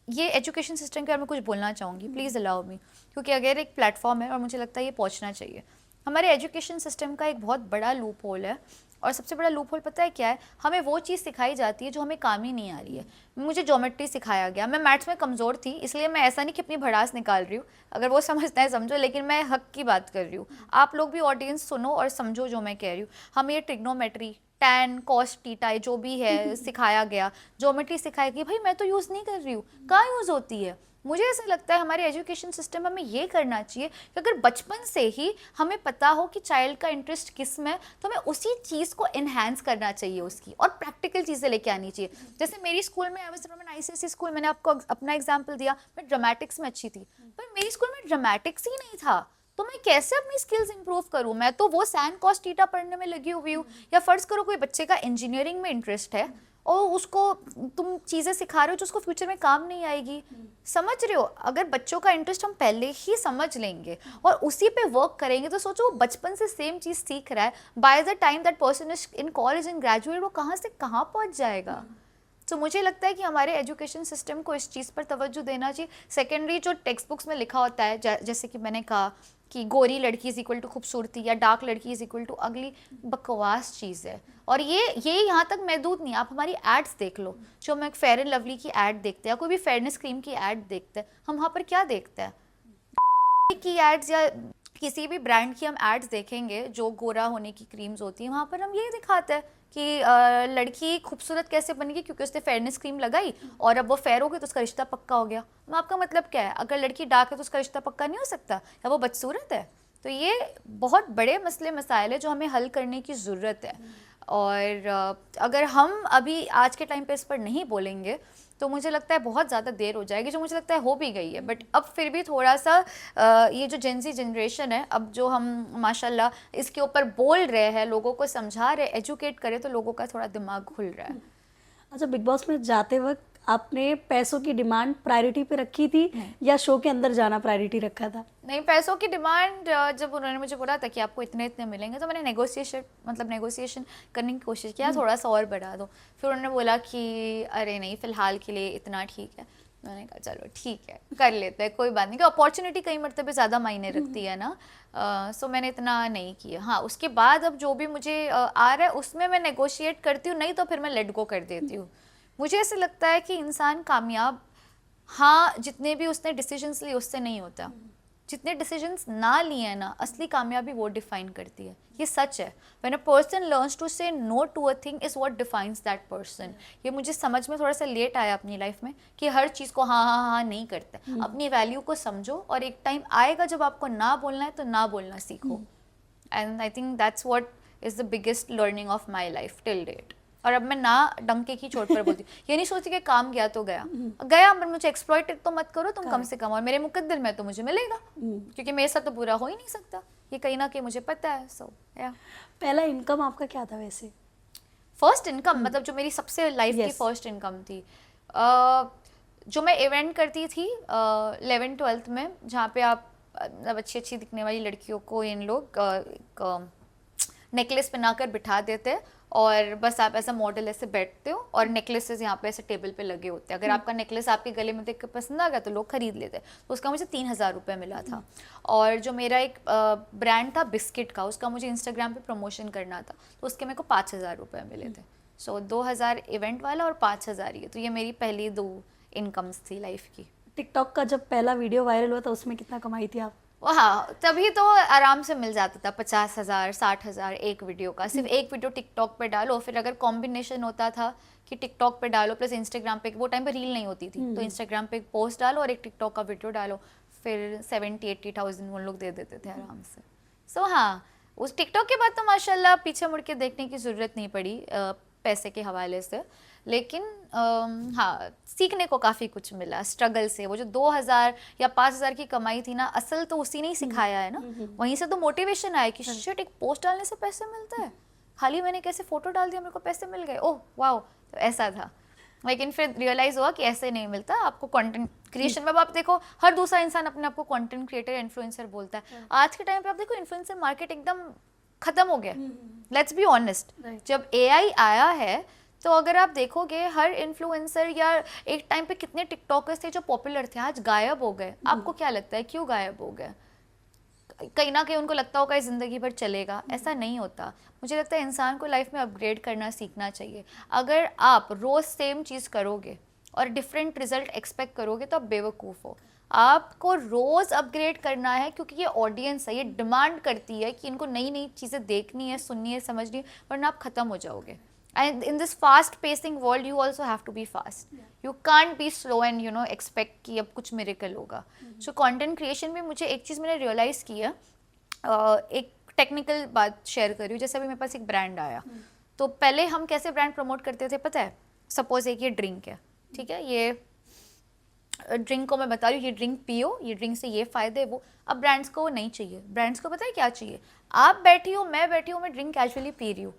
ये एजुकेशन सिस्टम के बारे में कुछ बोलना चाहूँगी, प्लीज़ अलाउ मी, क्योंकि अगर एक प्लेटफॉर्म है और मुझे लगता है ये पहुँचना चाहिए। हमारे एजुकेशन सिस्टम का एक बहुत बड़ा लूप होल है, और सबसे बड़ा लूप होल पता है क्या है? हमें वो चीज़ सिखाई जाती है जो हमें काम ही नहीं आ रही है। मुझे ज्योमेट्री सिखाया गया, मैं मैथ्स में कमज़ोर थी, इसलिए मैं ऐसा नहीं कि अपनी भड़ास निकाल रही हूँ, अगर वो समझना है समझो, लेकिन मैं हक की बात कर रही हूँ। आप लोग भी ऑडियंस सुनो और समझो जो मैं कह रही हूँ। हमें ये ट्रिग्नोमेट्री, टैन, कॉस, टीटा जो भी है सिखाया गया, ज्योमेट्री सिखाई गई, भाई मैं तो यूज़ नहीं कर रही हूँ, कहाँ यूज़ होती है? मुझे ऐसा लगता है हमारे एजुकेशन सिस्टम में हमें ये करना चाहिए कि अगर बचपन से ही हमें पता हो कि चाइल्ड का इंटरेस्ट किस में है, तो हमें उसी चीज़ को इन्हांस करना चाहिए उसकी, और प्रैक्टिकल चीज़ें लेके आनी चाहिए। जैसे मेरी स्कूल में, I was from an ICSE school, मैंने आपको अपना एग्जाम्पल दिया, मैं ड्रामेटिक्स में अच्छी थी, पर मेरी स्कूल में ड्रामेटिक्स ही नहीं था, तो मैं कैसे अपनी स्किल्स इंप्रूव करूँ? मैं तो वो सैन कॉस टीटा पढ़ने में लगी हुई हूँ। या फ़र्ज़ करो कोई बच्चे का इंजीनियरिंग में इंटरेस्ट है और उसको तुम चीज़ें सिखा रहे हो जो उसको फ्यूचर में काम नहीं आएगी, समझ रहे हो? अगर बच्चों का इंटरेस्ट हम पहले ही समझ लेंगे और उसी पे वर्क करेंगे, तो सोचो वो बचपन से सेम चीज़ सीख रहा है, by the time that person is in college and graduate वो कहाँ से कहाँ पहुँच जाएगा। तो मुझे लगता है कि हमारे एजुकेशन सिस्टम को इस चीज़ पर तवज्जो देना चाहिए। सेकेंडरी जो टेक्स्ट बुक्स में लिखा होता है, जैसे कि मैंने कहा कि गोरी लड़की इज इक्वल टू खूबसूरती या डार्क लड़की इज इक्वल टू अगली, बकवास चीज़ है। और ये यहाँ तक महदूद नहीं, आप हमारी एड्स देख लो, जो हम एक फेयर एंड लवली की एड देखते हैं, कोई भी फेयरनेस क्रीम की एड देखते हैं, हम वहाँ पर क्या देखते हैं? की एड्स या किसी भी ब्रांड की हम एड्स देखेंगे जो गोरा होने की क्रीम्स होती हैं, वहाँ पर हम ये दिखाते हैं कि लड़की खूबसूरत कैसे बनेगी, क्योंकि उसने फेयरनेस क्रीम लगाई और अब वो फेयर हो गई तो उसका रिश्ता पक्का हो गया। तो आपका मतलब क्या है? अगर लड़की डार्क है तो उसका रिश्ता पक्का नहीं हो सकता, या वो बदसूरत है? तो ये बहुत बड़े मसले मसाइल है जो हमें हल करने की ज़रूरत है। और अगर हम अभी आज के टाइम पे इस पर नहीं बोलेंगे तो मुझे लगता है बहुत ज़्यादा देर हो जाएगी, जो मुझे लगता है हो भी गई है। बट अब फिर भी थोड़ा सा ये जो जेनजी जनरेशन है, अब जो हम माशाल्लाह इसके ऊपर बोल रहे हैं, लोगों को समझा रहे, एजुकेट करें, तो लोगों का थोड़ा दिमाग खुल रहा है। अच्छा, बिग बॉस में जाते वक्त आपने पैसों की डिमांड प्रायोरिटी पे रखी थी या शो के अंदर जाना प्रायोरिटी रखा था? नहीं, पैसों की डिमांड जब उन्होंने मुझे बोला था कि आपको इतने इतने मिलेंगे, तो मैंने नेगोशिएशन करने की कोशिश किया, थोड़ा सा और बढ़ा दो। फिर उन्होंने बोला कि अरे नहीं, फ़िलहाल के लिए इतना ठीक है। मैंने कहा चलो ठीक है, कर लेते हैं, कोई बात नहीं, कि अपॉर्चुनिटी कई मरतबे ज़्यादा मायने रखती है ना। सो मैंने इतना नहीं किया। हाँ, उसके बाद अब जो भी मुझे आ रहा है उसमें मैं नेगोशिएट करती हूँ, नहीं तो फिर मैं लेट गो कर देती हूँ। मुझे ऐसे लगता है कि इंसान कामयाब, हाँ, जितने भी उसने डिसीजंस लिए उससे नहीं होता, जितने डिसीजंस ना लिए हैं ना, असली कामयाबी वो डिफाइन करती है। ये सच है। When a person learns to say no to a thing is what defines that person. ये मुझे समझ में थोड़ा सा लेट आया अपनी लाइफ में कि हर चीज़ को हाँ हाँ हाँ नहीं करते। अपनी वैल्यू को समझो, और एक टाइम आएगा जब आपको ना बोलना है तो ना बोलना सीखो। And I think that's what is the biggest learning of my life till date. और अब मैं ना डंके की चोट पर बोलती हूँ। ये नहीं सोचती कि काम गया तो गया गया, पर मुझे एक्सप्लॉइटेड तो मत करो तुम कम से कम, और मेरे मुकद्दर में तो मुझे मिलेगा, क्योंकि मेरे साथ तो बुरा हो ही नहीं सकता, ये कहीं ना कहीं मुझे पता है। सो या पहला इनकम आपका क्या था वैसे? फर्स्ट इनकम मतलब जो मेरी सबसे लाइफ की फर्स्ट इनकम थी, जो मैं इवेंट करती थी 11th-12th में, जहाँ पे आप मतलब अच्छी अच्छी दिखने वाली लड़कियों को इन लोग नेकलेस पहनाकर बिठा देते हैं, और बस आप ऐसा मॉडल ऐसे बैठते हो और नेकलेसेस यहाँ पे ऐसे टेबल पे लगे होते हैं। अगर आपका नेकलेस आपके गले में देख के पसंद आ गया तो लोग खरीद लेते हैं। तो उसका मुझे 3000 रुपये मिला था। और जो मेरा एक ब्रांड था बिस्किट का, उसका मुझे इंस्टाग्राम पे प्रमोशन करना था, तो उसके मेरे को 5000 रुपये मिले थे। सो 2000 इवेंट वाला और 5000 ये, तो ये मेरी पहली 2 इनकम्स थी लाइफ की। टिकटॉक का जब पहला वीडियो वायरल हुआ था उसमें कितना कमाई थी आप? हाँ, तभी तो आराम से मिल जाता था 50,000 60,000 एक वीडियो का। सिर्फ एक वीडियो टिकटॉक पे डालो, फिर अगर कॉम्बिनेशन होता था कि टिकटॉक पे डालो प्लस इंस्टाग्राम पे, वो टाइम पे रील नहीं होती थी, तो इंस्टाग्राम पे एक पोस्ट डालो और एक टिकटॉक का वीडियो डालो, फिर 70-80,000 वो लोग दे देते थे आराम से। सो हाँ, उस टिकटॉक के बाद तो माशाल्लाह पीछे मुड़ के देखने की ज़रूरत नहीं पड़ी पैसे के हवाले से। लेकिन हाँ, सीखने को काफ़ी कुछ मिला स्ट्रगल से। वो जो 2000 या 5000 की कमाई थी ना, असल तो उसी ने ही सिखाया है ना। वहीं से तो मोटिवेशन आया कि शिट, एक पोस्ट डालने से पैसे मिलता है, हाल ही मैंने कैसे फोटो डाल दिया, मेरे को पैसे मिल गए, ओह वाओ। तो ऐसा था। लेकिन फिर रियलाइज हुआ कि ऐसे नहीं मिलता आपको। कंटेंट क्रिएशन में अब आप देखो, हर दूसरा इंसान अपने आप को कंटेंट क्रिएटर, इन्फ्लुएंसर बोलता है। आज के टाइम पे आप देखो इन्फ्लुएंसर मार्केट एकदम खत्म हो गया। लेट्स बी ऑनेस्ट, जब एआई आया है तो अगर आप देखोगे हर इन्फ्लुएंसर या एक टाइम पे कितने टिकटॉकर्स थे जो पॉपुलर थे, आज गायब हो गए। आपको क्या लगता है क्यों गायब हो गए? कहीं ना कहीं उनको लगता होगा ज़िंदगी भर चलेगा, ऐसा नहीं होता। मुझे लगता है इंसान को लाइफ में अपग्रेड करना सीखना चाहिए। अगर आप रोज़ सेम चीज़ करोगे और डिफरेंट रिजल्ट एक्सपेक्ट करोगे तो आप बेवकूफ़ हो। आपको रोज़ अपग्रेड करना है, क्योंकि ये ऑडियंस है, ये डिमांड करती है कि इनको नई नई चीज़ें देखनी है, सुननी है, समझनी है, वरना आप ख़त्म हो जाओगे। And in this fast pacing world you also have to be fast. You can't be slow and expect कि अब कुछ miracle होगा. So content creation में मुझे एक चीज़ मैंने realize की है, एक टेक्निकल बात शेयर कर रही हूँ। जैसे अभी मेरे पास एक ब्रांड आया, तो पहले हम कैसे ब्रांड प्रमोट करते थे पता है? सपोज एक ये ड्रिंक है, ठीक है, ये ड्रिंक को मैं बता रही हूँ, ये ड्रिंक पियो, ये ड्रिंक से ये फ़ायदे वो। अब ब्रांड्स को नहीं चाहिए। ब्रांड्स को पता है क्या चाहिए? आप बैठी हो, मैं बैठी हूँ, मैं ड्रिंक कैजुअली पी रही हूँ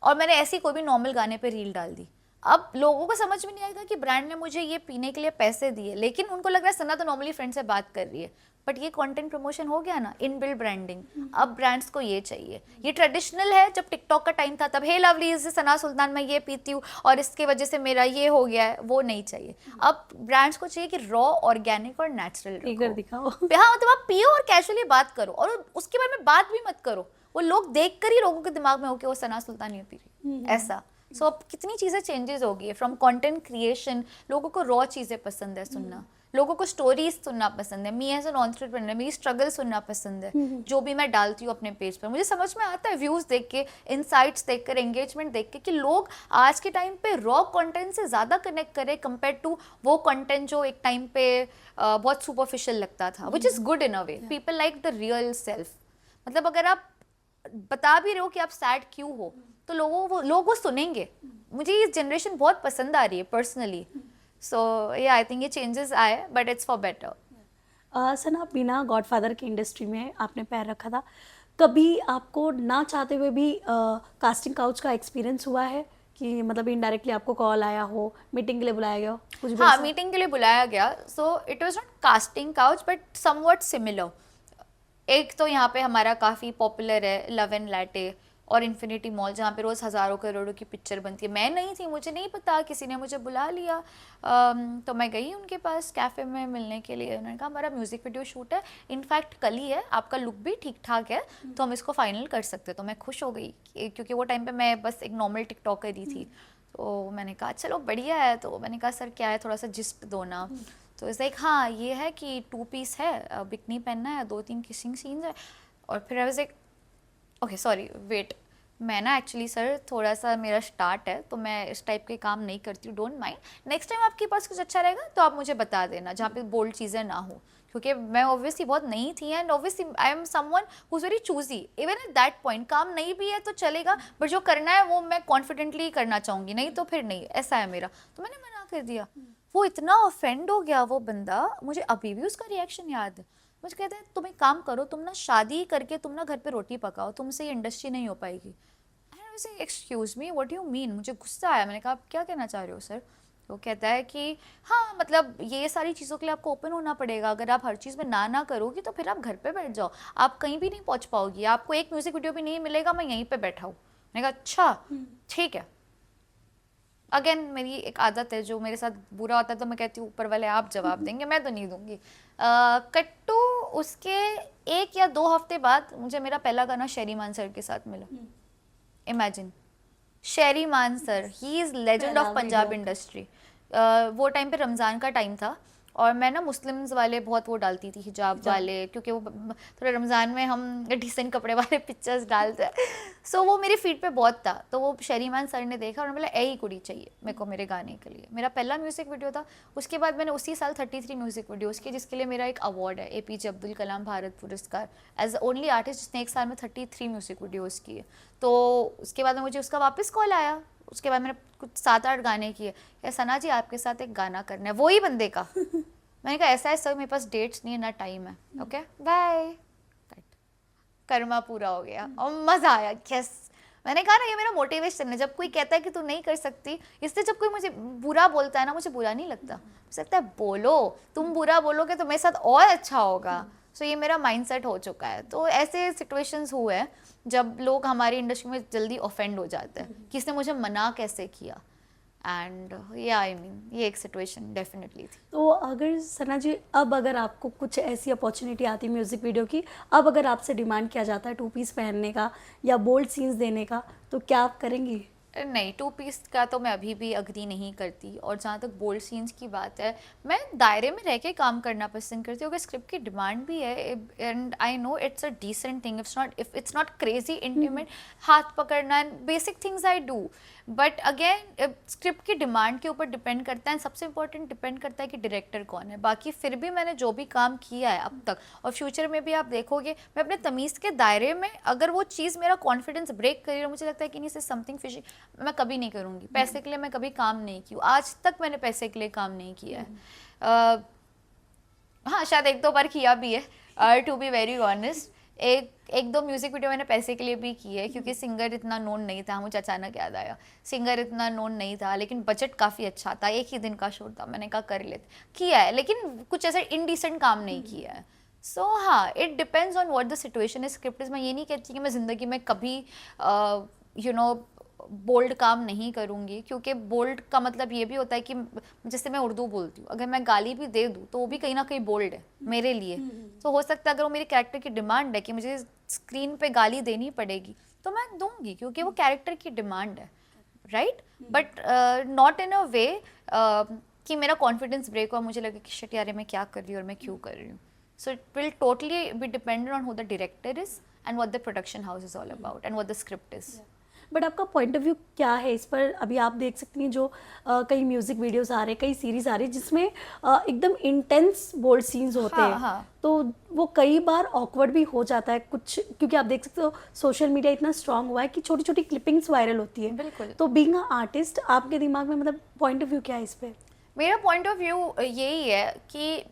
और मैंने ऐसी कोई भी नॉर्मल गाने पे रील डाल दी। अब लोगों को समझ में नहीं आएगा कि ब्रांड ने मुझे ये पीने के लिए पैसे दिए, लेकिन उनको लग रहा है सना तो नॉर्मली फ्रेंड से बात कर रही है, बट ये कंटेंट प्रमोशन हो गया ना, इनबिल्ट ब्रांडिंग। अब ब्रांड्स को ये चाहिए। ये ट्रेडिशनल है, जब टिकटॉक का टाइम था तब हे लवली इज सना सुल्तान, मैं ये पीती हूँ और इसके वजह से मेरा ये हो गया है, वो नहीं चाहिए। अब ब्रांड्स को चाहिए कि रॉ, ऑर्गेनिक और नेचुरल दिखाओ। हाँ, मतलब आप पियो और कैजुअली बात करो और उसके बारे में बात भी मत करो, वो लोग देख कर ही लोगों के दिमाग में हो कि वो सना सुल्तान ये पी रही, ऐसा। सो अब कितनी चीज़ें चेंजेस हो गई है फ्रॉम कंटेंट क्रिएशन। लोगों को रॉ चीज़ें पसंद है सुनना, लोगों को स्टोरीज सुनना पसंद है। मी एज एन एंटरप्रेन्योर मेरी स्ट्रगल सुनना पसंद है, जो भी मैं डालती हूँ अपने पेज पर। मुझे समझ में आता है व्यूज़ देख के, इनसाइट्स देख कर, एंगेजमेंट देख के, कि लोग आज के टाइम पे रॉ कंटेंट से ज़्यादा कनेक्ट करें कंपेयर टू वो कंटेंट जो एक टाइम पे बहुत सुपरफिशियल लगता था, which is good in a way. People like the real self. मतलब अगर आप बता भी रहे हो कि आप सैड क्यों हो, तो लोग वो सुनेंगे। मुझे ये जनरेशन बहुत पसंद आ रही है पर्सनली। सो या आई थिंक ये चेंजेस आए, बट इट्स फॉर बेटर। सना, बिना गॉडफादर की इंडस्ट्री में आपने पैर रखा था, कभी आपको ना चाहते हुए भी कास्टिंग काउच का एक्सपीरियंस हुआ है कि मतलब इनडायरेक्टली आपको कॉल आया हो, मीटिंग के लिए बुलाया गया हो, कुछ भी? हाँ, मीटिंग के लिए बुलाया गया। So it was not casting couch but somewhat similar. एक तो यहाँ पे हमारा काफ़ी पॉपुलर है लव एंड लैटे और इन्फिनिटी मॉल, जहाँ पे रोज़ हज़ारों करोड़ों की पिक्चर बनती है। मैं नहीं थी, मुझे नहीं पता, किसी ने मुझे बुला लिया। तो मैं गई उनके पास कैफ़े में मिलने के लिए। उन्होंने कहा हमारा म्यूज़िक वीडियो शूट है, इनफैक्ट कल ही है, आपका लुक भी ठीक ठाक है, तो हम इसको फाइनल कर सकते। तो मैं खुश हो गई क्योंकि वो टाइम पर मैं बस एक नॉर्मल टिकटॉकर ही थी। तो मैंने कहा चलो बढ़िया है। तो मैंने कहा सर क्या है, थोड़ा सा जिस्ट दो ना। तो इस लाइक हाँ ये है कि 2 पीस है, बिकनी पहनना है, 2-3 किसिंग सीन्स है। और फिर I was like okay sorry wait, मैं ना एक्चुअली सर थोड़ा सा मेरा स्टार्ट है, तो मैं इस टाइप के काम नहीं करती हूँ, डोंट माइंड। नेक्स्ट टाइम आपके पास कुछ अच्छा रहेगा तो आप मुझे बता देना, जहाँ पे बोल्ड चीज़ें ना हो, क्योंकि मैं ऑब्वियसली बहुत नई थी and obviously I am someone who is very choosy. Even at that point काम नहीं भी है तो चलेगा, बट जो करना है वो मैं कॉन्फिडेंटली करना चाहूँगी, नहीं तो फिर नहीं, ऐसा है मेरा। तो मैंने मना कर दिया। वो इतना ऑफेंड हो गया वो बंदा, मुझे अभी भी उसका रिएक्शन याद है। मुझे कहते हैं तुम एक काम करो, तुम ना शादी करके तुम ना घर पे रोटी पकाओ, तुमसे ये इंडस्ट्री नहीं हो पाएगी। Excuse me, what do you mean? मुझे गुस्सा आया। मैंने कहा आप क्या कहना चाह रहे हो सर? वो कहता है कि हाँ मतलब ये सारी चीज़ों के लिए आपको ओपन होना पड़ेगा, अगर आप हर चीज़ में ना करोगी तो फिर आप घर पे बैठ जाओ, आप कहीं भी नहीं पहुँच पाओगी, आपको एक म्यूज़िक वीडियो भी नहीं मिलेगा, मैं यहीं पे बैठा हूँ। मैंने कहा अच्छा ठीक है। अगेन मेरी एक आदत है, जो मेरे साथ बुरा होता है तो मैं कहती हूँ ऊपर वाले आप जवाब देंगे, मैं तो नहीं दूंगी। कट्टू उसके 1 या 2 हफ्ते बाद मुझे मेरा पहला गाना शेरी मान सर के साथ मिला। इमेजिन, शेरी मान sir, he is legend of Punjab industry. वो टाइम पे रमज़ान का टाइम था और मैं ना मुस्लिम्स वाले बहुत वो डालती थी, हिजाब वाले, क्योंकि वो थोड़ा रमज़ान में हम डिसेंट कपड़े वाले पिक्चर्स डालते हैं। सो वो मेरी फीड पे बहुत था। तो वो शेरीमान सर ने देखा और बोला यही कुड़ी चाहिए मेरे को मेरे गाने के लिए। मेरा पहला म्यूज़िक वीडियो था। उसके बाद मैंने उसी साल 33 म्यूज़िक वीडियोज़ किए, जिसके लिए मेरा एक अवार्ड है, APJ अब्दुल कलाम भारत पुरस्कार, एज ओनली आर्टिस्ट जिसने एक साल में 33 म्यूज़िक वीडियोज़ किए। तो उसके बाद में मुझे उसका वापस कॉल आया। उसके बाद मैंने कुछ 7-8 गाने किए। या सना जी आपके साथ एक गाना करना है, वही बंदे का। मैंने कहा ऐसा है सर, मेरे पास डेट्स नहीं है ना टाइम है, ओके बाय। कर्मा पूरा हो गया और मज़ा आया। यस, मैंने कहा ना, ये मेरा मोटिवेशन है। जब कोई कहता है कि तू नहीं कर सकती, इसलिए जब कोई मुझे बुरा बोलता है ना, मुझे बुरा नहीं लगता, मुझे लगता है बोलो, तुम बुरा बोलोगे तो मेरे साथ और अच्छा होगा। सो ये मेरा माइंडसेट हो चुका है। तो ऐसे सिचुएशंस हुए हैं जब लोग हमारी इंडस्ट्री में जल्दी ऑफेंड हो जाते हैं कि इसने मुझे मना कैसे किया, एंड या आई मीन ये एक सिचुएशन डेफिनेटली थी। तो अगर सना जी, अब अगर आपको कुछ ऐसी अपॉर्चुनिटी आती म्यूज़िक वीडियो की, अब अगर आपसे डिमांड किया जाता है 2 पीस पहनने का या बोल्ड सीन्स देने का, तो क्या आप करेंगी? नहीं, 2 पीस का तो मैं अभी भी अग्री नहीं करती। और जहाँ तक बोल्ड सीन्स की बात है, मैं दायरे में रह के काम करना पसंद करती हूँ। अगर स्क्रिप्ट की डिमांड भी है, and I know it's a decent thing, if it's not crazy intimate, हाथ पकड़ना and basic things I do, but again script की डिमांड के ऊपर डिपेंड करता है। सबसे इंपॉर्टेंट डिपेंड करता है कि डायरेक्टर कौन है। बाकी फिर भी मैंने जो भी काम किया है अब तक, और फ्यूचर में भी आप देखोगे, मैं अपने तमीज़ के दायरे में, अगर वो चीज़ मेरा कॉन्फिडेंस ब्रेक करी और मुझे लगता है कि नहीं, से समथिंग फिशी, मैं कभी नहीं करूँगी। पैसे के लिए मैं कभी काम नहीं की, आज तक मैंने पैसे के लिए काम नहीं किया है। हाँ, शायद 1-2 बार किया भी है, टू बी वेरी ऑनेस्ट। एक दो म्यूजिक वीडियो मैंने पैसे के लिए भी की है, क्योंकि सिंगर इतना नोन नहीं था। मुझे अचानक याद आया, सिंगर इतना नोन नहीं था, लेकिन बजट काफ़ी अच्छा था, एक ही दिन का शो था, मैंने कहा कर लेते, किया है, लेकिन कुछ ऐसा इनडिसेंट काम नहीं किया है। सो हाँ, it depends on what the situation is. Script is, मैं ये नहीं कहती कि मैं ज़िंदगी में कभी बोल्ड काम नहीं करूँगी, क्योंकि बोल्ड का मतलब ये भी होता है कि जैसे मैं उर्दू बोलती हूँ, अगर मैं गाली भी दे दूँ तो वो भी कहीं ना कहीं बोल्ड है मेरे लिए। तो हो सकता है अगर वो मेरे कैरेक्टर की डिमांड है कि मुझे स्क्रीन पे गाली देनी पड़ेगी, तो मैं दूंगी, क्योंकि वो कैरेक्टर की डिमांड है, राइट? बट नॉट इन अ वे कि मेरा कॉन्फिडेंस ब्रेक हुआ, मुझे लगे कि शिट यार मैं क्या कर रही हूँ और मैं क्यों कर रही हूँ। So it will totally be dependent on who the director is and what the production house is all about and what the script is. But आपका पॉइंट ऑफ व्यू क्या है इस पर? अभी आप देख सकती हैं जो कई म्यूजिक वीडियोस आ रहे हैं, कई सीरीज आ रही है जिसमें एकदम इंटेंस बोल्ड सीन्स होते हैं। हाँ। तो वो कई बार ऑकवर्ड भी हो जाता है कुछ, क्योंकि आप देख सकते हो सोशल मीडिया इतना स्ट्रांग हुआ है कि छोटी छोटी क्लिपिंग्स वायरल होती है। बिल्कुल। तो बीइंग अ आर्टिस्ट, आपके दिमाग में मतलब पॉइंट ऑफ व्यू क्या है इस पर? मेरा पॉइंट ऑफ व्यू यही है कि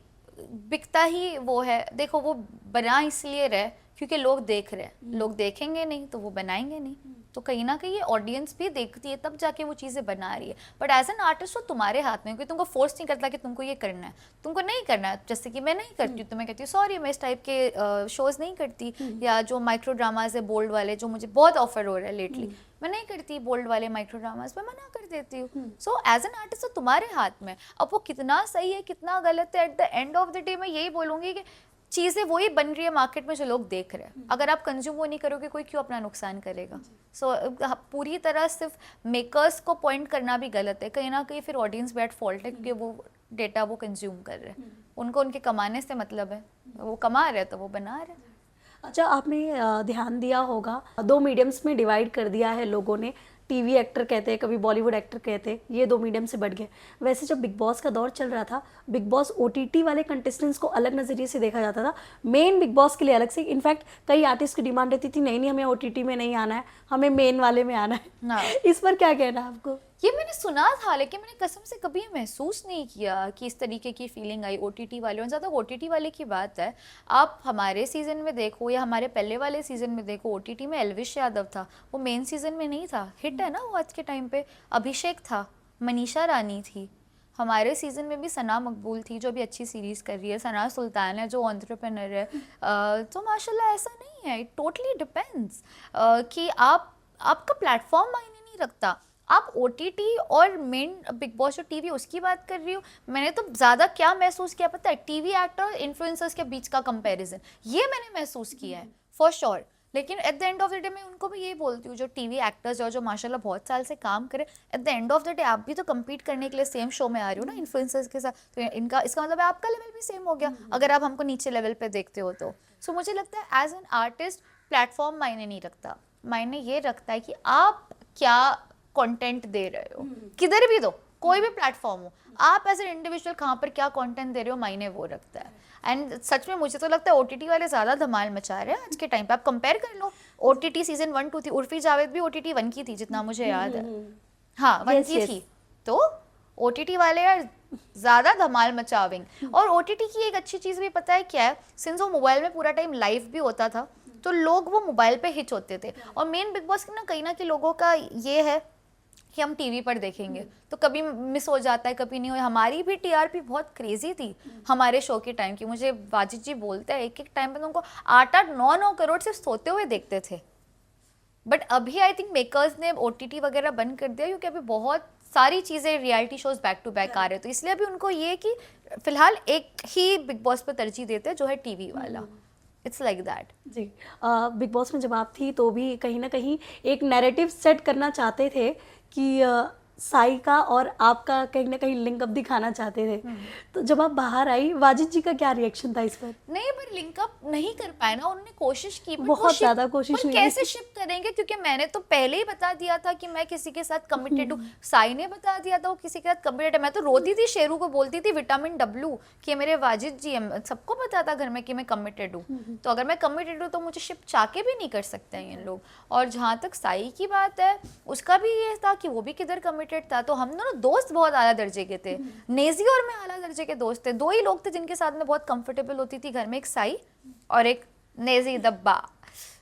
बिकता ही वो है। देखो, वो बना इसलिए रहे क्योंकि लोग देख रहे हैं, लोग देखेंगे नहीं तो वो बनाएंगे नहीं। तो कहीं ना कहीं ये ऑडियंस भी देखती है, तब जाके वो चीज़ें बना रही है। बट एज एन आर्टिस्ट वो तुम्हारे हाथ में, क्योंकि तुमको फोर्स नहीं करता कि तुमको ये करना है, तुमको नहीं करना है। जैसे कि मैं नहीं करती हूँ, तो मैं कहती हूँ सॉरी, मैं इस टाइप के शोज़ नहीं करती, या जो माइक्रो ड्रामाज है बोल्ड वाले, जो मुझे बहुत ऑफर हो रहा है लेटली, मैं नहीं करती बोल्ड वाले माइक्रो ड्रामाज, मैं मना कर देती हूँ। सो एज एन आर्टिस्ट तो तुम्हारे हाथ में। अब वो कितना सही है कितना गलत है, eight the end of the day मैं यही बोलूँगी कि चीज़ें वही बन रही है मार्केट में जो लोग देख रहे हैं। अगर आप कंज्यूम वो नहीं करोगे, कोई क्यों अपना नुकसान करेगा? सो पूरी तरह सिर्फ मेकर्स को पॉइंट करना भी गलत है। कहीं ना कहीं फिर ऑडियंस भी एट फॉल्ट है, क्योंकि वो डेटा वो कंज्यूम कर रहे हैं, उनको उनके कमाने से मतलब है, वो कमा रहे हैं तो वो बना रहे हैं। अच्छा, आपने ध्यान दिया होगा 2 मीडियम्स में डिवाइड कर दिया है लोगों ने। टीवी एक्टर कहते हैं, कभी बॉलीवुड एक्टर कहते हैं, ये 2 मीडियम से बढ़ गए। वैसे जब बिग बॉस का दौर चल रहा था, बिग बॉस ओटीटी वाले कंटेस्टेंट्स को अलग नज़रिए से देखा जाता था, मेन बिग बॉस के लिए अलग से। इनफैक्ट कई आर्टिस्ट की डिमांड रहती थी, नहीं हमें ओटीटी में नहीं आना है, हमें मेन वाले में आना है। इस पर क्या कहना है आपको? ये मैंने सुना था, लेकिन मैंने कसम से कभी महसूस नहीं किया कि इस तरीके की फीलिंग आई ओटीटी वाले। और ज़्यादा ओटीटी वाले की बात है, आप हमारे सीज़न में देखो या हमारे पहले वाले सीज़न में देखो, ओटीटी में एल्विश यादव था, वो मेन सीज़न में नहीं था। हिट है ना वो आज के टाइम पे। अभिषेक था, मनीषा रानी थी, हमारे सीज़न में भी सना मकबूल थी जो भी अच्छी सीरीज़ कर रही है, सना सुल्तान है जो एंटरप्रेन्योर है। तो माशाल्लाह ऐसा नहीं है, इट टोटली डिपेंड्स कि आपका प्लेटफॉर्म मायने नहीं रखता। आप ओटीटी और मेन बिग बॉस जो टीवी उसकी बात कर रही हूँ, मैंने तो ज़्यादा क्या महसूस किया पता है? टीवी एक्टर और इन्फ्लुएंसर्स के बीच का कंपैरिजन, ये मैंने महसूस किया है फॉर श्योर। लेकिन at the end of the day मैं उनको भी यही बोलती हूँ, जो टीवी एक्टर्स और जो माशाल्लाह बहुत साल से काम करे, eight the end of the day आप भी तो कम्पीट करने के लिए सेम शो में आ रही हो ना इन्फ्लुएंसर्स के साथ। तो इनका इसका मतलब है आपका लेवल भी सेम हो गया, अगर आप हमको नीचे लेवल पे देखते हो तो। सो मुझे लगता है एज एन आर्टिस्ट प्लेटफॉर्म मायने नहीं रखता, मायने ये रखता है कि आप क्या कंटेंट दे रहे हो, किधर भी दो, कोई भी प्लेटफॉर्म हो, आप एज एन इंडिविजुअल कहाँ पर क्या कंटेंट दे रहे हो, मायने वो रखता है। एंड सच में मुझे तो लगता है ओटीटी वाले ज़्यादा धमाल मचा रहे हैं आज के टाइम पे। आप कंपेयर कर लो, ओटीटी सीजन 1, 2 थी, उर्फी जावेद भी ओटीटी 1 की थी जितना मुझे याद है। हाँ 1 की थी। तो ओटीटी वाले यार ज़्यादा धमाल मचावेंगे। और ओटीटी की एक अच्छी चीज़ भी पता है क्या है, सिंस वो मोबाइल में पूरा टाइम लाइव भी होता था, तो लोग वो मोबाइल पे हिच होते थे। और मेन बिग बॉस ना कहीं ना कहीं लोगों का ये है कि हम टीवी पर देखेंगे तो कभी मिस हो जाता है, कभी नहीं हो। हमारी भी टीआरपी बहुत क्रेजी थी हमारे शो के टाइम की। मुझे वाजिद जी बोलते हैं एक एक टाइम पे तो उनको 8-9 करोड़ सिर्फ सोते हुए देखते थे। बट अभी आई थिंक मेकर्स ने ओटीटी वगैरह बंद कर दिया क्योंकि अभी बहुत सारी चीज़ें reality shows back to back आ रहे हैं, तो इसलिए अभी उनको ये कि फिलहाल एक ही बिग बॉस पे तरजीह देते हैं जो है टीवी वाला। It's like that. जी। बिग बॉस में जब आप थी तो भी कहीं ना कहीं एक नैरेटिव सेट करना चाहते थे कि साई का और आपका कहीं ना कहीं लिंकअप दिखाना चाहते थे। तो जब आप बाहर आई, वाजिद जी का क्या रिएक्शन था इस पर? नहीं पर लिंकअप नहीं कर पाए ना, उन्होंने कोशिश की but बहुत वो ship- ज़्यादा कोशिश पर हुई। कैसे शिप करेंगे, क्योंकि मैंने तो पहले ही बता दिया था कि मैं किसी के साथ कमिटेड हूँ। साई ने बता दिया था वो किसी के साथ कमिटेड है। मैं तो रोती थी, शेरू को बोलती थी विटामिन डब्लू कि ये मेरे वाजिद जी हैं। सबको पता था घर में कि मैं कमिटेड हूँ, तो अगर मैं कमिटेड हूँ तो मुझे शिप चाके भी नहीं कर सकते हैं ये लोग। और जहाँ तक साई की बात है, उसका भी ये था कि वो भी किधर कमिटेड था। तो हम दोनों दोस्त बहुत आला दर्जे के थे, नेजी और मैं आला दर्जे के दोस्त थे। दो ही लोग थे जिनके साथ में बहुत कंफर्टेबल होती थी घर में, एक साई और एक नेजी दब्बा।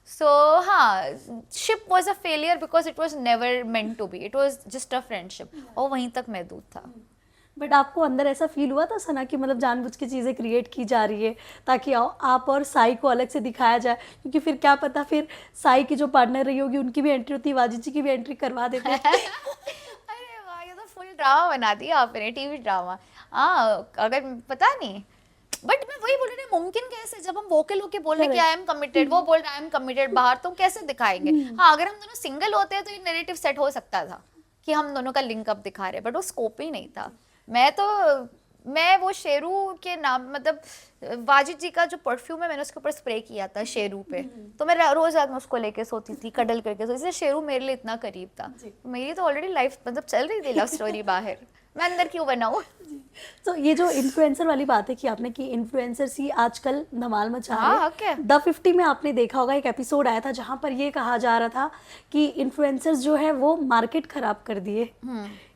सो हाँ, ship was a failure because it was never meant to be, it was just a friendship, और वहीं तक महदूद था। बट आपको अंदर ऐसा फील हुआ था सना कि मतलब जानबूझ के चीज़ें क्रिएट की जा रही है ताकि आप और साई को अलग से दिखाया जाए? क्योंकि फिर क्या पता फिर साई की जो पार्टनर रही होगी उनकी भी एंट्री होती, वाजिद जी की भी एंट्री करवा देते। अरे वाह, ये तो फुल ड्रामा बना दिया आपने, टीवी ड्रामा। हाँ, अगर पता नहीं, बट मैं वही बोल रही हूँ, मुमकिन कैसे जब हम वोकल होके बोल रहे हैं कि आई एम कमिटेड, वो बोल रहा है आई एम कमिटेड बाहर, तो कैसे दिखाएंगे? हाँ, अगर हम दोनों सिंगल होते हैं तो ये नैरेटिव सेट हो सकता था कि हम दोनों का लिंक अप दिखा रहे हैं, बट वो स्कोप ही नहीं था। मैं वो शेरू के नाम, मतलब वाजिद जी का जो परफ्यूम है मैंने उसके ऊपर स्प्रे किया था शेरू पे, तो मैं रोज रात में उसको लेके सोती थी, कडल करके सोती, इसलिए शेरू मेरे लिए इतना करीब था। मेरी तो ऑलरेडी लाइफ मतलब चल रही थी लव स्टोरी बाहर, मैं अंदर क्यों बनाऊं? तो ये जो इन्फ्लुएंसर वाली बात है कि आपने कि इन्फ्लुएंसर्स ही आजकल धमाल मचा रहे हाँ, हैं। क्या? द 50 में आपने देखा होगा एक एपिसोड आया था जहां पर ये कहा जा रहा था कि इन्फ्लुएंसर्स जो है वो मार्केट खराब कर दिए।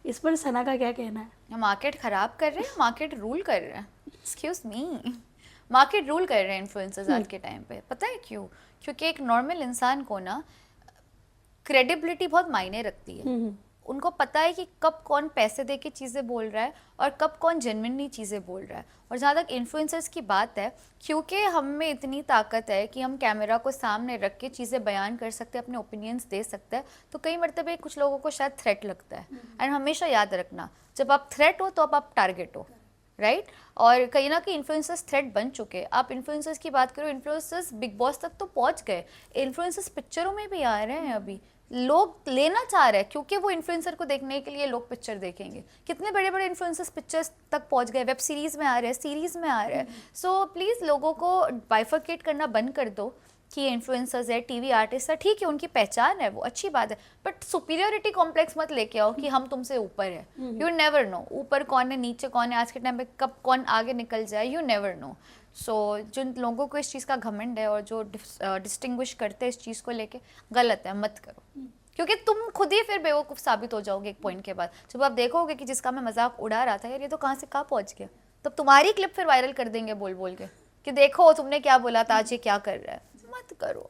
इस पर सना का क्या कहना है? मार्केट खराब कर रहे हैं, मार्केट रूल कर रहे हैं। एक्सक्यूज मी, मार्केट रूल कर रहे हैं इन्फ्लुएंसर्स आज के टाइम पे। पता है क्यों? क्योंकि एक नॉर्मल इंसान को ना क्रेडिबिलिटी बहुत मायने रखती है। उनको पता है कि कब कौन पैसे दे के चीज़ें बोल रहा है और कब कौन जेन्युइनली चीज़ें बोल रहा है। और जहाँ तक इन्फ्लुएंसर्स की बात है, क्योंकि हम में इतनी ताकत है कि हम कैमरा को सामने रख के चीज़ें बयान कर सकते हैं, अपने ओपिनियंस दे सकते हैं, तो कई मरतबे कुछ लोगों को शायद थ्रेट लगता है। एंड हमेशा याद रखना, जब आप थ्रेट हो तो अब आप टारगेट हो, राइट? और कहीं ना कहीं इन्फ्लुएंसर्स थ्रेट बन चुके हैं। आप इन्फ्लुएंसर्स की बात करो, इन्फ्लुएंसर्स बिग बॉस तक तो पहुंच गए, इन्फ्लुएंसर्स पिक्चरों में भी आ रहे हैं। अभी लोग लेना चाह रहे हैं क्योंकि वो इन्फ्लुएंसर को देखने के लिए लोग पिक्चर देखेंगे। कितने बड़े बड़े इन्फ्लुएंसर्स पिक्चर्स तक पहुंच गए, वेब सीरीज में आ रहे हैं, सीरीज में आ रहे हैं। सो प्लीज़ लोगों को बाइफरकेट करना बंद कर दो कि ये इन्फ्लुएंसर्स है, टीवी आर्टिस्ट है, ठीक है उनकी पहचान है, वो अच्छी बात है, बट सुपीरियोरिटी कॉम्प्लेक्स मत लेके आओ कि हम तुमसे ऊपर है। यू नेवर नो ऊपर कौन है, नीचे कौन है, आज के टाइम पे कब कौन आगे निकल जाए, यू नेवर नो। सो जिन लोगों को इस चीज़ का घमंड है और जो डिस्टिंग्विश करते हैं इस चीज़ को लेके, गलत है, मत करो। क्योंकि तुम खुद ही फिर बेवकूफ़ साबित हो जाओगे एक पॉइंट के बाद, जब आप देखोगे कि जिसका मैं मजाक उड़ा रहा था यार ये तो कहाँ से कहाँ पहुँच गया, तब तुम्हारी क्लिप फिर वायरल कर देंगे बोल बोल के कि देखो तुमने क्या बोला था, आज ये क्या कर रहा है। मत करो।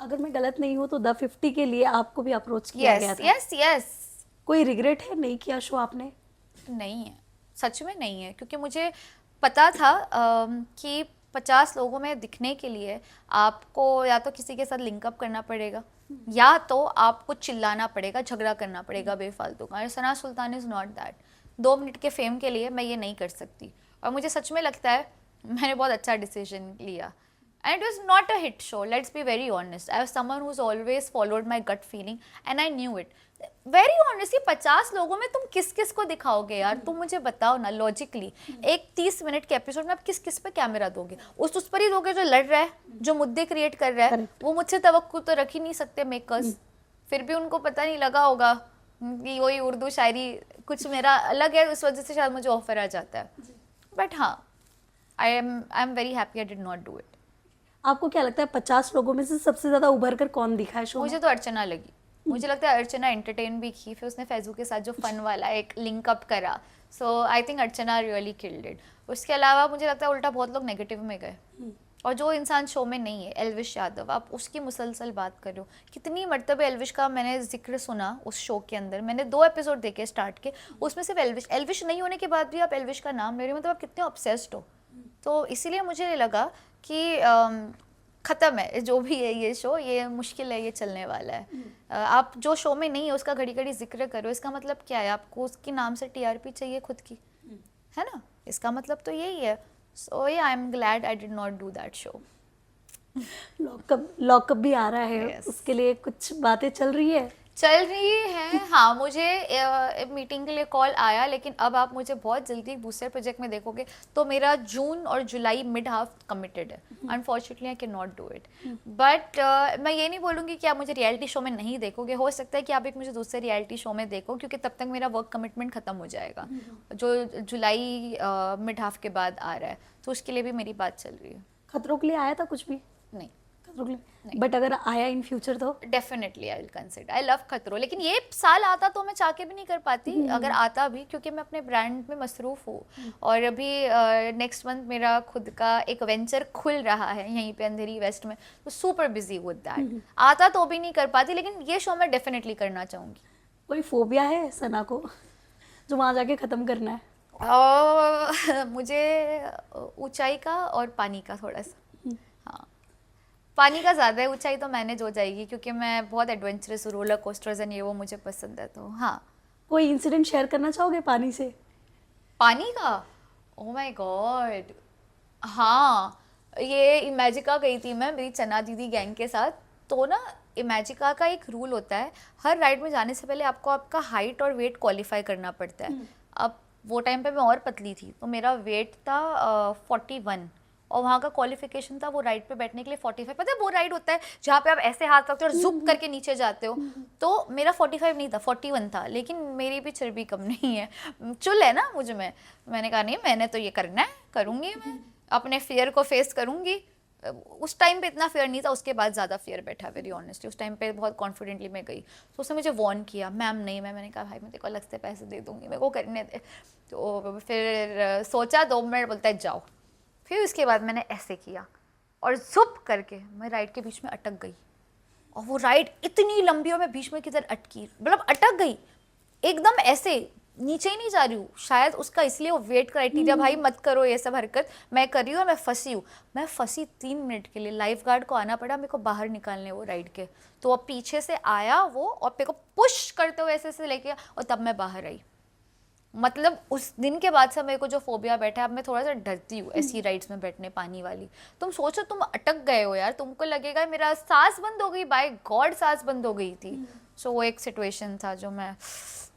अगर मैं गलत नहीं हूँ तो द 50 के लिए आपको भी अप्रोच किया गया था। यस। कोई रिग्रेट है नहीं किया शो आपने? नहीं है, सच में नहीं है, क्योंकि मुझे पता था कि 50 लोगों में दिखने के लिए आपको या तो किसी के साथ लिंकअप करना पड़ेगा या तो आपको चिल्लाना पड़ेगा, झगड़ा करना पड़ेगा बेफालतू का। सना सुल्तान इज़ नॉट दैट। 2 मिनट के फेम के लिए मैं ये नहीं कर सकती, और मुझे सच में लगता है मैंने बहुत अच्छा डिसीजन लिया। And it was not a hit show, let's be very honest. I was someone who's always followed my gut feeling and I knew it. Very honestly, 50 लोगों में तुम किस किस को दिखाओगे यार? तुम मुझे बताओ ना लॉजिकली। एक 30 मिनट के एपिसोड में आप किस किस पे कैमरा दोगे? उस पर ही दोगे जो लड़ रहा है, जो मुद्दे क्रिएट कर रहा है। वो मुझसे तवक्कुल तो रख ही नहीं सकते मेकर्स। फिर भी उनको पता नहीं लगा होगा कि वही उर्दू शायरी कुछ मेरा अलग है, उस वजह से शायद मुझे ऑफर आ जाता है। बट हाँ, आई am very happy I did not do it. आपको क्या लगता है 50 लोगों में से सबसे ज्यादा उभर कर कौन दिखा है शो में? मुझे तो अर्चना लगी। मुझे लगता है अर्चना एंटरटेन भी की, फिर उसने फैजू के साथ जो फन वाला एक लिंक अप करा, so I think Archana really killed it. उसके अलावा मुझे लगता है उल्टा बहुत लोग नेगेटिव में गए। और जो इंसान शो में नहीं है, एल्विश यादव, आप उसकी मुसलसल बात कर रहे हो। कितनी मरतबे एल्विश का मैंने जिक्र सुना उस शो के अंदर, मैंने 2 एपिसोड देखे स्टार्ट के, उसमें सिर्फ एल्विश नहीं होने के बाद भी आप एल्विश का नाम ले रहे हो, मतलब आप कितने ऑब्सेस्ड हो। तो इसीलिए मुझे लगा कि ख़त्म है जो भी है ये शो, ये मुश्किल है ये चलने वाला है। आप जो शो में नहीं है उसका घड़ी घड़ी जिक्र करो, इसका मतलब क्या है? आपको उसके नाम से टीआरपी चाहिए खुद की, है ना? इसका मतलब तो यही है। So I am glad I did not do that show. Lock Upp भी आ रहा है, Yes. उसके लिए कुछ बातें चल रही है? चल रही है, हाँ। मुझे मीटिंग के लिए कॉल आया, लेकिन अब आप मुझे बहुत जल्दी बूस्टर प्रोजेक्ट में देखोगे तो मेरा जून और जुलाई मिड हाफ कमिटेड है। Unfortunately I can not do it, but मैं ये नहीं बोलूँगी कि आप मुझे रियलिटी शो में नहीं देखोगे। हो सकता है कि आप एक मुझे दूसरे रियलिटी शो में देखो, क्योंकि तब तक मेरा वर्क कमिटमेंट खत्म हो जाएगा, जो जुलाई मिड हाफ के बाद आ रहा है, तो उसके लिए भी मेरी बात चल रही है। खतरों के लिए आया था कुछ भी? नहीं, खतरों के लिए, बट अगर आया इन फ्यूचर तो definitely I will consider. I love खतरों, लेकिन ये साल आता तो मैं चाह के भी नहीं कर पाती अगर आता भी, क्योंकि मैं अपने ब्रांड में मसरूफ हूँ। और अभी नेक्स्ट मंथ मेरा खुद का एक वेंचर खुल रहा है यहीं पे अंधेरी वेस्ट में, तो सुपर बिजी विद दैट। आता तो भी नहीं कर पाती, लेकिन ये शो मैं डेफिनेटली करना चाहूँगी। कोई फोबिया है सना को जो वहाँ जाके ख़त्म करना है? मुझे ऊंचाई का और पानी का थोड़ा सा, हाँ। पानी का ज़्यादा है, ऊंचाई तो मैनेज हो जाएगी, क्योंकि मैं बहुत एडवेंचरस, रोलर कोस्टर्स एंड ये वो मुझे पसंद है, तो हाँ। कोई इंसिडेंट शेयर करना चाहोगे पानी से? पानी का? ओह माय गॉड, हाँ। ये इमेजिका गई थी मैं मेरी चना दीदी गैंग के साथ, तो ना इमेजिका का एक रूल होता है, हर राइड में जाने से पहले आपको आपका हाइट और वेट क्वालिफाई करना पड़ता है। अब वो टाइम पे मैं और पतली थी, तो मेरा वेट था 41, और वहाँ का क्वालिफिकेशन था वो राइड पे बैठने के लिए 45। पता है वो राइड होता है जहाँ पे आप ऐसे हाथ रखते हो और जुप करके नीचे जाते हो, तो मेरा 45 नहीं था, 41 था, लेकिन मेरी भी चर्बी कम नहीं है, चुल है ना मुझ में। मैंने कहा नहीं, मैंने तो ये करना है, करूँगी, मैं अपने फियर को फेस करूँगी। उस टाइम पे इतना फियर नहीं था, उसके बाद ज़्यादा फियर बैठा, वेरी ऑनेस्टली। उस टाइम पे बहुत कॉन्फिडेंटली मैं गई, तो उसने मुझे वार्न किया, मैम नहीं, मैंने कहा भाई मैं तेरे को अलग से पैसे दे दूँगी, मेरे को करने दे। तो फिर सोचा 2 मिनट, बोलता है जाओ। फिर उसके बाद मैंने ऐसे किया और जुप करके मैं राइड के बीच में अटक गई, और वो राइड इतनी लंबी और मैं बीच में किधर अटकी, मतलब अटक गई एकदम, ऐसे नीचे ही नहीं जा रही हूँ। शायद उसका इसलिए वो वेट क्राइटेरिया, भाई मत करो ये सब हरकत, मैं कर रही हूँ और मैं फंसी हूँ। मैं फंसी 3 मिनट के लिए, लाइफ गार्ड को आना पड़ा मेरे को बाहर निकालने वो राइड के, तो अब पीछे से आया वो और मेरे को पुश करते हुए ऐसे ऐसे लेके, और तब मैं बाहर आई। मतलब उस दिन के बाद से मेरे को जो फोबिया बैठा है, अब मैं थोड़ा सा डरती हूँ ऐसी राइड्स में बैठने, पानी वाली। तुम सोचो तुम अटक गए हो यार, तुमको लगेगा मेरा सांस बंद हो गई, बाय गॉड सांस बंद हो गई थी। सो वो एक सिचुएशन था जो मैं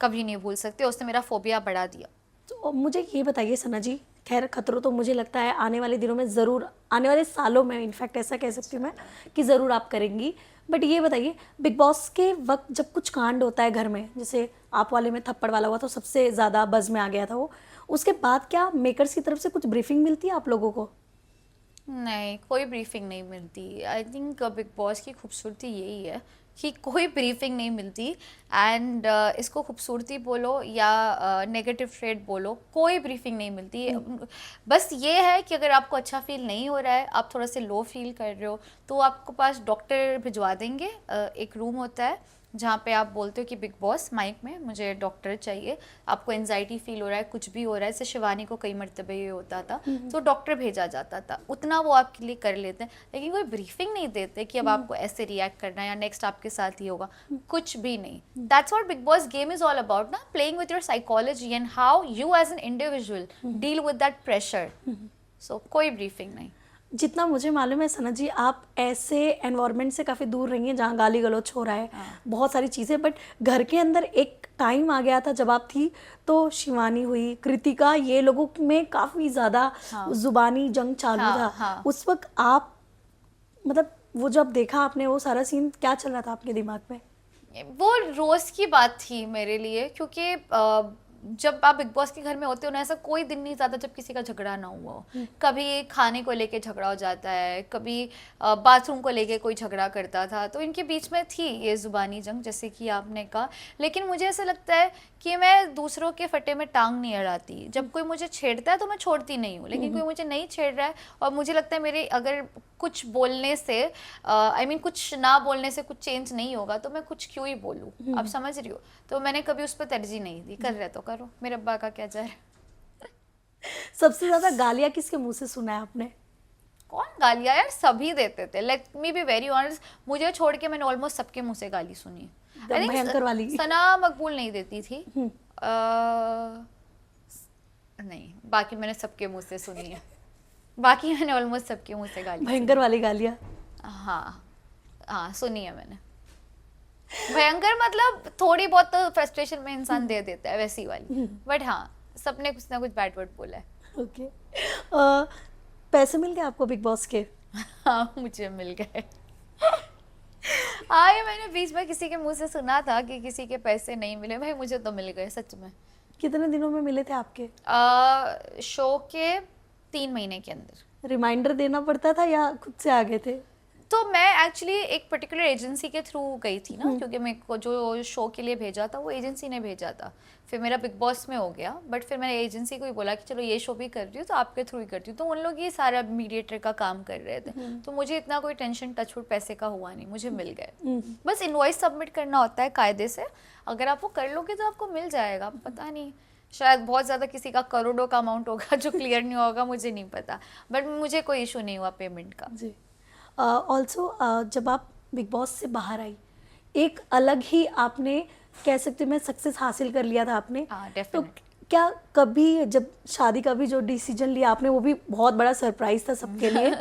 कभी नहीं भूल सकती, उसने मेरा फोबिया बढ़ा दिया। तो मुझे ये बताइए सना जी, खैर खतरों तो मुझे लगता है आने वाले दिनों में ज़रूर, आने वाले सालों में इनफैक्ट ऐसा कह सकती हूँ मैं कि ज़रूर आप करेंगी, बट ये बताइए बिग बॉस के वक्त जब कुछ कांड होता है घर में, जैसे आप वाले में थप्पड़ वाला हुआ तो सबसे ज़्यादा बज़ में आ गया था वो, उसके बाद क्या मेकर्स की तरफ से कुछ ब्रीफिंग मिलती है आप लोगों को? नहीं, कोई ब्रीफिंग नहीं मिलती। आई थिंक बिग बॉस की खूबसूरती यही है कि कोई ब्रीफिंग नहीं मिलती, एंड इसको खूबसूरती बोलो या नेगेटिव ट्रेड बोलो, कोई ब्रीफिंग नहीं मिलती। बस ये है कि अगर आपको अच्छा फील नहीं हो रहा है, आप थोड़ा से लो फील कर रहे हो, तो आपको पास डॉक्टर भिजवा देंगे। एक रूम होता है जहाँ पे आप बोलते हो कि बिग बॉस माइक में मुझे डॉक्टर चाहिए, आपको एंजाइटी फील हो रहा है, कुछ भी हो रहा है, जैसे शिवानी को कई मरतबे ये होता था, तो डॉक्टर भेजा जाता था, उतना वो आपके लिए कर लेते हैं, लेकिन कोई ब्रीफिंग नहीं देते कि अब आपको ऐसे रिएक्ट करना है या नेक्स्ट आपके साथ ही होगा, कुछ भी नहीं। That's what Bigg Boss game is all about ना, playing with your psychology and how you as an individual deal with that pressure. So कोई ब्रीफिंग नहीं। जितना मुझे मालूम है सना जी, आप ऐसे एनवायरनमेंट से काफ़ी दूर रही हैं जहाँ गाली गलौच हो रहा है, बहुत सारी चीज़ें, बट घर के अंदर एक टाइम आ गया था जब आप थी, तो शिवानी हुई, कृतिका, ये लोगों में काफ़ी ज़्यादा जुबानी जंग चालू था। उस वक्त आप, मतलब वो जब देखा आपने वो सारा सीन, क्या चल रहा था आपके दिमाग में? वो रोज़ की बात थी मेरे लिए, क्योंकि जब आप बिग बॉस के घर में होते हो ना, ऐसा कोई दिन नहीं जाता जब किसी का झगड़ा ना हुआ हो। कभी खाने को लेके झगड़ा हो जाता है, कभी बाथरूम को लेके कोई झगड़ा करता था, तो इनके बीच में थी ये जुबानी जंग जैसे कि आपने कहा। लेकिन मुझे ऐसा लगता है कि मैं दूसरों के फटे में टांग नहीं अड़ाती। जब कोई मुझे छेड़ता है तो मैं छोड़ती नहीं हूँ, लेकिन कोई मुझे नहीं छेड़ रहा है और मुझे लगता है मेरे अगर कुछ बोलने से कुछ ना बोलने से कुछ चेंज नहीं होगा तो मैं कुछ क्यों ही बोलूँ। आप समझ रही हो? तो मैंने कभी उस पर तरजीह नहीं दी। कर रहे तो करो, मेरे अब्बा का क्या जा रहा है। सबसे ज्यादा गालियां किसके मुंह से सुना है आपने? कौन गालियाँ यार, सभी देते थे। Let me be very honest, मुझे छोड़ के मैंने ऑलमोस्ट सबके मुंह से गाली सुनी है। आई थिंक भयंकर वाली। सना मकबूल नहीं देती थी। नहीं, बाकी मैंने सबके मुंह से सुनी है। बाकी मैंने ऑलमोस्ट सबके मुंह से गाली भयंकर वाली गालियां। हाँ हाँ, सुनी है मैंने। भयंकर मतलब थोड़ी बहुत तो फ्रस्ट्रेशन में इंसान दे देता है, वैसी वाली। बट हाँ, सबने कुछ ना कुछ बैड वर्ड बोला है। ओके। पैसे मिल गए आपको बिग बॉस के? हाँ, मुझे मिल गए। हाँ, ये मैंने बीच में किसी के मुंह से सुना था कि किसी के पैसे नहीं मिले। भाई मुझे तो मिल गए सच में। कितने दिनों में मिले थे आपके? शो के 3 महीने के अंदर। रिमाइंडर देना पड़ता था या खुद से आ गए थे? तो मैं एक्चुअली एक पर्टिकुलर एजेंसी के थ्रू गई थी ना, क्योंकि मेरे को जो शो के लिए भेजा था वो एजेंसी ने भेजा था। फिर मेरा बिग बॉस में हो गया, बट फिर मैंने एजेंसी को ही बोला कि चलो ये शो भी कर रही हूँ तो आपके थ्रू ही करती हूँ। तो उन लोग ये सारा मीडिएटर का काम कर रहे थे, तो मुझे इतना कोई टेंशन टचवुड पैसे का हुआ नहीं, मुझे मिल गए। बस इनवॉइस सबमिट करना होता है कायदे से, अगर आप वो कर लोगे तो आपको मिल जाएगा। पता नहीं, शायद बहुत ज़्यादा किसी का करोड़ों का अमाउंट होगा जो क्लियर नहीं होगा, मुझे नहीं पता, बट मुझे कोई इशू नहीं हुआ पेमेंट का। जी। ऑल्सो जब आप बिग बॉस से बाहर आई, एक अलग ही आपने कह सकते हैं मैं सक्सेस हासिल कर लिया था आपने। हाँ, तो डेफिनेटली। क्या कभी जब शादी का भी जो डिसीजन लिया आपने, वो भी बहुत बड़ा सरप्राइज था सबके लिए,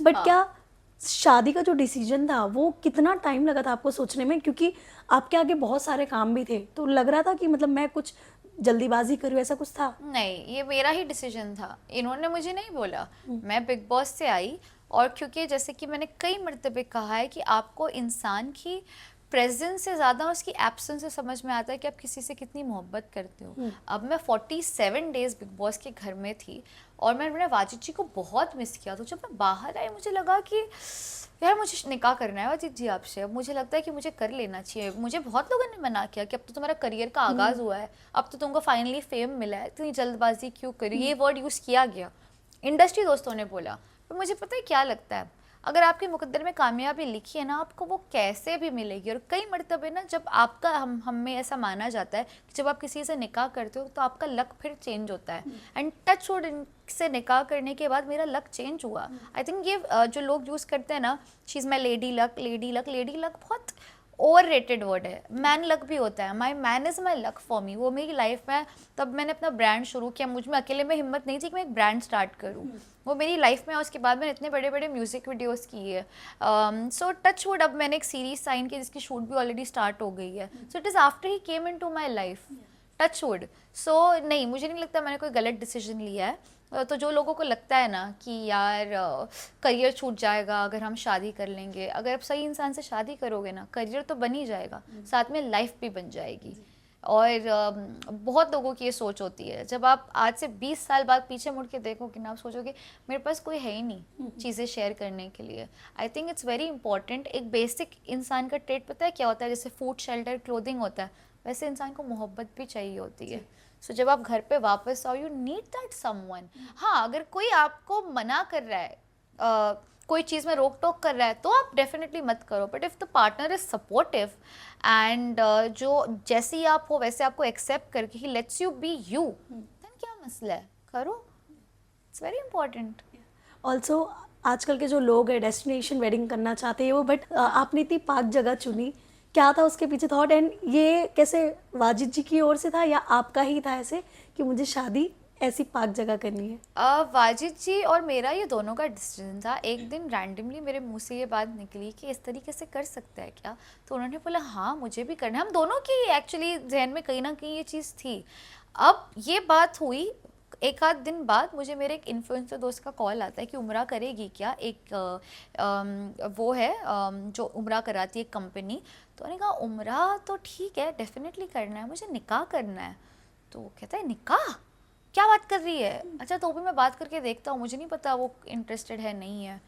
बट हाँ। क्या शादी का जो डिसीजन था वो कितना टाइम लगा था आपको सोचने में? क्योंकि आपके आगे बहुत सारे काम भी थे, तो लग रहा था कि मतलब मैं कुछ जल्दीबाजी करूँ, ऐसा कुछ था? नहीं, ये मेरा ही डिसीजन था, इन्होंने मुझे नहीं बोला। मैं बिग बॉस से आई, और क्योंकि जैसे कि मैंने कई मर्तबे कहा है कि आपको इंसान की प्रेजेंस से ज़्यादा उसकी एब्सेंस से समझ में आता है कि आप किसी से कितनी मोहब्बत करते हो। अब मैं 47 डेज बिग बॉस के घर में थी और मैंने वाजिद जी को बहुत मिस किया। तो जब मैं बाहर आई मुझे लगा कि यार मुझे निकाह करना है वाजिद जी आपसे, अब मुझे लगता है कि मुझे कर लेना चाहिए। मुझे बहुत लोगों ने मना किया कि अब तो तुम्हारा करियर का आगाज़ हुआ है, अब तो तुमको फाइनली फेम मिला है, इतनी जल्दबाजी क्यों करी, ये वर्ड यूज़ किया गया, इंडस्ट्री दोस्तों ने बोला। पर मुझे पता है क्या लगता है, अगर आपके मुकद्दर में कामयाबी लिखी है ना, आपको वो कैसे भी मिलेगी। और कई मर्तबे ना जब आपका हम में ऐसा माना जाता है कि जब आप किसी से निकाह करते हो तो आपका लक फिर चेंज होता है, एंड टच वुड इनसे निकाह करने के बाद मेरा लक चेंज हुआ। आई थिंक ये जो लोग यूज़ करते हैं ना, she is my lady luck, lady luck, lady luck बहुत ओवर रेटेड वर्ड है। मैन लक भी होता है, my man is my luck for me. वो मेरी लाइफ में, तब मैंने अपना ब्रांड शुरू किया, मुझ में अकेले में हिम्मत नहीं थी कि मैं एक ब्रांड स्टार्ट करूँ, वो मेरी लाइफ में। उसके बाद मैंने इतने बड़े बड़े म्यूज़िक वीडियोस किए। सो टच वुड अब मैंने एक सीरीज साइन की जिसकी शूट भी ऑलरेडी स्टार्ट हो गई है। So it is after he came into my life, touch wood. So नहीं, मुझे नहीं लगता मैंने कोई गलत डिसीजन लिया है। तो जो लोगों को लगता है ना कि यार करियर छूट जाएगा अगर हम शादी कर लेंगे, अगर आप सही इंसान से शादी करोगे ना, करियर तो बन ही जाएगा, साथ में लाइफ भी बन जाएगी। और बहुत लोगों की ये सोच होती है, जब आप आज से 20 साल बाद पीछे मुड़ के देखोगे ना, आप सोचोगे मेरे पास कोई है ही नहीं चीज़ें शेयर करने के लिए। I think it's very important. एक बेसिक इंसान का ट्रेट पता है क्या होता है? जैसे फूड, शेल्टर, क्लोथिंग होता है, वैसे इंसान को मोहब्बत भी चाहिए होती है। सो जब आप घर पे वापस आओ, यू नीड दैट समवन। हाँ, अगर कोई आपको मना कर रहा है, कोई चीज़ में रोक टोक कर रहा है, तो आप डेफिनेटली मत करो। But if the partner is supportive and जो जैसे ही आप हो वैसे आपको एक्सेप्ट करके ही lets you be you, then क्या मसला है, करो। It's very important. ऑल्सो आजकल के जो लोग हैं डेस्टिनेशन वेडिंग करना चाहते हैं वो, बट आपने इतनी पाक जगह चुनी, क्या था उसके पीछे थॉट? एंड ये कैसे वाजिद जी की ओर से था या आपका ही था ऐसे कि मुझे शादी ऐसी पाक जगह करनी है? वाजिद जी और मेरा ये दोनों का डिसीजन था। एक दिन रैंडमली मेरे मुंह से ये बात निकली कि इस तरीके से कर सकता है क्या, तो उन्होंने बोला हाँ मुझे भी करना है। हम दोनों की एक्चुअली जहन में कहीं ना कहीं ये चीज़ थी। अब ये बात हुई, एक आध दिन बाद मुझे मेरे एक इन्फ्लुएंसर दोस्त का कॉल आता है कि उम्रा करेगी क्या, एक वो है जो उम्रा कराती है कंपनी। तो उन्होंने कहा उम्रा तो ठीक है, डेफिनेटली करना है, मुझे निकाह करना है। तो वो कहता है निकाह, क्या बात कर रही है? अच्छा तो भी मैं बात करके देखता हूँ, मुझे नहीं पता वो इंटरेस्टेड है नहीं है।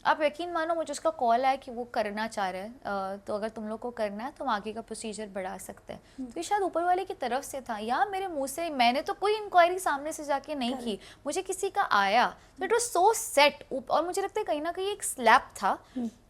आप यकीन मानो मुझे उसका कॉल आया कि वो करना चाह रहे हैं, तो अगर तुम लोग को करना है तो हम आगे का प्रोसीजर बढ़ा सकते हैं। तो ये शायद ऊपर वाले की तरफ से था, या मेरे मुंह से, मैंने तो कोई इंक्वायरी सामने से जाके नहीं की, मुझे किसी का आया, तो इट वाज सो सेट। और मुझे लगता है कहीं ना कहीं एक स्लैप था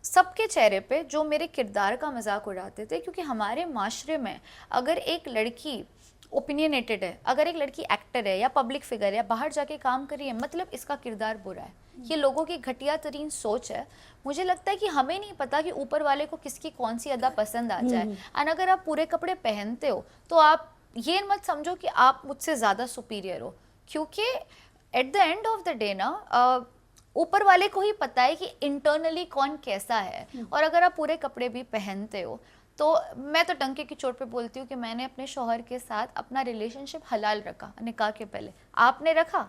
सबके चेहरे पे जो मेरे किरदार का मजाक उड़ाते थे, क्योंकि हमारे माशरे में अगर एक लड़की ओपिनियनेटेड है, अगर एक लड़की एक्टर है या पब्लिक फिगर है या बाहर जाके काम कर रही है, मतलब इसका किरदार बुरा है। ये लोगों की घटिया तरीन सोच है। मुझे लगता है कि हमें नहीं पता कि ऊपर वाले को किसकी कौन सी अदा पसंद आ जाए। एंड अगर आप पूरे कपड़े पहनते हो तो आप ये मत समझो कि आप मुझसे ज़्यादा सुपीरियर हो, क्योंकि eight the end of the day ना ऊपर वाले को ही पता है कि इंटरनली कौन कैसा है। और अगर आप पूरे कपड़े भी पहनते हो तो मैं तो टंके की चोट पे बोलती हूँ कि मैंने अपने शौहर के साथ अपना रिलेशनशिप हलाल रखा निकाह के पहले, आपने रखा?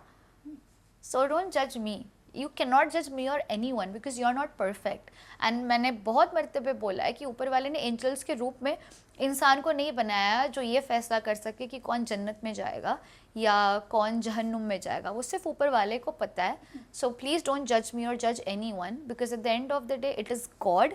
सो डोंट जज मी, यू कैन नॉट जज मी और anyone because you are not perfect. And मैंने बहुत मरतबे बोला है कि ऊपर वाले ने एंजल्स के रूप में इंसान को नहीं बनाया जो ये फैसला कर सके कि कौन जन्नत में जाएगा या कौन जहन्नुम में जाएगा, वो सिर्फ ऊपर वाले को पता है। सो प्लीज़ डोंट जज मी और जज anyone, because at the end of the day it is God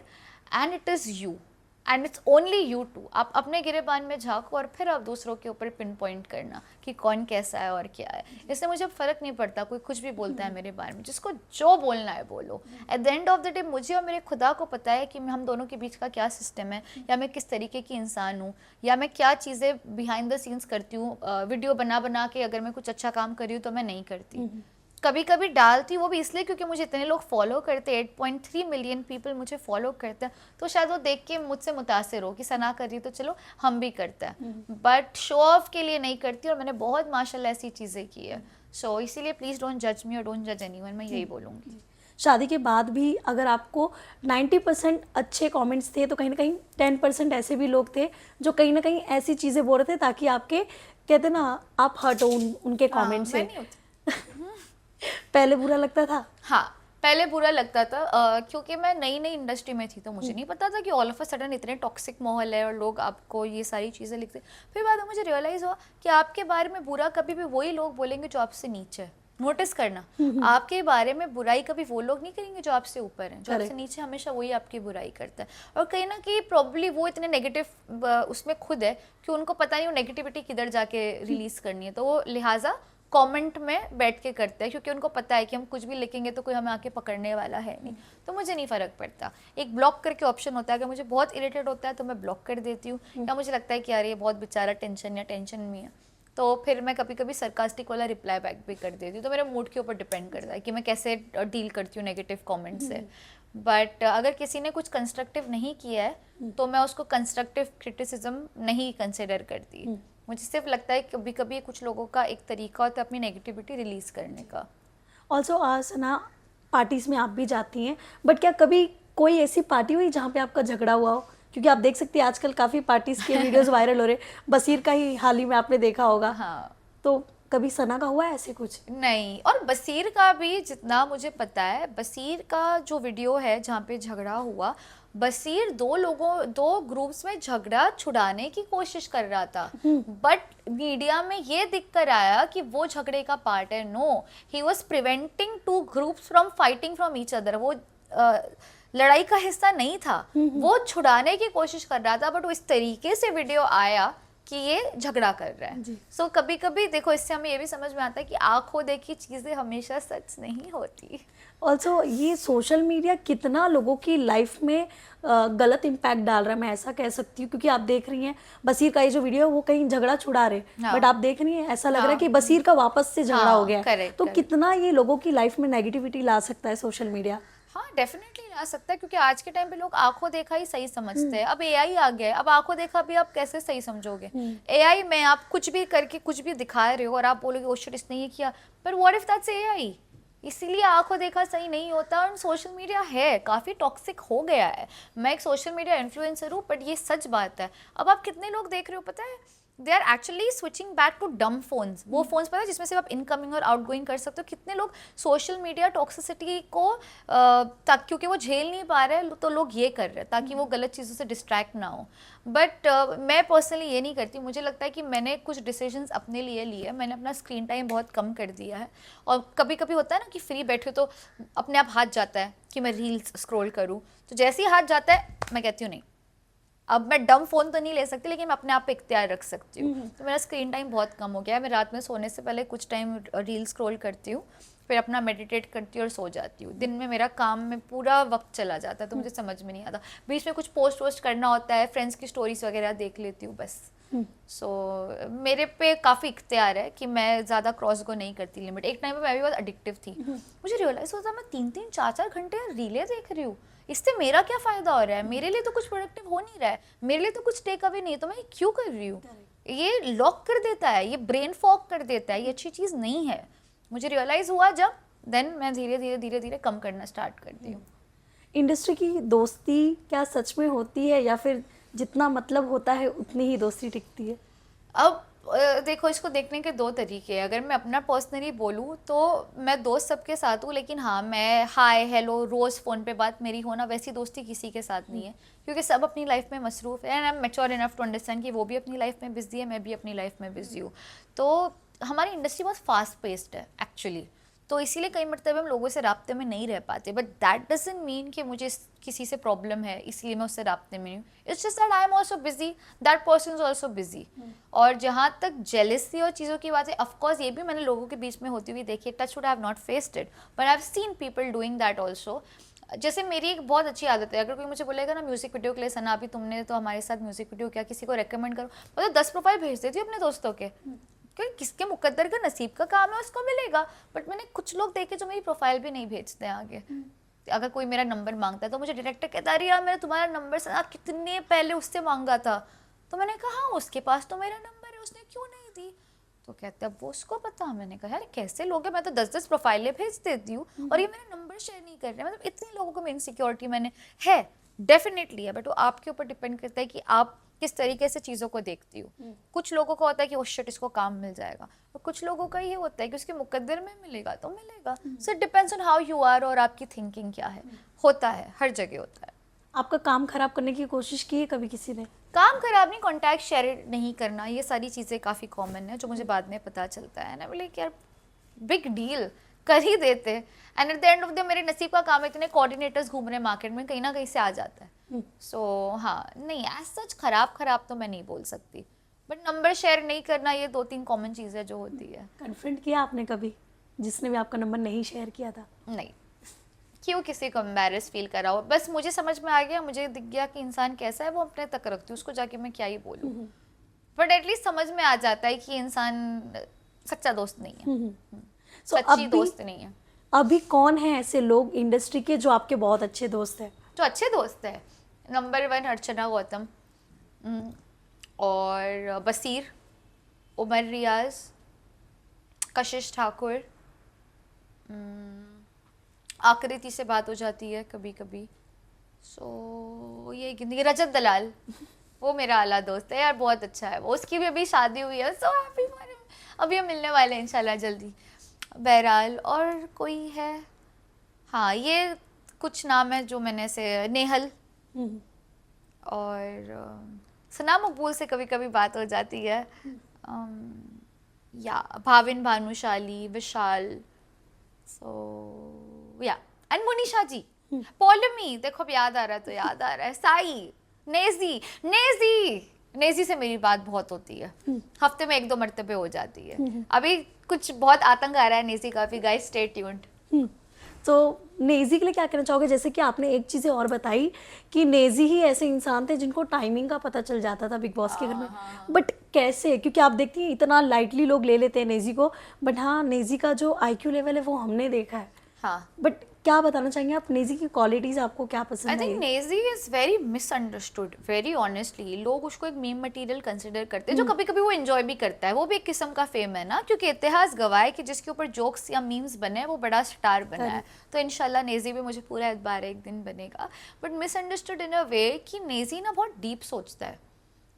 and it is you and it's only you too. आप अपने गिरेबान में झाँको और फिर आप दूसरों के ऊपर पिन पॉइंट करना कि कौन कैसा है और क्या है। इससे मुझे फ़र्क नहीं पड़ता कोई कुछ भी बोलता है मेरे बारे में, जिसको जो बोलना है बोलो। Eight the end of the day मुझे और मेरे खुदा को पता है कि हम दोनों के बीच का क्या सिस्टम है, या मैं किस तरीके की इंसान हूँ, या मैं क्या चीज़ें बिहाइंड द सीन्स करती हूँ। वीडियो बना बना के अगर मैं कुछ अच्छा काम कर रही हूँ तो मैं नहीं करती, कभी कभी डालती, वो भी इसलिए क्योंकि मुझे इतने लोग फॉलो करते हैं, 8.3 मिलियन पीपल मुझे फॉलो करते हैं, तो शायद वो देख के मुझसे मुतासिर हो कि सना कर रही तो चलो हम भी करते हैं, बट शो ऑफ के लिए नहीं करती। और मैंने बहुत माशाल्लाह ऐसी चीज़ें की है। सो इसीलिए प्लीज़ डोंट जज मी और डोंट जज एनीवन, मैं यही बोलूँगी। शादी के बाद भी अगर आपको 90% अच्छे कमेंट्स थे तो कहीं ना कहीं 10% ऐसे भी लोग थे जो कहीं ना कहीं ऐसी चीज़ें बोल रहे थे ताकि आपके, कहते ना, आप हर्ट हो उनके कमेंट से। पहले बुरा लगता था? हाँ, पहले बुरा लगता था, क्योंकि मैं नई नई इंडस्ट्री में थी तो मुझे नहीं पता था कि ऑल ऑफ अ सडन इतने टॉक्सिक माहौल है और लोग आपको ये सारी चीज़ें लिखते। फिर बाद में मुझे रियलाइज़ हुआ कि आपके बारे में बुरा कभी भी वही लोग बोलेंगे जो आपसे नीचे है। नोटिस करना, आपके बारे में बुराई कभी वो लोग नहीं करेंगे जो आपसे ऊपर हैं, जो आपसे नीचे हमेशा वही आपकी बुराई करता है। और कहीं ना कहीं प्रॉब्ली वो इतने नेगेटिव उसमें खुद है कि उनको पता नहीं वो नेगेटिविटी किधर जाके रिलीज करनी है, तो वो लिहाजा कमेंट में बैठ के करते हैं, क्योंकि उनको पता है कि हम कुछ भी लिखेंगे तो कोई हमें आके पकड़ने वाला है नहीं। तो मुझे नहीं फ़र्क पड़ता, एक ब्लॉक करके ऑप्शन होता है, अगर मुझे बहुत इरिटेट होता है तो मैं ब्लॉक कर देती हूँ, या मुझे लगता है कि यार ये बहुत बेचारा टेंशन में है तो फिर मैं कभी कभी सरकास्टिक वाला रिप्लाई बैक भी कर देती हूँ। तो मेरे मूड के ऊपर डिपेंड करता है कि मैं कैसे डील करती हूँ नेगेटिव कमेंट से। बट अगर किसी ने कुछ कंस्ट्रक्टिव नहीं किया है तो मैं उसको कंस्ट्रक्टिव क्रिटिसिज्म नहीं कंसिडर करती। मुझे सिर्फ लगता है कभी कभी कुछ लोगों का एक तरीका होता है अपनी नेगेटिविटी रिलीज करने का। ऑल्सो सना, पार्टीज़ में आप भी जाती हैं, बट क्या कभी कोई ऐसी पार्टी हुई जहाँ पे आपका झगड़ा हुआ हो? क्योंकि आप देख सकती हैं आजकल काफ़ी पार्टीज़ के वीडियोस वायरल हो रहे, बसीर का ही हाल ही में आपने देखा होगा। हाँ, तो कभी सना का हुआ है ऐसे कुछ? नहीं, और बसीर का भी जितना मुझे पता है, बसीर का जो वीडियो है जहाँ पे झगड़ा हुआ, बसीर दो ग्रुप्स में झगड़ा छुड़ाने की कोशिश कर रहा था, बट मीडिया में ये दिख कर आया कि वो झगड़े का पार्ट है। No, he was preventing two groups from fighting from each other. वो लड़ाई का हिस्सा नहीं था, वो छुड़ाने की कोशिश कर रहा था, बट वो इस तरीके से वीडियो आया कि ये झगड़ा कर रहा है। सो कभी कभी देखो, इससे हमें ये भी समझ में आता है कि आंखों देखी चीज़ें हमेशा सच नहीं होती। ऑल्सो ये सोशल मीडिया कितना लोगों की लाइफ में गलत इम्पैक्ट डाल रहा है, मैं ऐसा कह सकती हूँ। क्योंकि आप देख रही हैं बसीर का ये जो वीडियो है वो कहीं झगड़ा छुड़ा रहे, बट आप देख रही हैं ऐसा लग रहा है कि बसीर का वापस से झगड़ा हो गया है। तो कितना ये लोगों की लाइफ में नेगेटिविटी ला सकता है सोशल मीडिया? हाँ, डेफिनेटली ला सकता है, क्योंकि आज के टाइम पे लोग आंखों देखा ही सही समझते हैं। अब एआई आ गया है, अब आंखों देखा भी आप कैसे सही समझोगे? एआई में आप कुछ भी करके कुछ भी दिखा रहे हो और आप बोलोगे ओ शिट इसने ये किया, पर व्हाट इफ दैट्स एआई? इसीलिए आंखों देखा सही नहीं होता। और सोशल मीडिया है काफ़ी टॉक्सिक हो गया है। मैं एक सोशल मीडिया इन्फ्लुएंसर हूँ, बट ये सच बात है। अब आप कितने लोग देख रहे हो पता है, they are actually switching back to dumb phones. वो फोन्स पता है जिसमें सिर्फ आप इनकमिंग और आउटगोइंग कर सकते हो। कितने लोग सोशल मीडिया टॉक्सिसिटी को तक क्योंकि वो झेल नहीं पा रहे तो लोग ये कर रहे हैं ताकि वो गलत चीज़ों से डिस्ट्रैक्ट ना हो। बट मैं पर्सनली ये नहीं करती। मुझे लगता है कि मैंने कुछ डिसीजंस अपने लिए लिए। मैंने अपना स्क्रीन टाइम बहुत कम कर दिया है। और कभी कभी होता है ना कि फ्री बैठे तो अपने आप हाथ जाता है कि मैं रील्स स्क्रॉल करूँ, तो जैसे ही हाथ जाता है मैं कहती हूँ नहीं, अब मैं डम फोन तो नहीं ले सकती लेकिन मैं अपने आप पे इख्तियार रख सकती हूँ। तो मेरा स्क्रीन टाइम बहुत कम हो गया है। मैं रात में सोने से पहले कुछ टाइम रील स्क्रॉल करती हूँ, फिर अपना मेडिटेट करती हूँ और सो जाती हूँ। दिन में मेरा काम में पूरा वक्त चला जाता है तो मुझे समझ में नहीं आता। बीच में कुछ पोस्ट वोस्ट करना होता है, फ्रेंड्स की स्टोरीज वगैरह देख लेती हूँ बस। मेरे पे काफ़ी इख्तियार है कि मैं ज़्यादा क्रॉस गो नहीं करती लिमिट। एक टाइम पे मैं भी बहुत एडिक्टिव थी। मुझे रियलाइज़ होता मैं 3-3 4-4 घंटे रीलें देख रही हूँ, इससे मेरा क्या फ़ायदा हो रहा है? मेरे लिए तो कुछ प्रोडक्टिव हो नहीं रहा है, मेरे लिए तो कुछ टेक अवे नहीं है, तो मैं क्यों कर रही हूँ? ये लॉक कर देता है, ये ब्रेन फॉग कर देता है, ये अच्छी चीज़ नहीं है। मुझे रियलाइज़ हुआ जब, देन मैं धीरे धीरे कम करना स्टार्ट करती हूँ। इंडस्ट्री की दोस्ती क्या सच में होती है या फिर जितना मतलब होता है उतनी ही दोस्ती टिकती है? अब देखो, इसको देखने के दो तरीके हैं। अगर मैं अपना पर्सनली बोलूँ तो मैं दोस्त सबके साथ हूँ, लेकिन हाँ, मैं हाय हेलो रोज़ फ़ोन पे बात मेरी होना, वैसी दोस्ती किसी के साथ नहीं है क्योंकि सब अपनी लाइफ में मसरूफ़ है। And I am mature enough to understand कि वो भी अपनी लाइफ में बिजी है, मैं भी अपनी लाइफ में बिजी हूँ। तो हमारी इंडस्ट्री बहुत फास्ट पेस्ड है एक्चुअली, तो इसीलिए कई मरतबे हम लोगों से राब्ते में नहीं रह पाते। बट दैट डजंट मीन कि मुझे किसी से प्रॉब्लम है इसलिए मैं उससे राब्ते में नहीं हूँ। It's just that I am also busy, that person is also busy. और जहाँ तक जेलसी और चीज़ों की बात है, ऑफकोर्स ये भी मैंने लोगों के बीच में होती हुई देखी है। Touch wood, I have not faced it but I have seen people doing that also. जैसे मेरी एक बहुत अच्छी आदत है, अगर कोई मुझे बोलेगा ना म्यूजिक वीडियो के लिए सना अभी तुमने तो हमारे साथ म्यूजिक वीडियो किया, किसी को रेकमेंड करो, मैं तो 10 प्रोफाइल भेज देती हूँ अपने दोस्तों के, क्योंकि किसके मुकद्दर का नसीब का काम है उसको मिलेगा। बट मैंने कुछ लोग देखे जो मेरी प्रोफाइल भी नहीं भेजते हैं आगे। अगर कोई मेरा नंबर मांगता है तो मुझे डायरेक्टर कहता है यार मैंने तुम्हारा नंबर सना कितने पहले उससे मांगा था, तो मैंने कहा हाँ उसके पास तो मेरा नंबर है, उसने क्यों नहीं दी? तो कहते अब वो उसको पता। मैंने कहा यार कैसे लोग हैं, मैं तो 10-10 प्रोफाइलें भेज देती हूँ और ये मेरा नंबर शेयर नहीं कर रहे। मतलब इतने लोगों को में इनसिक्योरिटी मैंने है, डेफिनेटली है, बट वो आपके ऊपर डिपेंड करता है कि आप किस तरीके से चीज़ों को देखती हूँ। कुछ लोगों को होता है कि ओ शिट इसको काम मिल जाएगा, और कुछ लोगों का ये होता है कि उसके मुकद्दर में मिलेगा तो मिलेगा। So it depends on how you are और आपकी थिंकिंग क्या है। होता है, हर जगह होता है। आपका काम खराब करने की कोशिश की है कभी किसी ने? काम खराब नहीं, कॉन्टैक्ट शेयर नहीं करना, ये सारी चीज़ें काफ़ी कॉमन है जो मुझे बाद में पता चलता है ना। बोले यार बिग डील कर ही देते, and eight the end of the मेरे नसीब का काम है, इतने कोऑर्डिनेटर्स घूम रहे हैं मार्केट में, कहीं ना कहीं से आ जाता है। सो हाँ, नहीं एज सच खराब तो मैं नहीं बोल सकती, बट नंबर शेयर नहीं करना, ये 2-3 कॉमन चीज़ें जो होती है। कन्फ्रंट किया आपने कभी जिसने भी आपका नंबर नहीं शेयर किया था? नहीं, क्यों किसी को एम्बैरस फील कराओ। बस मुझे समझ में आ गया, मुझे दिख गया कि इंसान कैसा है, वो अपने तक रखती हूँ, उसको जाके मैं क्या ही बोलूँ। बट एटलीस्ट समझ में आ जाता है कि इंसान सच्चा दोस्त नहीं है, सच्ची दोस्त नहीं है। अभी कौन है ऐसे लोग इंडस्ट्री के जो आपके बहुत अच्छे दोस्त हैं? जो अच्छे दोस्त है, नंबर 1 अर्चना गौतम, और बसीर, उमर रियाज, कशिश ठाकुर, आकृति से बात हो जाती है कभी कभी। सो ये गिनती, रजत दलाल, वो मेरा आला दोस्त है यार, बहुत अच्छा है वो, उसकी भी अभी शादी हुई है। सो हैप्पी फॉर हिम, अभी हम मिलने वाले हैं इंशाल्लाह जल्दी। बहरहाल और कोई है, हाँ ये कुछ नाम है जो मैंने से, नेहल, और सना मकबूल से कभी कभी बात हो जाती है, या भाविन, भानुशाली, विशाल, सो या एंड मुनीषा जी, पॉलमी, देखो अब याद आ रहा है तो याद आ रहा है, साई, नेजी से मेरी बात बहुत होती है, हफ्ते में 1-2 मरतबे हो जाती है। अभी कुछ बहुत आतंक आ रहा है नेजी का भी, गाइस स्टे ट्यून्ड। तो नेजी के लिए क्या कहना चाहोगे? जैसे कि आपने एक चीज़ और बताई कि नेजी ही ऐसे इंसान थे जिनको टाइमिंग का पता चल जाता था बिग बॉस के घर में, बट कैसे? क्योंकि आप देखती हैं इतना लाइटली लोग ले लेते हैं नेजी को, बट हाँ नेजी का जो IQ लेवल है वो हमने देखा है। हाँ, बट क्या बताना चाहेंगे आप, नेजी की क्वालिटीज आपको क्या पसंद है? I think Naezy is very misunderstood, very honestly. लोग उसको एक मीम मटेरियल कंसिडर करते हैं, जो कभी कभी वो एंजॉय भी करता है, वो भी एक किस्म का फेम है ना, क्योंकि इतिहास गवाह है कि जिसके ऊपर जोक्स या मीम्स बने वो बड़ा स्टार बना है। तो इंशाल्लाह नेजी भी, मुझे पूरा एतबार है एक दिन बनेगा। बट मिसअंडरस्टूड इन अ वे कि नेजी ना बहुत डीप सोचता है,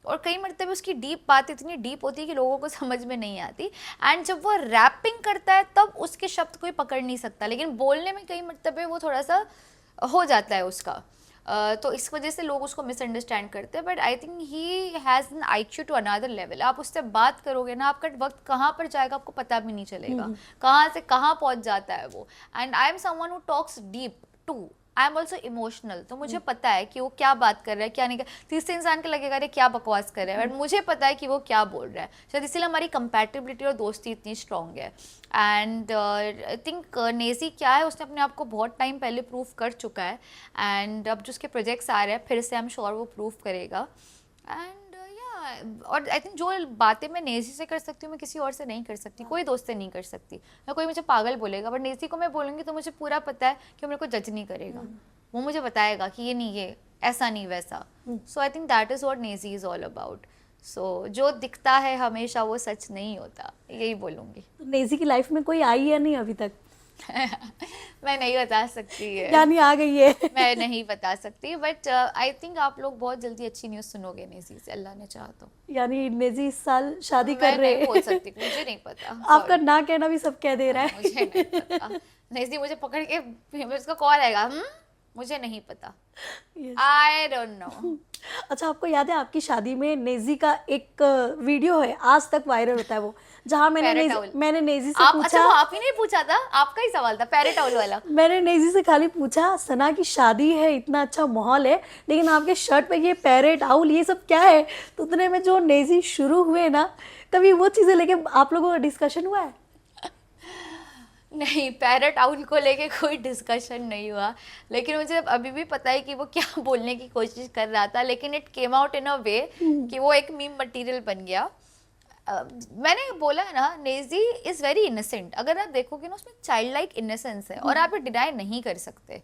और कई मरतबे उसकी डीप बात इतनी डीप होती है कि लोगों को समझ में नहीं आती, एंड जब वो रैपिंग करता है तब उसके शब्द कोई पकड़ नहीं सकता, लेकिन बोलने में कई मरतबे वो थोड़ा सा हो जाता है उसका। तो इस वजह से लोग उसको मिसअंडरस्टैंड करते हैं, but I think he has an IQ to another level. आप उससे बात करोगे ना, आपका वक्त कहाँ पर जाएगा आपको पता भी नहीं चलेगा, कहाँ से कहाँ पहुँच जाता है वो। And I am someone who talks deep too, I am also emotional, तो मुझे पता है कि वो क्या बात कर रहा है क्या नहीं कर। तीसरे इंसान को लगेगा अरे क्या बकवास कर रहा है, बट मुझे पता है कि वो क्या बोल रहा है। शायद इसीलिए हमारी कंपैटिबिलिटी और दोस्ती इतनी स्ट्रांग है। एंड आई थिंक नेजी क्या है, उसने अपने आप को बहुत टाइम पहले प्रूव कर चुका है, एंड अब जो उसके प्रोजेक्ट्स आ रहे हैं फिर से आई एम श्योर वो प्रूव करेगा। एंड और आई थिंक जो बातें मैं नेजी से कर सकती हूँ मैं किसी और से नहीं कर सकती, कोई दोस्त से नहीं कर सकती। मैं कोई मुझे पागल बोलेगा बट नेजी को मैं बोलूँगी तो मुझे पूरा पता है कि वो मेरे को जज नहीं करेगा, वो मुझे बताएगा कि ये नहीं, ये ऐसा नहीं वैसा। So I think that is what Naezy is all about. So जो दिखता है हमेशा वो सच नहीं होता, यही बोलूँगी। नेजी की लाइफ में कोई आई या नहीं अभी तक? मैं नहीं बता सकती है, यानी आ गई है। मैं नहीं बता सकती, बट आई थिंक आप लोग बहुत जल्दी अच्छी न्यूज़ सुनोगे नेजी से, अल्लाह ने चाहा तो। यानी नेजी इस साल शादी मैं कर रहे नहीं बोल हैं। सकती, मुझे नहीं पता। आपका Sorry. ना कहना भी सब कह दे रहा है। मुझे नहीं पता। नेजी मुझे पकड़ के उसका कॉल आएगा, मुझे नहीं पता, Yes. I don't know. अच्छा, आपको याद है आपकी शादी में नेजी का एक वीडियो है, आज तक वायरल होता है वो, जहाँ Parrot owl. मैंने नेजी से आप पूछा। अच्छा वो आप ही नहीं पूछा था, आपका ही सवाल था पैरेट आउल वाला। मैंने नेजी से खाली पूछा, सना की शादी है, इतना अच्छा माहौल है, लेकिन आपके शर्ट पे ये पैरेट आउल ये सब क्या है? तो उतने में जो नेजी शुरू हुए ना, कभी वो चीज़ें लेके आप लोगों का डिस्कशन हुआ है? नहीं, पैरेट आउल को लेके कोई डिस्कशन नहीं हुआ, लेकिन मुझे अभी भी पता है कि वो क्या बोलने की कोशिश कर रहा था, लेकिन इट केम आउट इन अ वे कि वो एक मीम मटेरियल बन गया। मैंने बोला है ना, नेजी इज वेरी इनोसेंट। अगर आप देखोगे ना उसमें चाइल्ड लाइक इनोसेंस है और आप डिनाई नहीं कर सकते।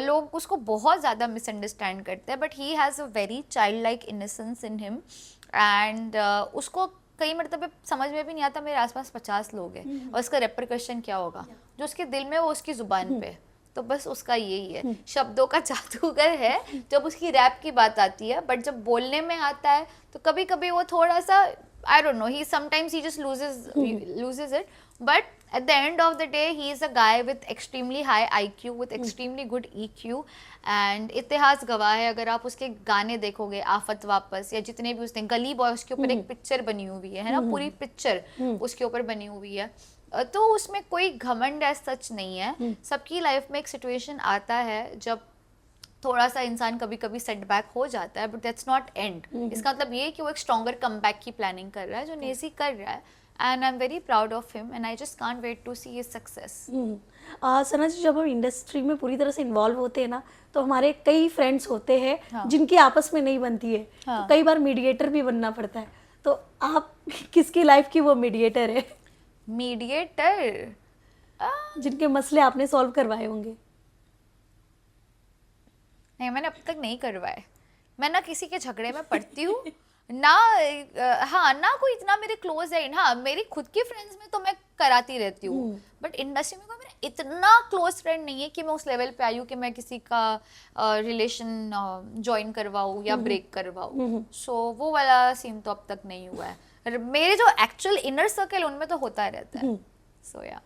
लोग उसको बहुत ज़्यादा मिसअंडरस्टैंड करते हैं, but he has a very child like innocence in him. And उसको कई मरतबे समझ में भी नहीं आता मेरे आसपास 50 लोग हैं और इसका रेपरकशन क्या होगा। जो उसके दिल में वो उसकी जुबान पे, तो बस उसका यही है, शब्दों का जादूगर है जब उसकी रैप की बात आती है, बट जब बोलने में आता है तो कभी कभी वो थोड़ा सा I don't know, sometimes he just loses it, but at the end of the day he is a guy with extremely high IQ, with extremely good EQ, and इतिहास गवाह है। अगर आप उसके गाने देखोगे, आफत वापस या जितने भी उसने, गली बॉय, उसके ऊपर एक पिक्चर बनी हुई है ना, पूरी पिक्चर उसके ऊपर बनी हुई है, तो उसमें कोई घमंड है सच नहीं है। सबकी लाइफ में एक सिचुएशन आता है जब थोड़ा सा इंसान कभी कभी सेटबैक हो जाता है, बट दैट्स नॉट एंड। इसका मतलब ये है कि वो एक स्ट्रॉन्गर कमबैक की प्लानिंग कर रहा है, जो नेजी कर रहा है, and I am very proud of him and I just can't wait to see his success. Sana ji, जब हम इंडस्ट्री में पूरी तरह से इन्वॉल्व होते हैं ना, तो हमारे कई फ्रेंड्स होते हैं हाँ। जिनकी आपस में नहीं बनती है। हाँ। तो कई बार मीडिएटर भी बनना पड़ता है, तो आप किसकी लाइफ की वो मीडिएटर है? मीडिएटर जिनके मसले आपने सॉल्व करवाए होंगे। नहीं, मैंने अब तक नहीं करवाए। मैं ना किसी के झगड़े में पड़ती हूँ ना, हाँ ना कोई इतना मेरे क्लोज है। हाँ, मेरी खुद की फ्रेंड्स में तो मैं कराती रहती हूँ, बट इंडस्ट्री में कोई मेरा इतना क्लोज फ्रेंड नहीं है कि मैं उस लेवल पे आई हूँ कि मैं किसी का रिलेशन ज्वाइन करवाऊँ या ब्रेक करवाऊँ। सो वो वाला सीन तो अब तक नहीं हुआ है। मेरे जो एक्चुअल इनर सर्कल उनमें तो होता रहता है। सो या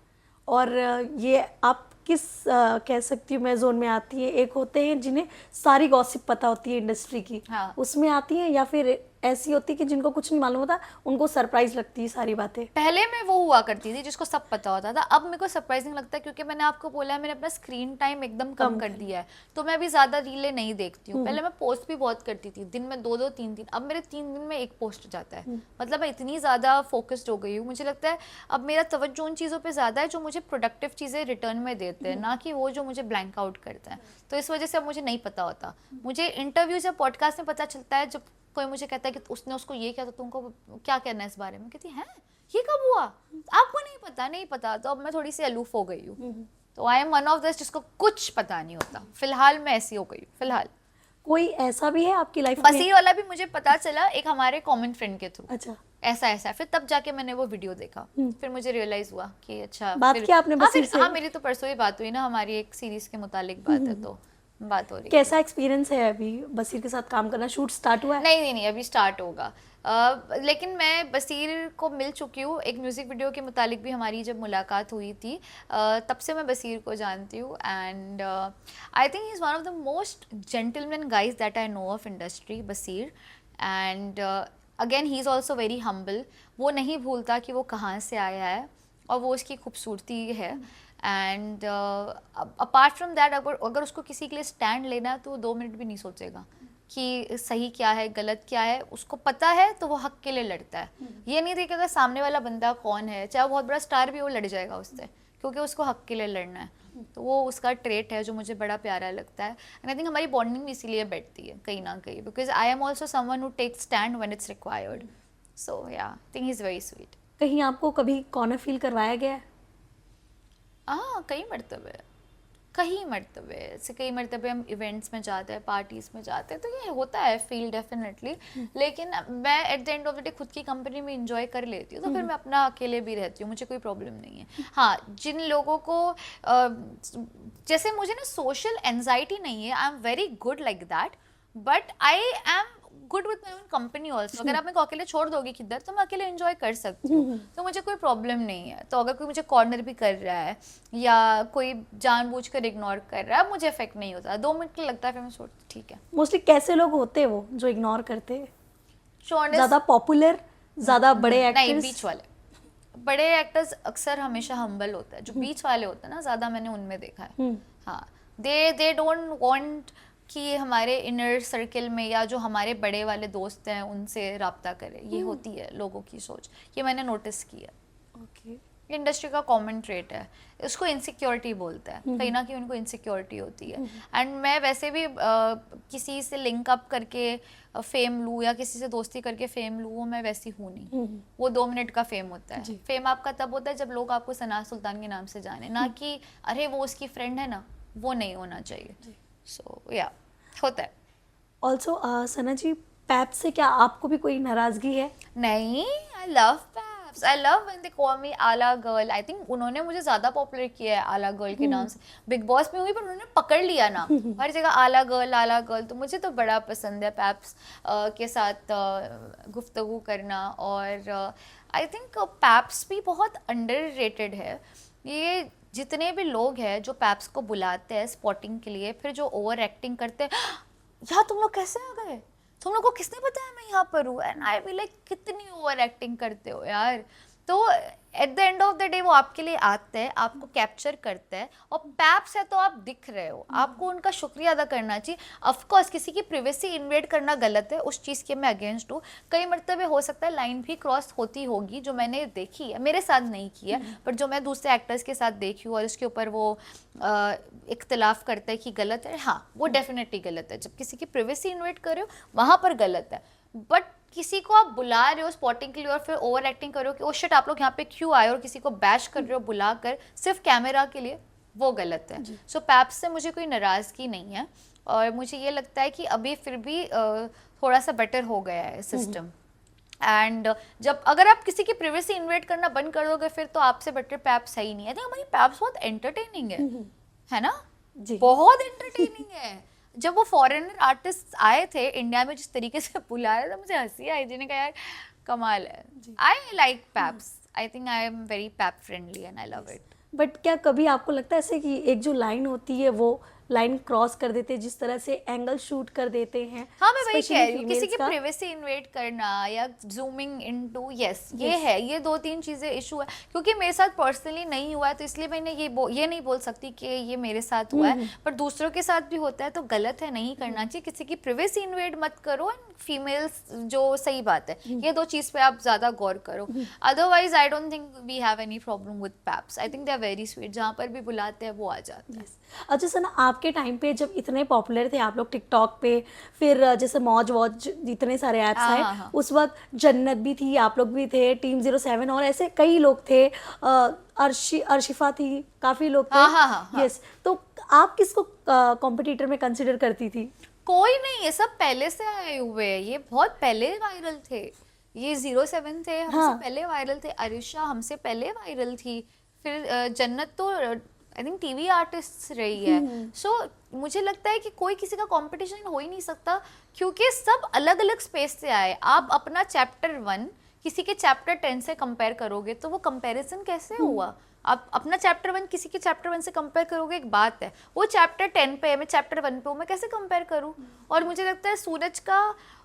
और ये आप किस कह सकती हूँ मैं जोन में आती है? एक होते हैं जिन्हें सारी गॉसिप पता होती है इंडस्ट्री की, हाँ। उसमें आती है, या फिर ऐसी होती है कि जिनको कुछ नहीं मालूम होता, उनको सरप्राइज लगती है सारी बातें? पहले मैं वो हुआ करती थी जिसको सब पता होता था। अब मेरे को सरप्राइजिंग लगता है क्योंकि मैंने आपको बोला है मैंने अपना स्क्रीन टाइम एकदम कम कर दिया है, तो मैं भी ज्यादा रीलें नहीं देखती हूँ। पहले मैं पोस्ट भी बहुत करती थी, दिन में 2-2 3-3, अब मेरे 3 दिन में एक पोस्ट जाता है। मतलब मैं इतनी ज्यादा फोकस्ड हो गई हूँ। मुझे लगता है अब मेरा तवज्जो उन चीज़ों पर ज्यादा है जो मुझे प्रोडक्टिव चीज़ें रिटर्न में देते हैं, ना कि वो जो मुझे ब्लैंक आउट करते हैं। तो इस वजह से अब मुझे नहीं पता होता। मुझे इंटरव्यूज या पॉडकास्ट में पता चलता है, जब कोई मुझे कहता है कि उसने उसको ये किया तो तुमको क्या कहना है इस बारे में, कहती है ये कब हुआ, आपको नहीं पता। तो अब मैं थोड़ी सी अलूफ हो गई हूँ। तो I am one of this जिसको कुछ पता नहीं होता। फिलहाल मैं ऐसी हो गई हूँ। फिलहाल कोई ऐसा भी है आपकी लाइफ में? बसीर वाला भी मुझे पता चला एक हमारे कॉमन फ्रेंड के थ्रू। अच्छा, ऐसा फिर तब जाके मैंने वो वीडियो देखा, फिर मुझे रियलाइज हुआ कि अच्छा बात किया आपने बसीर से? हाँ, मेरी तो परसों ही बात हुई ना, हमारी एक सीरीज के मुतालिक बात है। तो बात हो रही थी। कैसा एक्सपीरियंस है अभी बसीर के साथ काम करना? शूट स्टार्ट हुआ है? नहीं, अभी स्टार्ट होगा। लेकिन मैं बसीर को मिल चुकी हूँ, एक म्यूज़िक वीडियो के मुतालिक भी हमारी जब मुलाकात हुई थी, तब से मैं बसीर को जानती हूँ। And I think he is one of the most gentleman guys that I know of industry, Baseer. And again he is also very humble. वो नहीं भूलता कि वो कहाँ से आया है, और वो उसकी खूबसूरती है। एंड अपार्ट फ्रॉम दैट, अगर उसको किसी के लिए स्टैंड लेना है तो वो 2 मिनट भी नहीं सोचेगा कि सही क्या है गलत क्या है। उसको पता है तो वो हक के लिए लड़ता है। ये नहीं देखेगा अगर सामने वाला बंदा कौन है, चाहे वो बहुत बड़ा स्टार भी, वो लड़ जाएगा उससे, क्योंकि उसको हक के लिए लड़ना है। तो वो उसका ट्रेट है जो मुझे बड़ा प्यारा लगता है। एंड आई थिंक हमारी बॉन्डिंग भी इसीलिए बैठती है कहीं ना कहीं, because I am also someone who take stand when it's required. So yeah, think he is very sweet. कहीं आपको कभी कॉर्नर फील करवाया गया है? हाँ, कई मरतबे ऐसे कई मरतबे हम इवेंट्स में जाते हैं, पार्टीज में जाते हैं, तो ये होता है फील डेफिनेटली। लेकिन मैं eight the end of the day खुद की कंपनी में इंजॉय कर लेती हूँ, तो फिर मैं अपना अकेले भी रहती हूँ, मुझे कोई प्रॉब्लम नहीं है। हाँ, जिन लोगों को जैसे मुझे ना सोशल एंजाइटी नहीं है, आई am very good like that, but I am good with my own company also. अगर आप मेरे को अकेले छोड़ दोगे किधर, तो मैं अकेले एंजॉय कर सकती हूँ, तो मुझे कोई प्रॉब्लम नहीं है। तो अगर कोई मुझे कॉर्नर भी कर रहा है या कोई जानबूझकर इग्नोर कर रहा है, मुझे इफेक्ट नहीं होता। 2 मिनट के लगता है, फिर मैं सोचती ठीक है। मोस्टली कैसे लोग होते हैं वो जो इग्नोर करते हैं? शॉर्टनेस ज़्यादा पॉपुलर, ज़्यादा बड़े नहीं, एक्टर्स? बीच वाले। बड़े एक्टर्स अक्सर हमेशा हम्बल होता है, जो बीच वाले होते हैं ना, ज़्यादा मैंने उनमें देखा है। हाँ, दे डोंट वांट कि हमारे इनर सर्किल में या जो हमारे बड़े वाले दोस्त हैं उनसे रब्ता करें। ये होती है लोगों की सोच, ये मैंने नोटिस किया। ओके। इंडस्ट्री का कॉमन ट्रेट है, इसको इनसिक्योरिटी बोलते हैं। कहीं ना कहीं उनको इनसिक्योरिटी होती है। एंड मैं वैसे भी किसी से लिंक अप करके फेम लूँ या किसी से दोस्ती करके फेम लूँ, वो मैं वैसी हूँ नहीं। वो 2 मिनट का फेम होता है। फेम आपका तब होता है जब लोग आपको सना सुल्तान के नाम से जाने, ना कि अरे वो उसकी फ्रेंड है ना, वो नहीं होना चाहिए। सो या, होता है। ऑल्सो सना जी, पैप से क्या आपको भी कोई नाराजगी है? नहीं, I love paps. I love when they call मी आला गर्ल। आई थिंक उन्होंने मुझे ज्यादा पॉपुलर किया है आला गर्ल के नाम से। बिग बॉस में हुई, पर उन्होंने पकड़ लिया ना हर जगह आला गर्ल। तो मुझे तो बड़ा पसंद है पैप्स के साथ गुफ्तगू करना। और आई थिंक पैप्स भी बहुत अंडररेटेड है। ये जितने भी लोग हैं जो पैप्स को बुलाते हैं स्पॉटिंग के लिए, फिर जो ओवर एक्टिंग करते हैं, यार तुम लोग कैसे आ गए, तुम लोग को किसने बताया मैं यहाँ पर हूँ, एंड आई बी लाइक कितनी ओवर एक्टिंग करते हो यार। तो eight the end of the day वो आपके लिए आते हैं, आपको कैप्चर करते हैं, और पैप्स है तो आप दिख रहे हो, आपको उनका शुक्रिया अदा करना चाहिए। ऑफ कोर्स किसी की प्राइवेसी इन्वेड करना गलत है, उस चीज़ के मैं अगेंस्ट हूँ। कई मरतबे हो सकता है लाइन भी क्रॉस होती होगी, जो मैंने देखी है, मेरे साथ नहीं की है, पर जो मैं दूसरे एक्टर्स के साथ देखी हूँ और उसके ऊपर वो इख्तलाफ करता है कि गलत है, हाँ वो डेफिनेटली गलत है। जब किसी की प्राइवेसी इन्वेड कर रहे हो वहाँ पर गलत है। बट किसी को आप बुला रहे हो स्पॉटिंग के लिए और फिर ओवर एक्टिंग कर रहे हो कि ओ शिट आप लोग यहाँ पे क्यों आए, और किसी को बैश कर रहे हो बुला कर सिर्फ कैमरा के लिए, वो गलत है। सो पैप्स से मुझे कोई नाराज़गी नहीं है, और मुझे ये लगता है कि अभी फिर भी थोड़ा सा बेटर हो गया है सिस्टम। एंड जब अगर आप किसी की प्राइवेसी इन्वेट करना बंद कर दोगे, फिर तो आपसे बेटर पैप्स है ही नहीं है। हमारी पैप्स बहुत एंटरटेनिंग है ना जी। बहुत एंटरटेनिंग है। जब वो फॉरेनर आर्टिस्ट आए थे इंडिया में, जिस तरीके से बुला रहे थे, मुझे हंसी आई। जिन्हें कहा यार कमाल है। I like paps. I think I am very pap friendly and I love it. But क्या कभी आपको लगता है ऐसे कि एक जो लाइन होती है वो लाइन क्रॉस कर देते हैं, जिस तरह से एंगल शूट कर देते हैं? हाँ, मैं वही especially कह रही हूँ, किसी females की का। प्राइवेसी इन्वेट करना या जूमिंग इनटू, यस ये है, ये 2-3 चीज़ें इशू है। क्योंकि मेरे साथ पर्सनली नहीं हुआ है, तो इसलिए मैंने ये नहीं बोल सकती कि ये मेरे साथ हुआ है, पर दूसरों के साथ भी होता है, तो गलत है, नहीं करना चाहिए। किसी की प्राइवेसी इन्वेट मत करो, एंड फीमेल्स जो सही बात है, ये 2 चीज़ पे आप ज़्यादा गौर करो। Otherwise I don't think we have any problem with paps. I think they are very sweet, जहाँ पर भी बुलाते हैं वो आ जाते हैं। अच्छा सना, आपके टाइम पे जब इतने पॉपुलर थे आप लोग टिकटॉक पे, फिर जैसे मौज वॉज इतने सारे ऐप्स हाँ, आए, हाँ, हाँ। उस वक्त जन्नत भी थी, आप लोग भी थे, टीम 07 और ऐसे कई लोग थे, अर्शिफा थी, काफी लोग थे। हाँ, हाँ, हाँ, हाँ। यस, तो आप किसको कॉम्पिटिटर में कंसिडर करती थी? कोई नहीं, ये सब पहले से आए हुए हैं, ये बहुत पहले वायरल थे। ये 07 थे, हमसे हाँ। पहले वायरल थे। अरिशा हमसे पहले वायरल थी। फिर जन्नत तो आई थिंक टीवी आर्टिस्ट रही है। सो मुझे लगता है कि कोई किसी का कंपटीशन हो ही नहीं सकता, क्योंकि सब अलग अलग स्पेस से आए। आप अपना चैप्टर 1 किसी के चैप्टर 10 से कंपेयर करोगे तो वो कंपैरिजन कैसे हुआ? आप अपना चैप्टर 1 किसी के चैप्टर 1 से कंपेयर करोगे, एक बात है। वो चैप्टर 10 पे है, मैं चैप्टर 1 पे हूँ, मैं कैसे कंपेयर करूँ? और मुझे लगता है सूरज का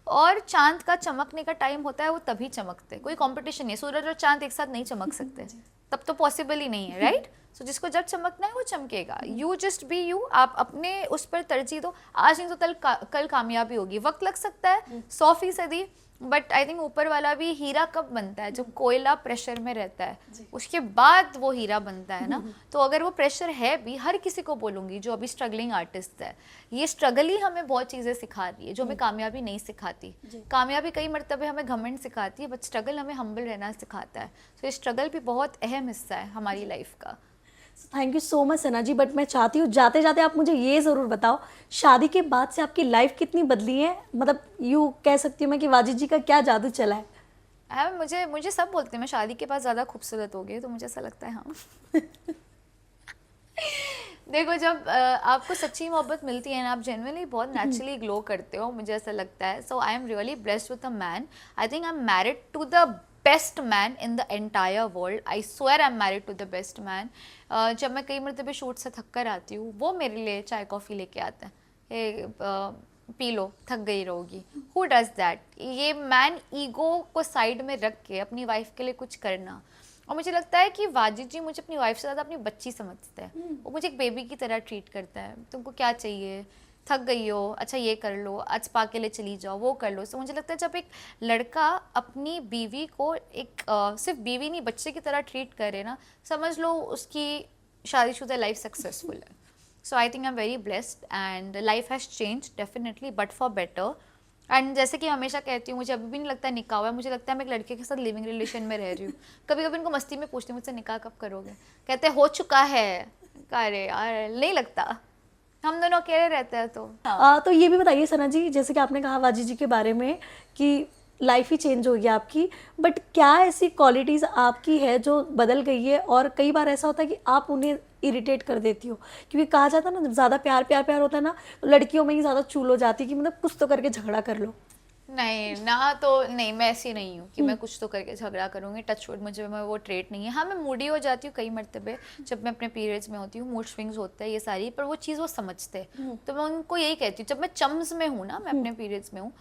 और चांद का चमकने का टाइम होता है, वो तभी चमकते, कोई कंपटीशन नहीं। सूरज और चांद एक साथ नहीं चमक सकते, तब तो पॉसिबल ही नहीं है, राइट? सो जिसको जब चमकना है वो चमकेगा। यू जस्ट बी यू, आप अपने उस पर तरजीह दो। आज नहीं तो कल कामयाबी होगी। वक्त लग सकता है 100%, बट आई थिंक ऊपर वाला भी हीरा कब बनता है? जब कोयला प्रेशर में रहता है, उसके बाद वो हीरा बनता है ना। तो अगर वो प्रेशर है भी, हर किसी को बोलूँगी जो अभी स्ट्रगलिंग आर्टिस्ट है, ये स्ट्रगल ही हमें बहुत चीज़ें सिखा रही है जो हमें कामयाबी नहीं सिखाती। कामयाबी कई मरतबे हमें घमंड सिखाती है, बट स्ट्रगल हमें हम्बल रहना सिखाता है। तो ये स्ट्रगल भी बहुत अहम हिस्सा है हमारी लाइफ का। Thank you so much Sana ji. But मैं चाहती हूँ जाते जाते आप मुझे ये ज़रूर बताओ, शादी के बाद से आपकी लाइफ कितनी बदली है? मतलब यूँ कह सकती हूँ मैं कि वाजिद जी का क्या जादू चला है? मुझे सब बोलते हैं मैं शादी के बाद ज़्यादा खूबसूरत हो गई, तो मुझे ऐसा लगता है हाँ। देखो, जब आपको सच्ची मोहब्बत मिलती है ना, आप जेन्युइनली बहुत नेचुरली ग्लो करते हो, मुझे ऐसा लगता है। So I am really blessed with a man. I think I am married to the best man in the entire world. I swear I am married to the best man. जब मैं कई मरतबे shoot से थक कर आती हूँ, वो मेरे लिए चाय कॉफ़ी लेके आता है, पी लो, थक गई रहोगी। Who does that? ये मैन ईगो को साइड में रख के अपनी वाइफ के लिए कुछ करना। और मुझे लगता है कि वाजिद जी मुझे अपनी वाइफ से ज़्यादा अपनी बच्ची समझता है। वो मुझे एक बेबी की तरह ट्रीट करता है। तुमको क्या चाहिए? थक गई हो? अच्छा ये कर लो, आज स्पा के लिए चली जाओ, वो कर लो। तो मुझे लगता है जब एक लड़का अपनी बीवी को एक सिर्फ बीवी नहीं बच्चे की तरह ट्रीट करे ना, समझ लो उसकी शादीशुदा लाइफ सक्सेसफुल है। So I think I am very blessed and life has change definitely, but for better. And जैसे कि हमेशा कहती हूँ, मुझे अभी भी नहीं लगता निकाह हुआ है। मुझे लगता है मैं एक लड़के के साथ लिविंग रिलेशन में रह रही हूँ। कभी कभी इनको मस्ती में पूछती हूँ, मुझसे निकाह कब करोगे? कहते हो चुका है। अरे यार नहीं लगता, हम दोनों अकेले रहते हैं। तो तो ये भी बताइए सना जी, जैसे कि आपने कहा वाजिद जी के बारे में कि लाइफ ही चेंज हो गया आपकी, बट क्या ऐसी क्वालिटीज़ आपकी है जो बदल गई है? और कई बार ऐसा होता है कि आप उन्हें इरिटेट कर देती हो, क्योंकि कहा जाता है ना, जब ज़्यादा प्यार प्यार प्यार होता है ना, तो लड़कियों में ही ज़्यादा चूल हो जाती है कि मतलब कुछ तो करके झगड़ा कर लो। नहीं ना, तो नहीं, मैं ऐसी नहीं हूँ कि मैं कुछ तो करके झगड़ा करूँगी। टच वुड, मुझे में वो ट्रेट नहीं है। हाँ, मैं मूडी हो जाती हूँ कई मरतबे जब मैं अपने पीरियड्स में होती हूँ, मूड स्विंग्स होते हैं ये सारी, पर वो चीज़ वो समझते हैं। तो मैं उनको यही कहती हूँ, जब मैं चम्स में हूँ ना, मैं अपने पीरियड्स में हूँ,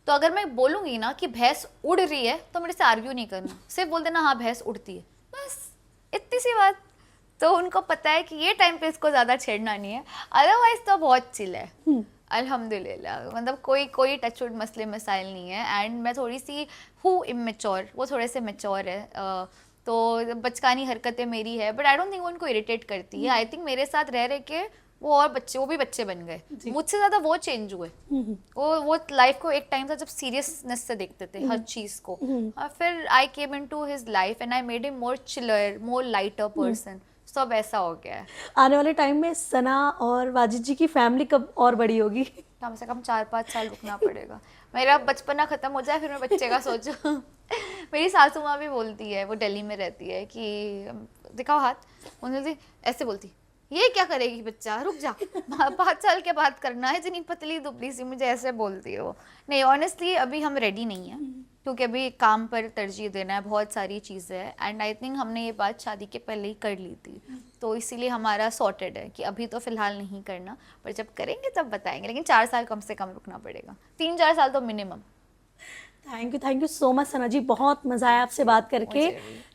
तो अगर मैं बोलूँगी ना कि भैंस उड़ रही है, तो मेरे से आर्ग्यू नहीं करना, सिर्फ बोल देना हाँ भैंस उड़ती है, बस इतनी सी बात। तो उनको पता है कि ये टाइम पे इसको ज़्यादा छेड़ना नहीं है, अदरवाइज तो बहुत चिल है अल्हम्दुलिल्लाह। मतलब कोई टचवुड मसले मसाइल नहीं है। एंड मैं थोड़ी सी हूँ इमेच्योर, वो थोड़े से मेच्योर है, तो बचकानी हरकतें मेरी है, बट आई डोंट थिंक वो उनको इरिटेट करती है। आई थिंक मेरे साथ रह रहे के वो भी बच्चे बन गए, मुझसे ज़्यादा वो चेंज हुए। वो लाइफ को एक टाइम था जब सीरियसनेस से देखते थे हर चीज़ को, और फिर I came into his life and I made him more chiller, more lighter person. सब ऐसा हो गया है। आने वाले टाइम में सना और वाजिद जी की फैमिली कब और बड़ी होगी? कम से कम 4-5 साल रुकना पड़ेगा। मेरा बचपना ख़त्म हो जाए फिर मैं बच्चे का सोचूं। मेरी सासू माँ भी बोलती है, वो दिल्ली में रहती है, कि दिखाओ हाथ, उन्होंने ऐसे बोलती, ये क्या करेगी बच्चा, रुक जा, 5 साल के बाद करना है, इतनी पतली दुबली सी, मुझे ऐसे बोलती है वो। नहीं, ऑनेस्टली अभी हम रेडी नहीं हैं, क्योंकि अभी काम पर तरजीह देना है, बहुत सारी चीज़ें हैं। एंड आई थिंक हमने ये बात शादी के पहले ही कर ली थी, तो इसीलिए हमारा सॉर्टेड है कि अभी तो फ़िलहाल नहीं करना, पर जब करेंगे तब बताएंगे। लेकिन 4 साल कम से कम रुकना पड़ेगा, 3-4 साल तो minimum. Thank you so much Sana ji, बहुत मज़ा आया आपसे बात करके।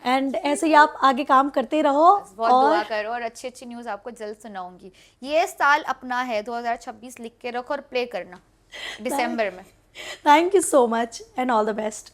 एंड ऐसे ही आप आगे काम करते रहो, बहुत दुआ करो, और अच्छी अच्छी न्यूज़ आपको जल्द सुनाऊंगी। ये साल अपना है 2026, लिख के रखो और प्ले करना दिसंबर में। Thank you so much and all the best.